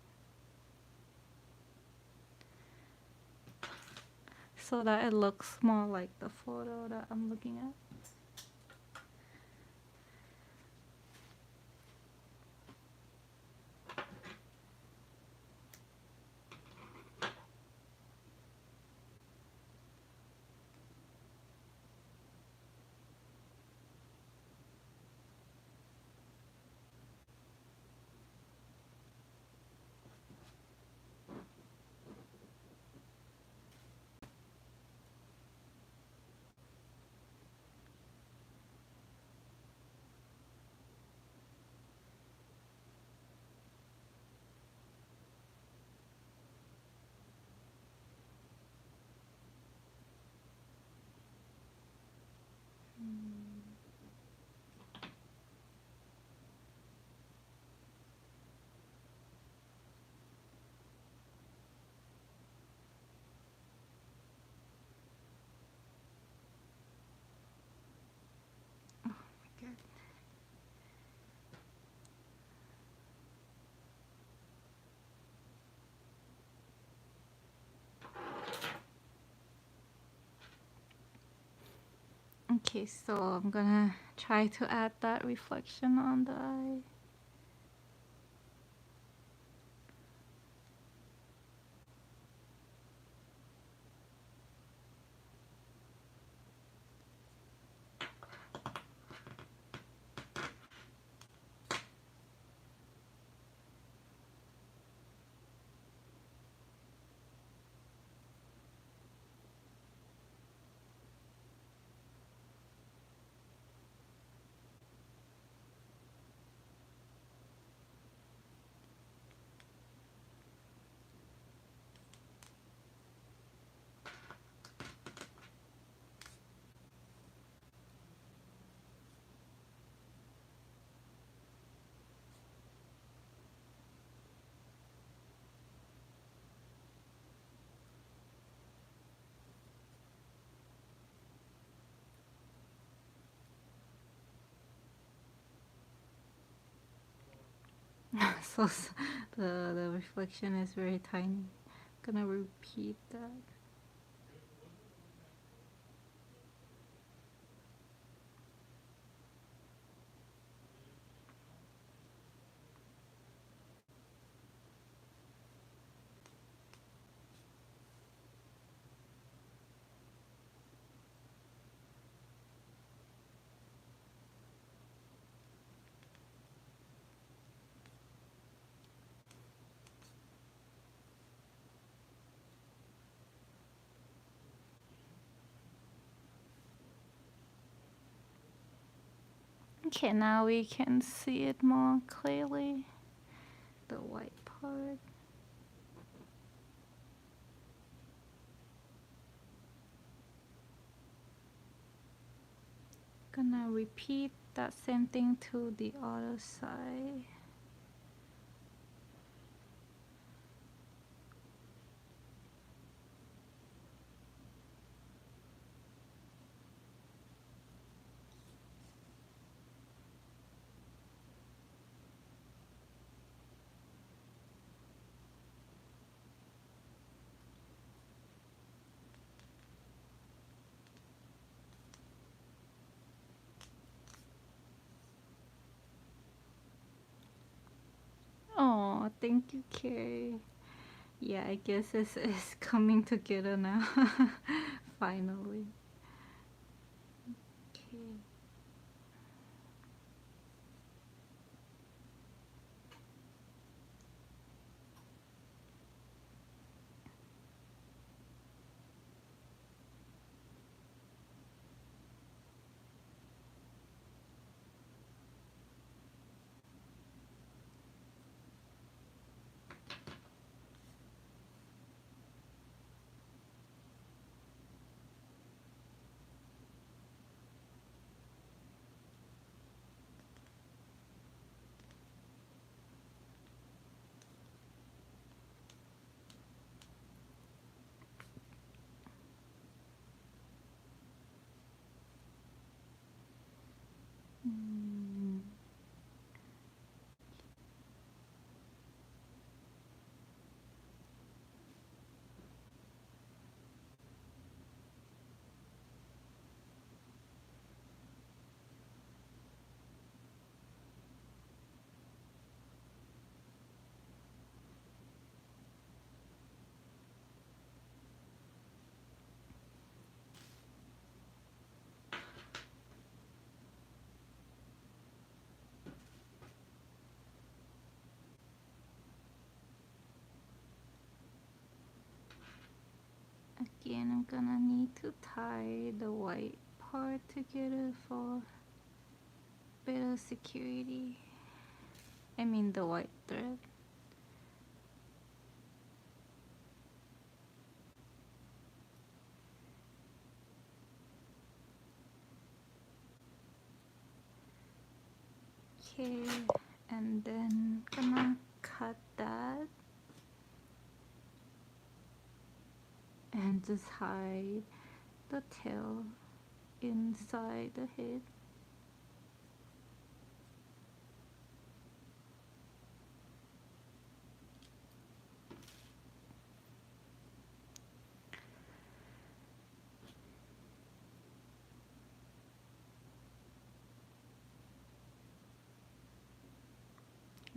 so that it looks more like the photo that I'm looking at. Okay. Okay, so I'm gonna try to add that reflection on the eye. So the reflection is very tiny. Gonna repeat that. Okay, now we can see it more clearly. The white part. Gonna repeat that same thing to the other side. Oh, thank you, Carrie. Yeah, I guess it's coming together now. Finally. Okay. Mm. Again, I'm gonna need to tie the white part together for better security. I mean the white thread. Okay, and then gonna cut that and just hide the tail inside the head.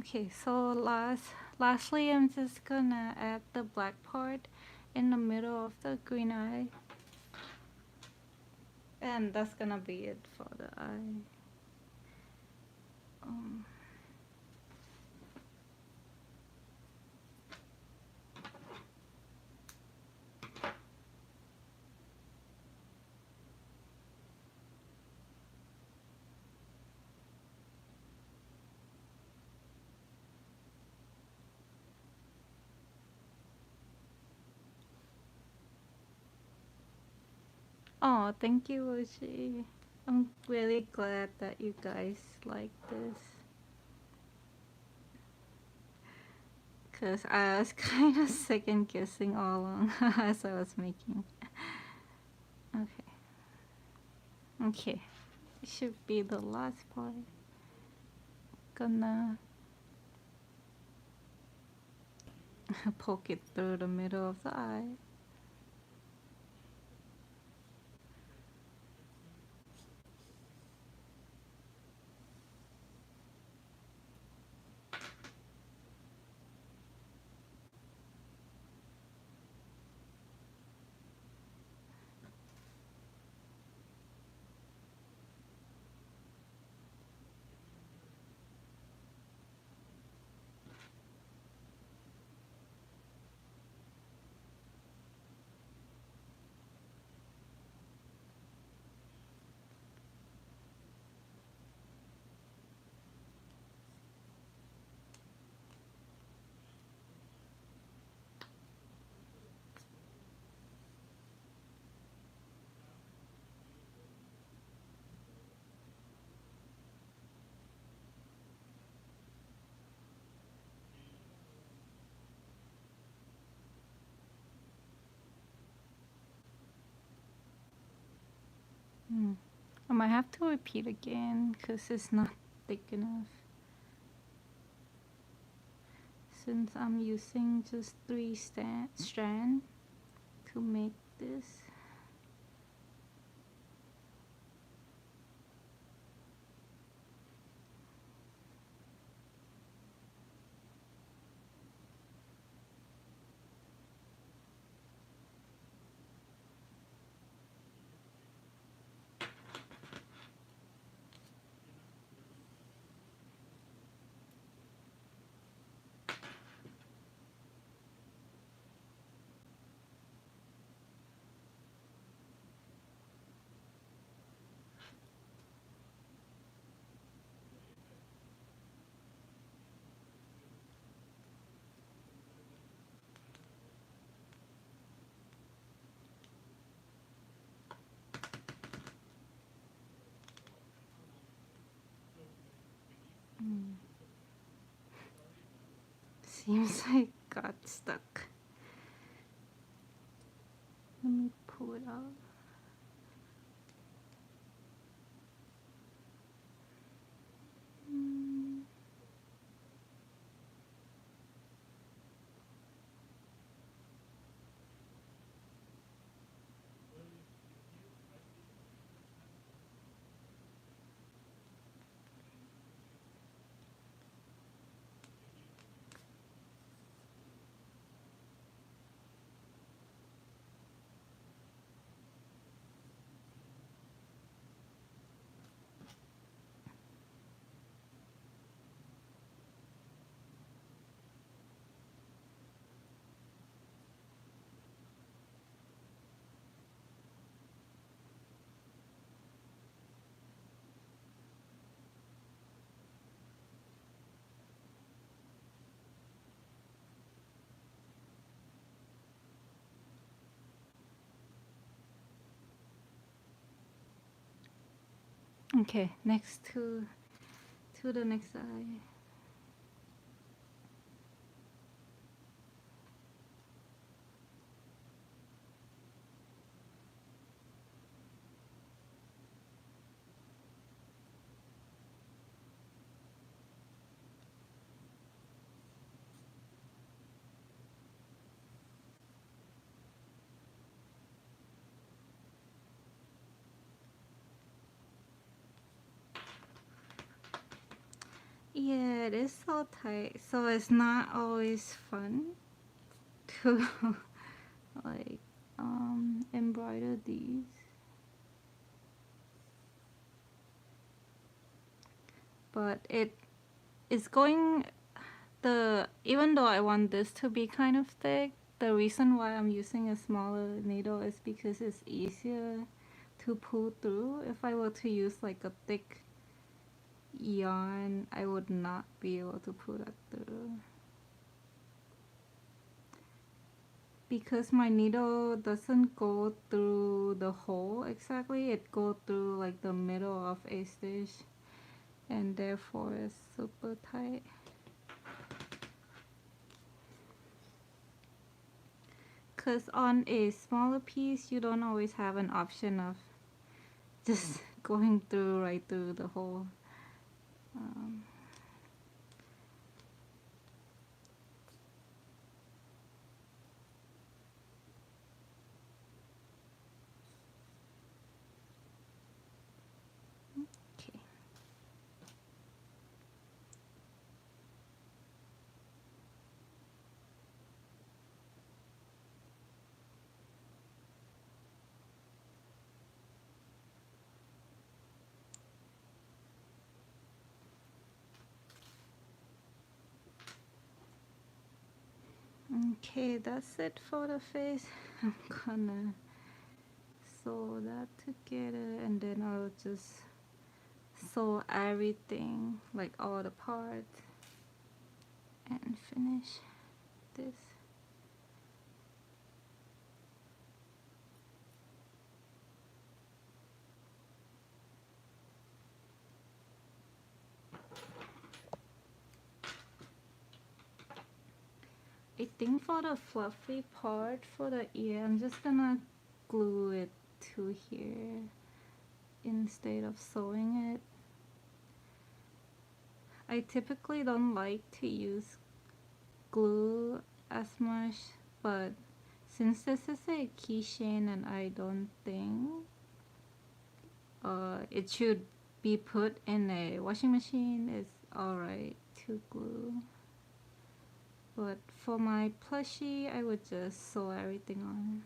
Okay, so lastly I'm just gonna add the black part in the middle of the green eye. And that's gonna be it for the eye. Um, oh, thank you, Oshi. I'm really glad that you guys like this. Because I was kind of second guessing all along as I was making. Okay. Okay. It should be the last part. Gonna poke it through the middle of the eye. might have to repeat again because it's not thick enough. Since I'm using just 3 strands to make this. Seems like got stuck. Let me pull it out. Okay, next to the next eye. Yeah, it is so tight, so it's not always fun to like embroider these. But it is going even though I want this to be kind of thick, the reason why I'm using a smaller needle is because it's easier to pull through. If I were to use like a thick yarn, I would not be able to pull that through. Because my needle doesn't go through the hole exactly, it goes through like the middle of a stitch, and therefore it's super tight. Because on a smaller piece, you don't always have an option of just going through right through the hole. Okay. Okay, that's it for the face. I'm gonna sew that together and then I'll just sew everything, like all the parts, and finish this. I think for the fluffy part for the ear, I'm just gonna glue it to here. instead of sewing it. I typically don't like to use glue as much, but since this is a keychain and I don't think it should be put in a washing machine, it's alright to glue. But for my plushie, I would just sew everything on.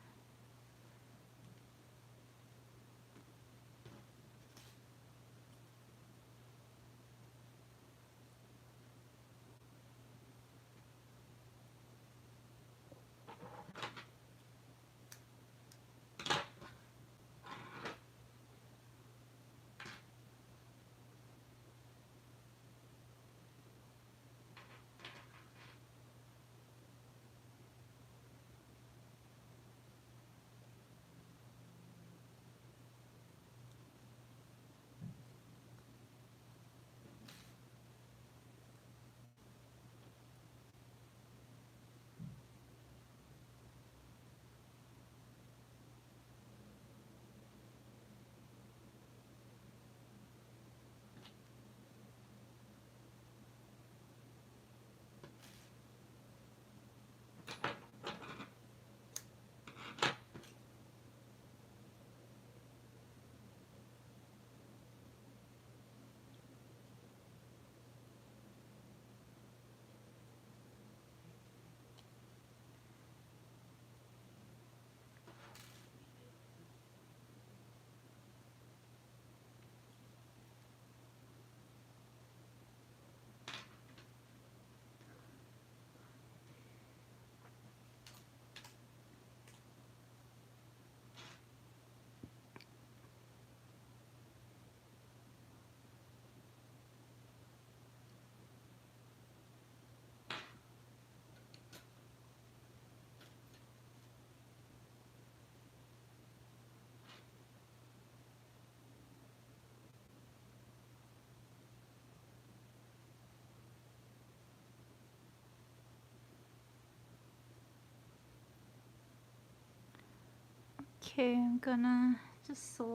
Okay, I'm gonna just sew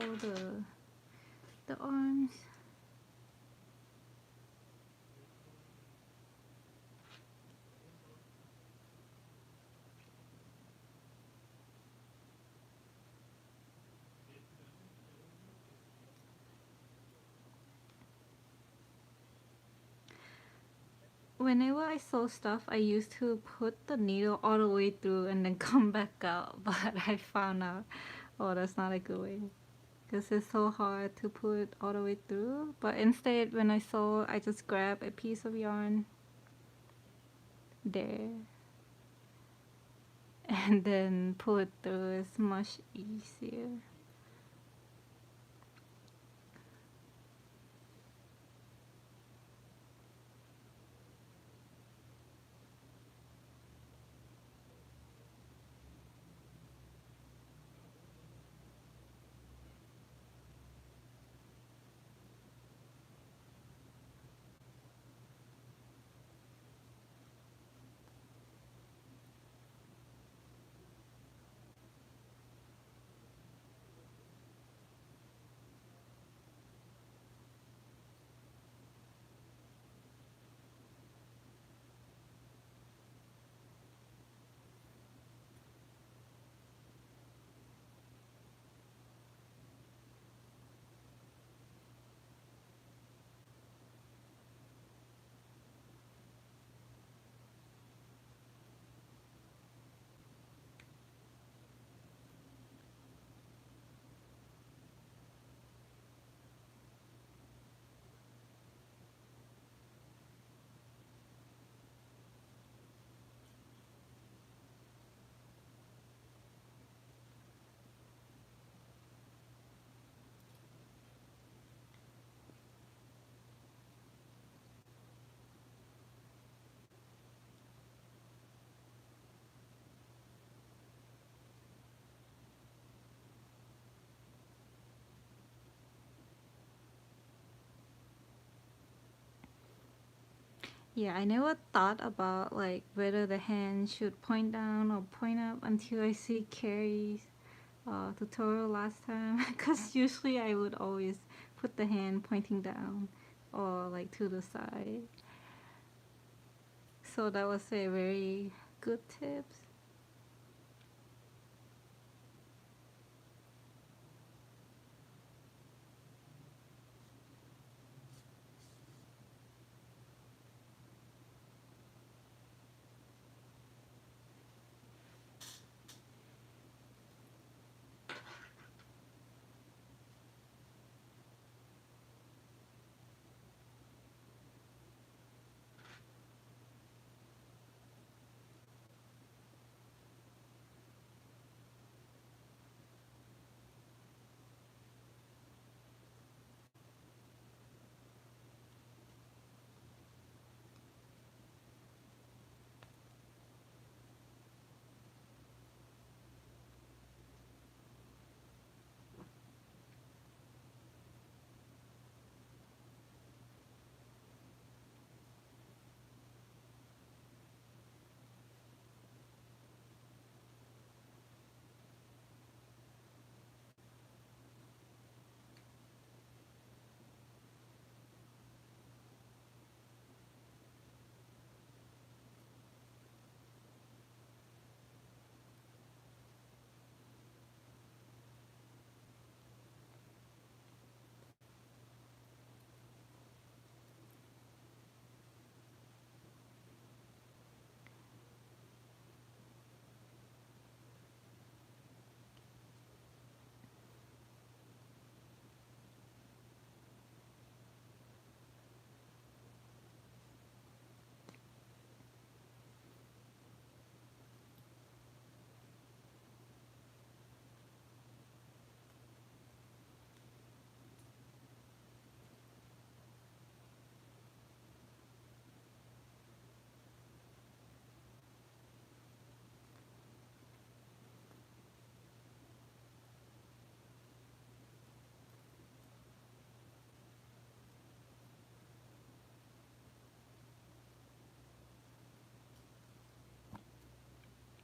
the arms. Whenever I sew stuff, I used to put the needle all the way through and then come back out, but I found out, oh, that's not a good way. Because it's so hard to put all the way through. But instead, when I sew, I just grab a piece of yarn there and then pull it through. It's much easier. Yeah, I never thought about like whether the hand should point down or point up until I see Carrie's tutorial last time because usually I would always put the hand pointing down or like to the side. So that was a very good tips.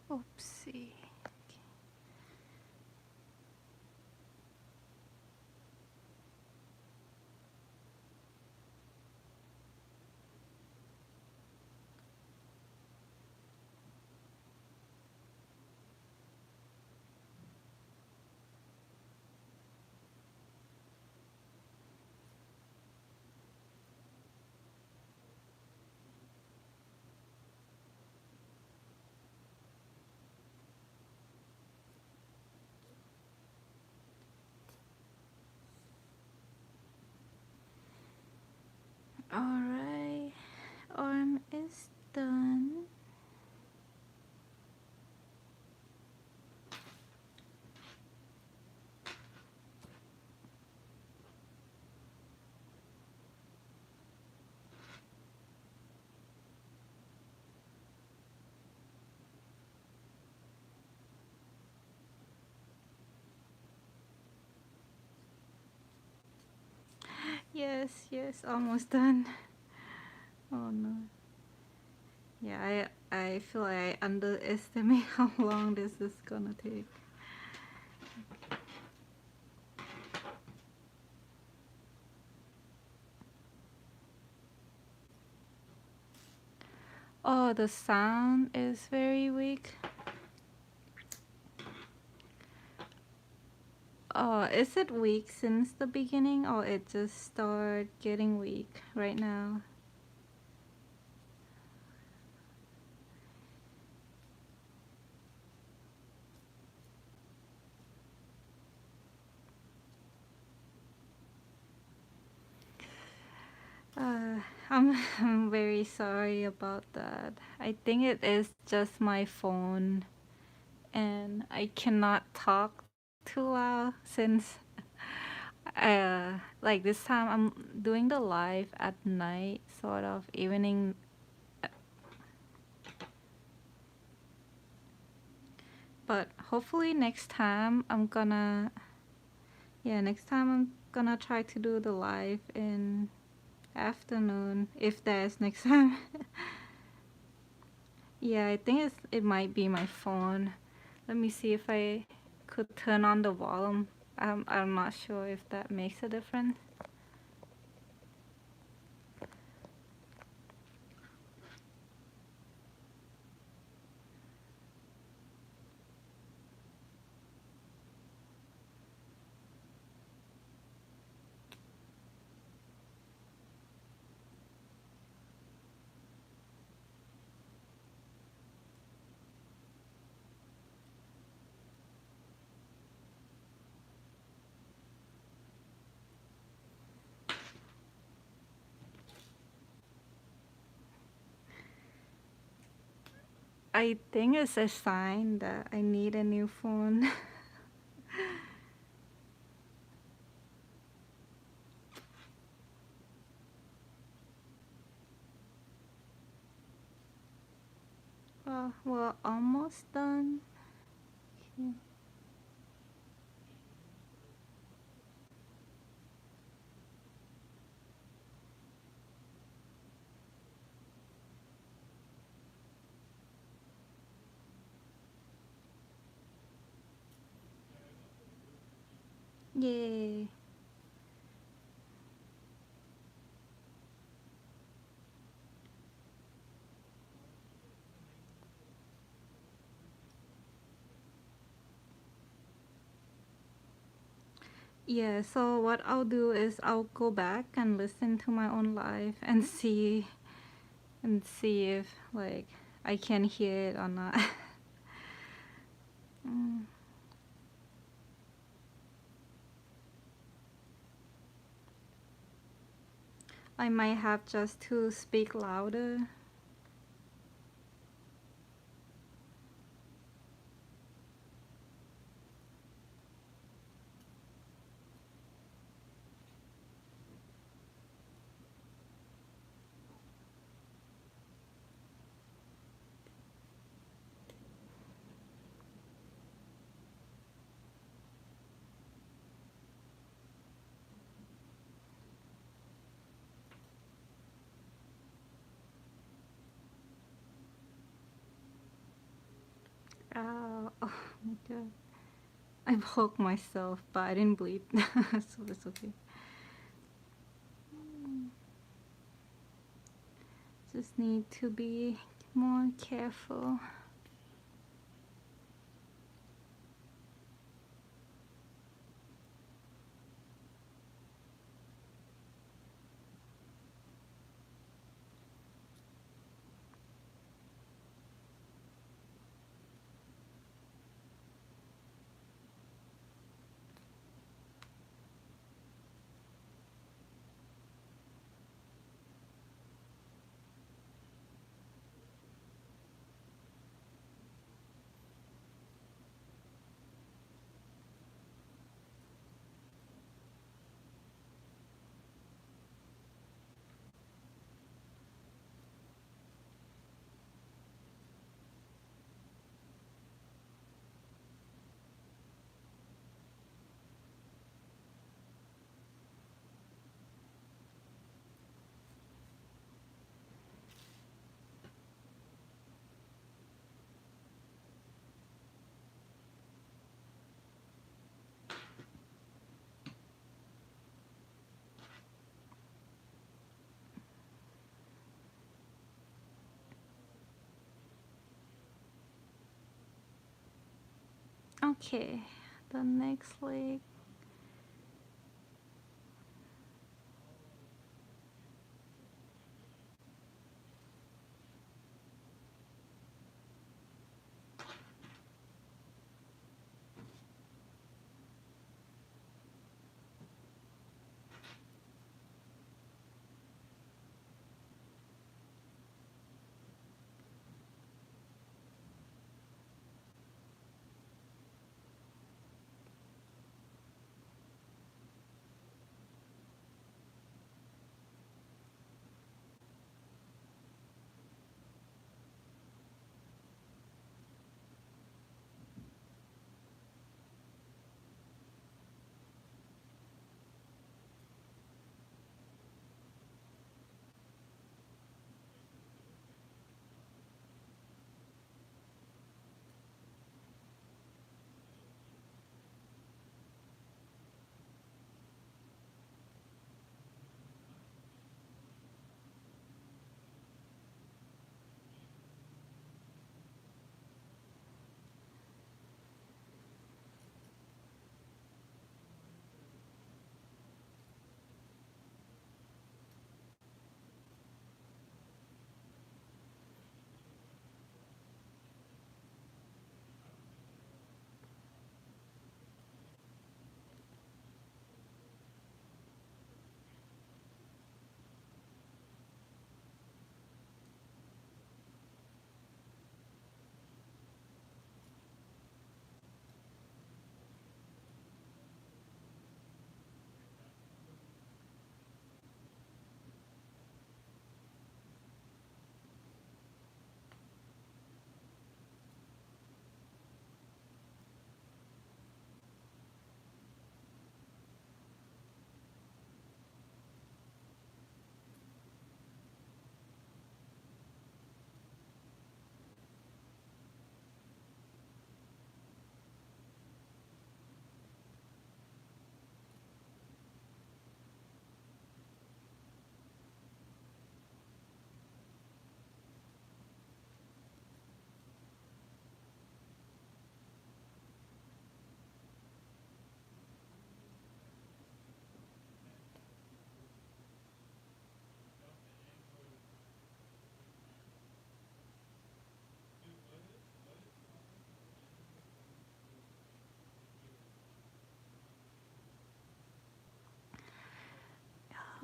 Oopsie. Alright, arm is done. Yes, yes, almost done. Oh no. Yeah, I feel like I underestimate how long this is gonna take. Oh, the sound is very weak. Oh, is it weak since the beginning or it just started getting weak right now? Uh, I'm very sorry about that. I think it is just my phone and I cannot talk too loud since like this time I'm doing the live at night, sort of evening. But hopefully next time next time I'm gonna try to do the live in afternoon if there's next time. Yeah, I think it might be my phone. Let me see if I could turn on the volume. I'm not sure if that makes a difference. I think it's a sign that I need a new phone. We're almost done. Okay. Yay. Yeah, so what I'll do is I'll go back and listen to my own live and see if like I can hear it or not. Mm. I might have just to speak louder. Oh my god. I poked myself, but I didn't bleed, so it's okay. Just need to be more careful. Okay, the next leg.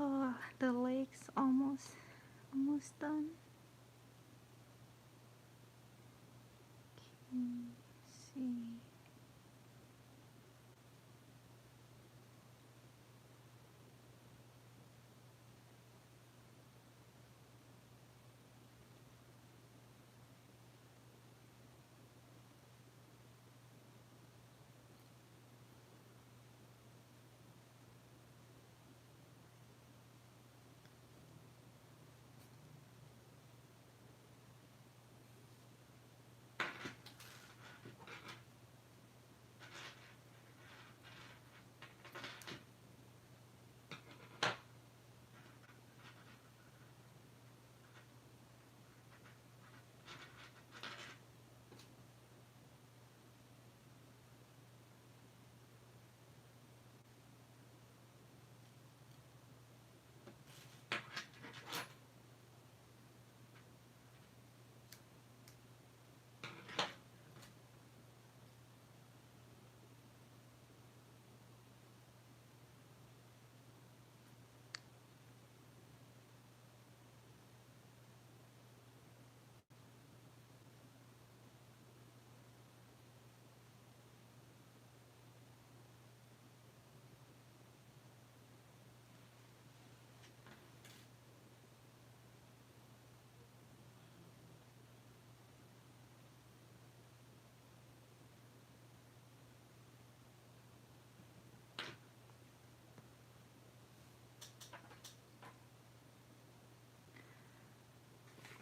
Oh, the legs almost done. See.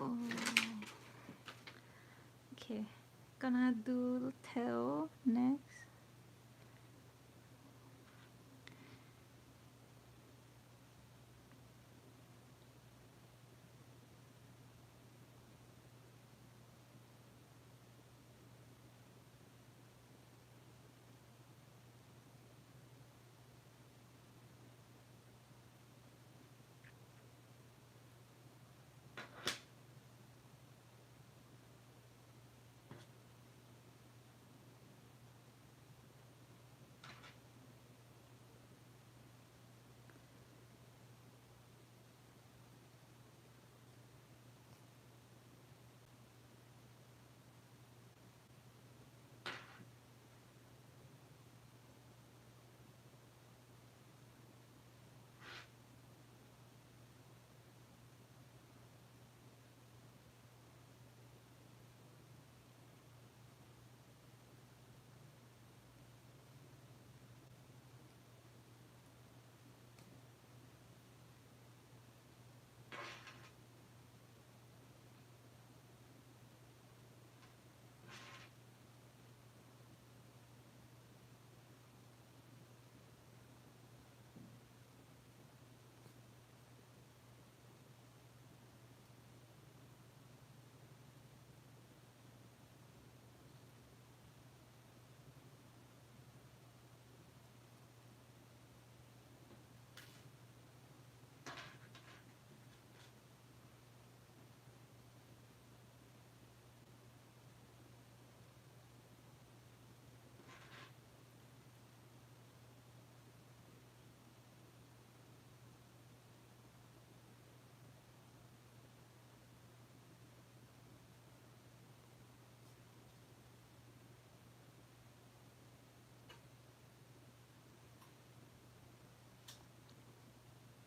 Oh. Okay, gonna do the tail next.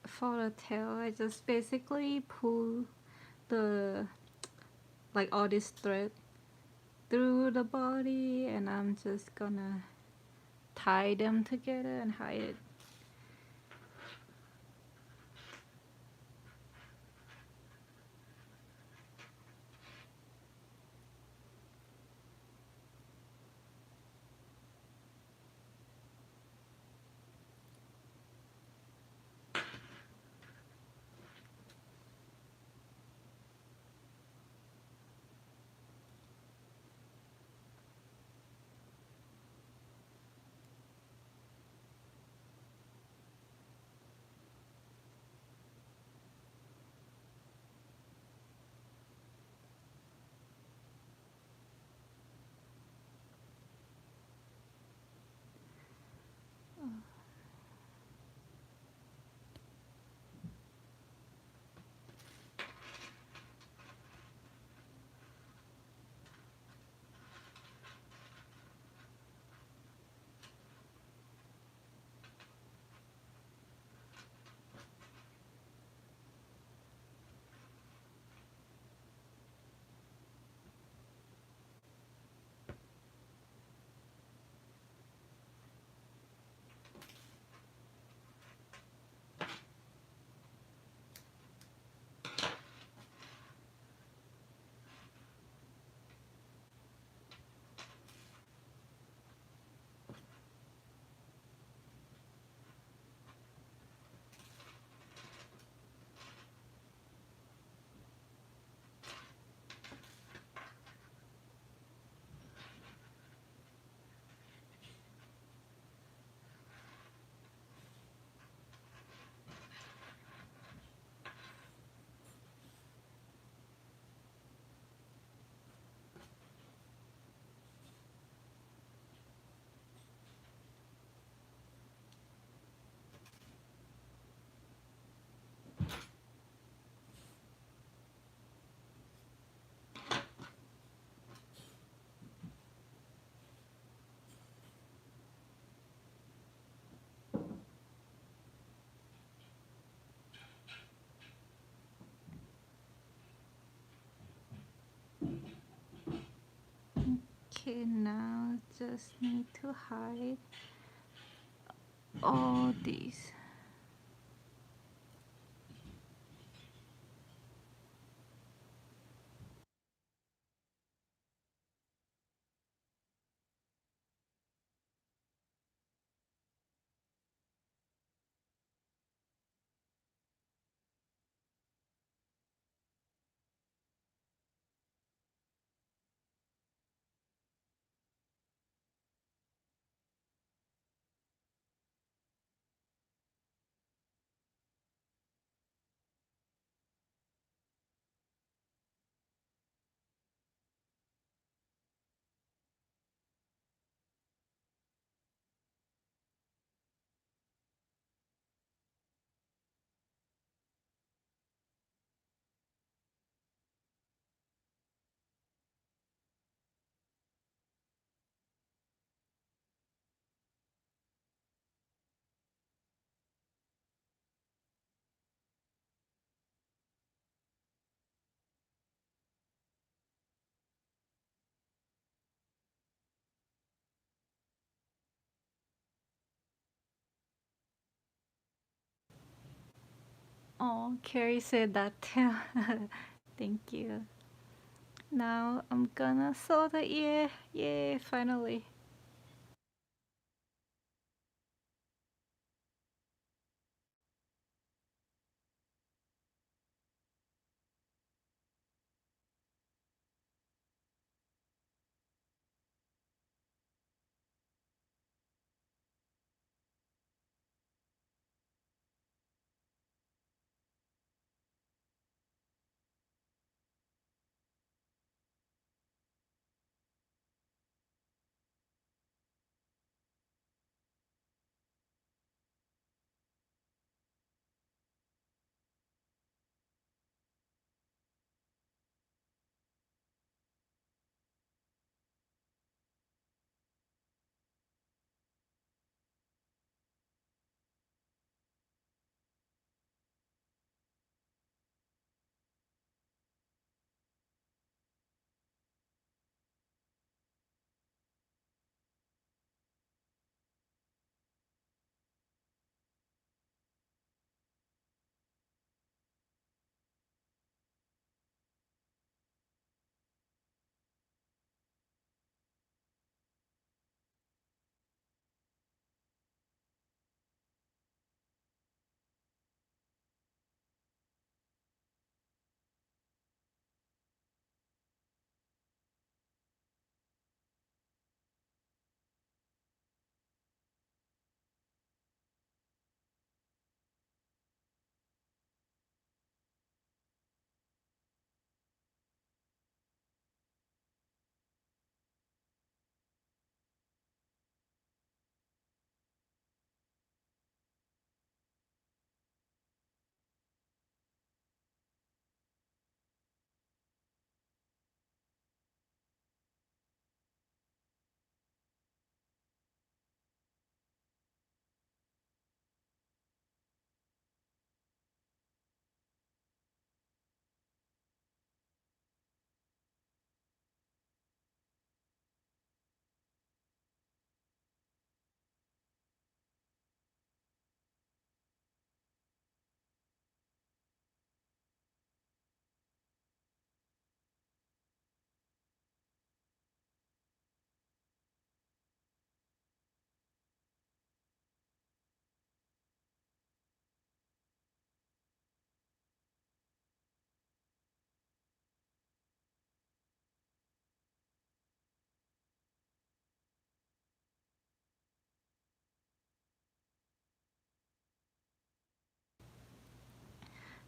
For the tail, I just basically pull the like all this thread through the body, and I'm just gonna tie them together and hide it. Okay, now just need to hide all these. Oh, Carrie said that too. Thank you. Now I'm gonna sew the ear. Yay, finally.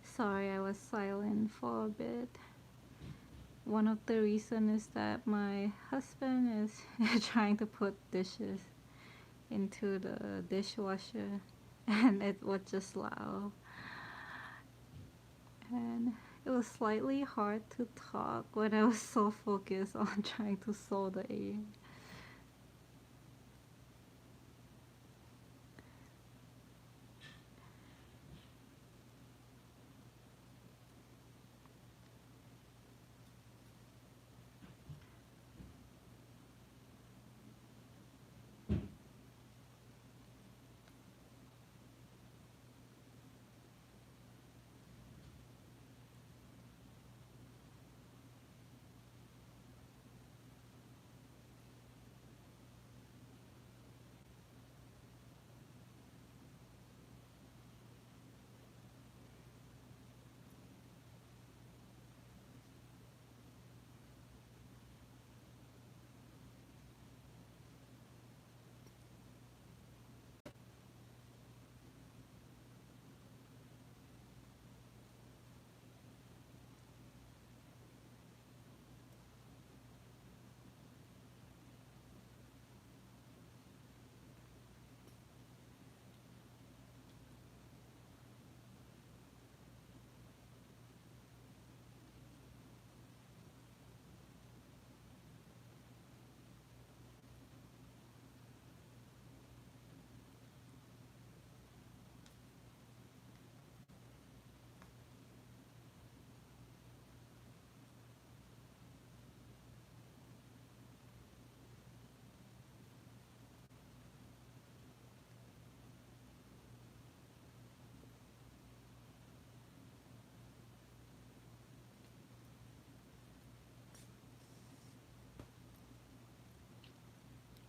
Sorry, I was silent for a bit. One of the reasons is that my husband is trying to put dishes into the dishwasher and it was just loud. And it was slightly hard to talk when I was so focused on trying to sew the ear.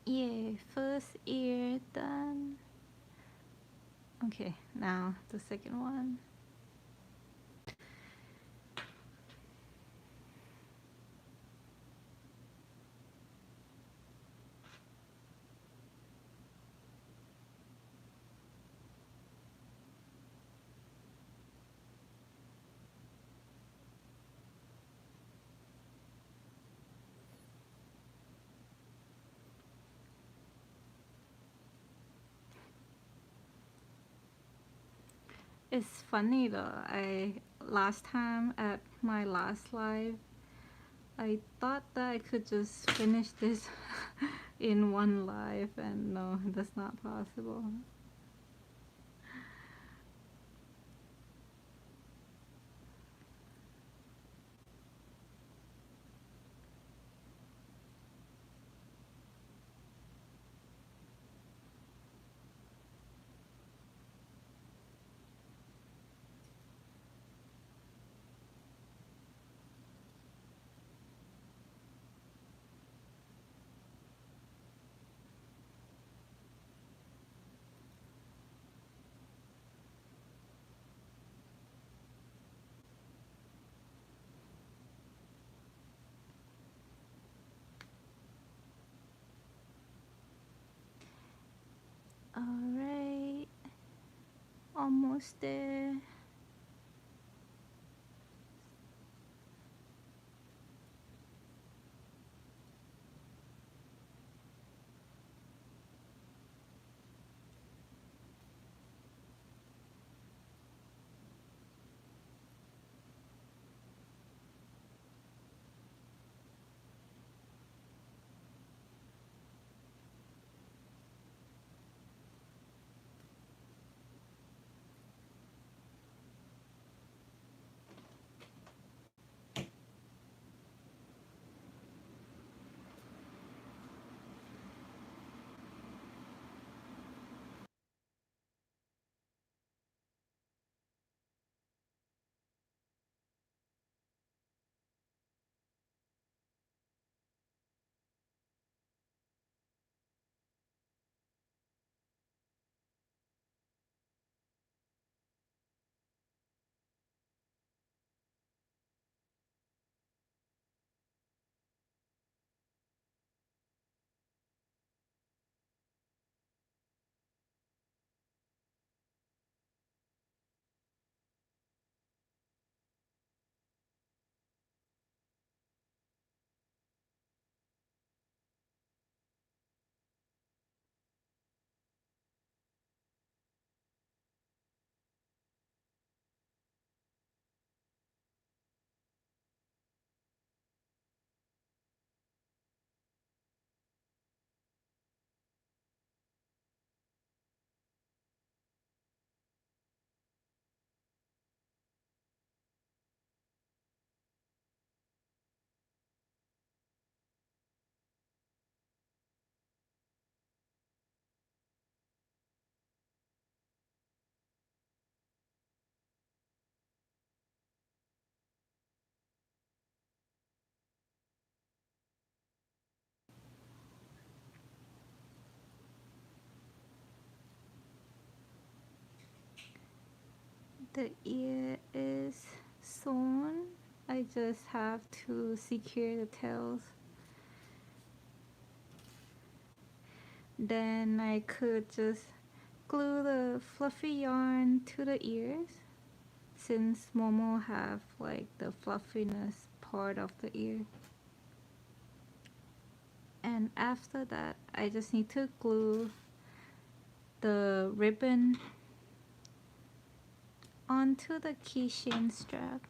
Yay, first ear done. Okay, now the second one. It's funny though. Last time at my last live, I thought that I could just finish this in one live, and no, that's not possible. Alright, almost there. The ear is sewn. I just have to secure the tails. Then I could just glue the fluffy yarn to the ears, since Momo have like the fluffiness part of the ear. And after that, I just need to glue the ribbon onto the keychain strap.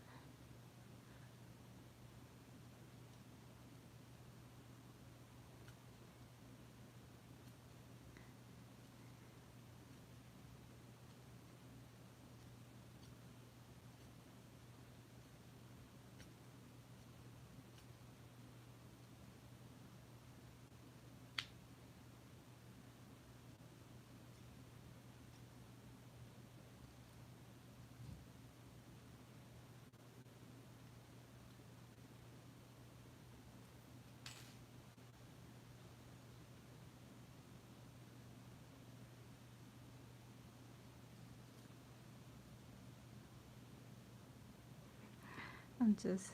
I'm just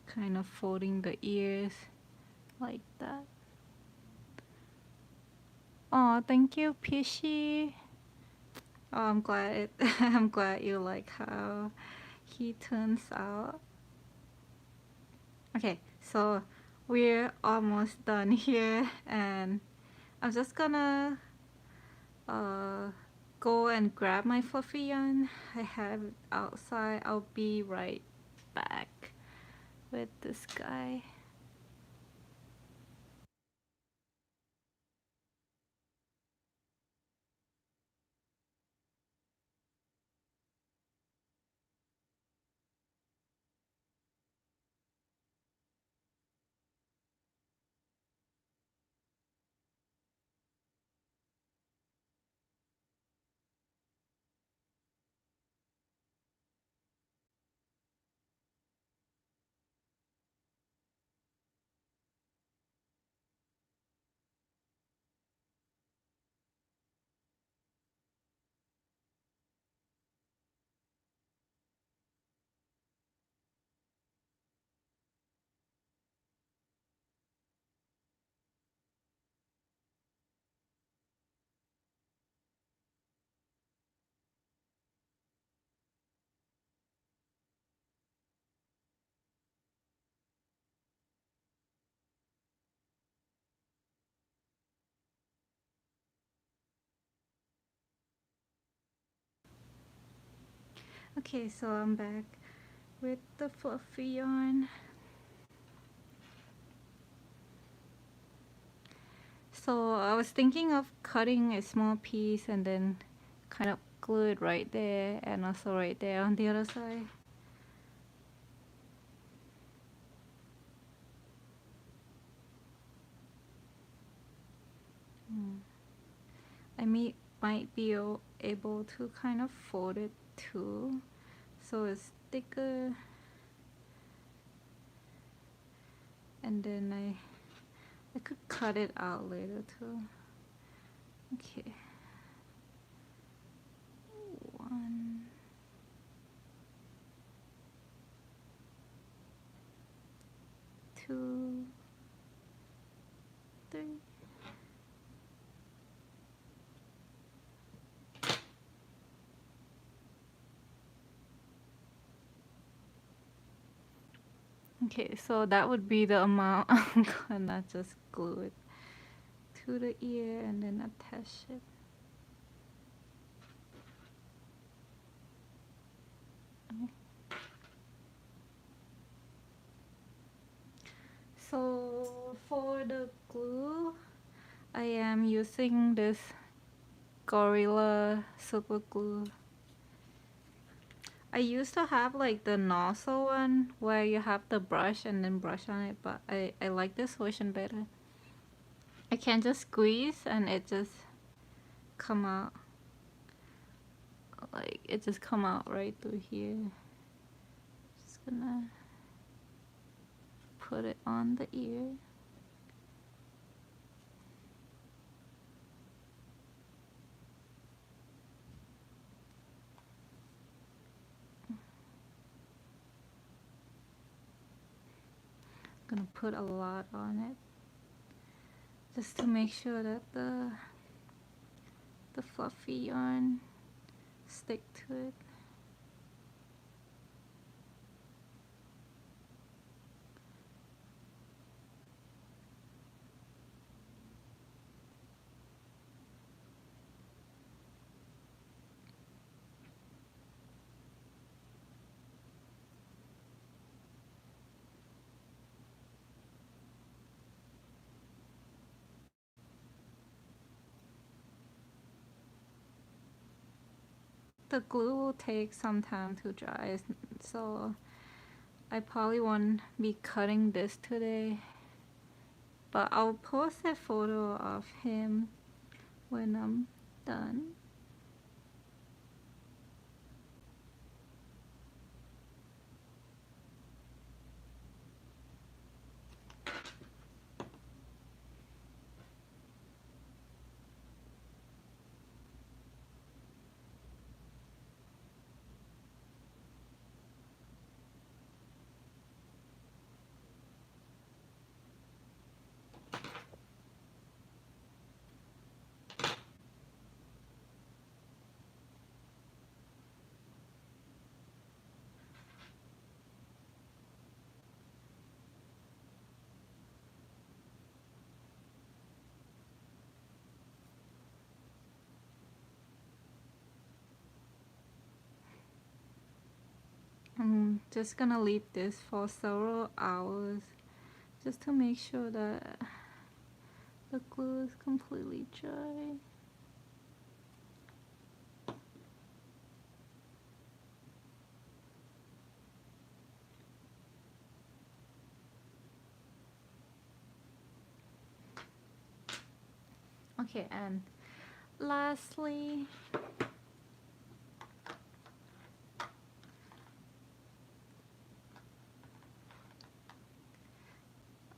kind of folding the ears like that. Oh, thank you, Pishy. Oh, I'm glad I'm glad you like how he turns out. Okay, so we're almost done here, and I'm just gonna go and grab my fluffy yarn. I have it outside. I'll be right back with this guy. Okay, so I'm back with the fluffy yarn. So I was thinking of cutting a small piece and then kind of glue it right there and also right there on the other side. Might be able to kind of fold it too, so it's thicker, and then I could cut it out later too. Okay, 1, 2, 3. Okay, so that would be the amount. I'm gonna just glue it to the ear and then attach it. So for the glue, I am using this Gorilla super glue. I used to have like the nozzle one where you have the brush and then brush on it, but I like this version better. I can just squeeze and it just come out. Like it just come out right through here. Just gonna put it on the ear. Gonna put a lot on it just to make sure that the fluffy yarn stick to it. The glue will take some time to dry, so I probably won't be cutting this today, but I'll post a photo of him when I'm done. I'm just gonna leave this for several hours just to make sure that the glue is completely dry. Okay, and lastly,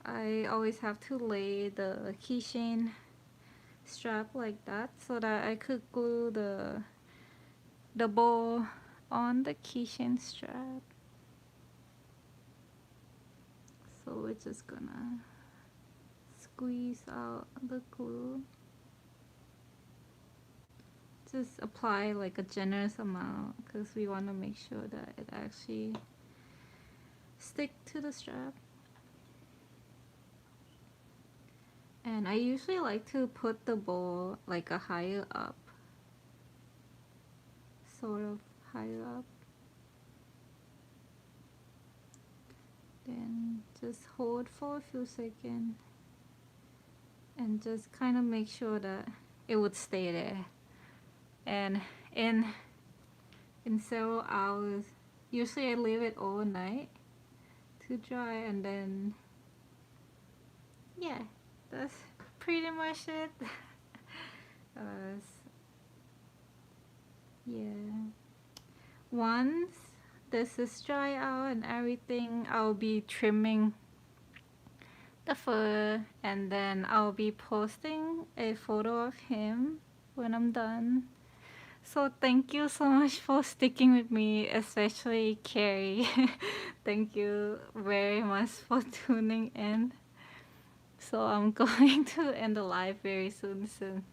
I always have to lay the keychain strap like that so that I could glue the bow on the keychain strap. So we're just gonna squeeze out the glue. Just apply like a generous amount because we want to make sure that it actually stick to the strap. And I usually like to put the bow like a higher up, sort of higher up. Then just hold for a few seconds and just kind of make sure that it would stay there. And in several hours, usually I leave it overnight to dry, and then yeah, that's pretty much it. Yeah, once this is dry out and everything, I'll be trimming the fur, and then I'll be posting a photo of him when I'm done. So thank you so much for sticking with me, especially Carrie. Thank you very much for tuning in. So I'm going to end the live very soon.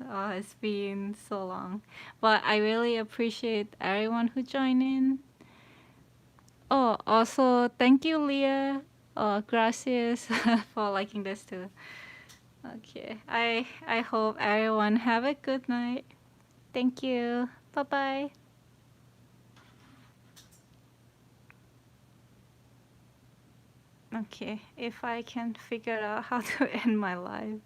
Oh, it's been so long. But I really appreciate everyone who joined in. Oh, also thank you, Leah. Gracias for liking this too. Okay, I hope everyone have a good night. Thank you. Bye bye. Okay, if I can figure out how to end my live.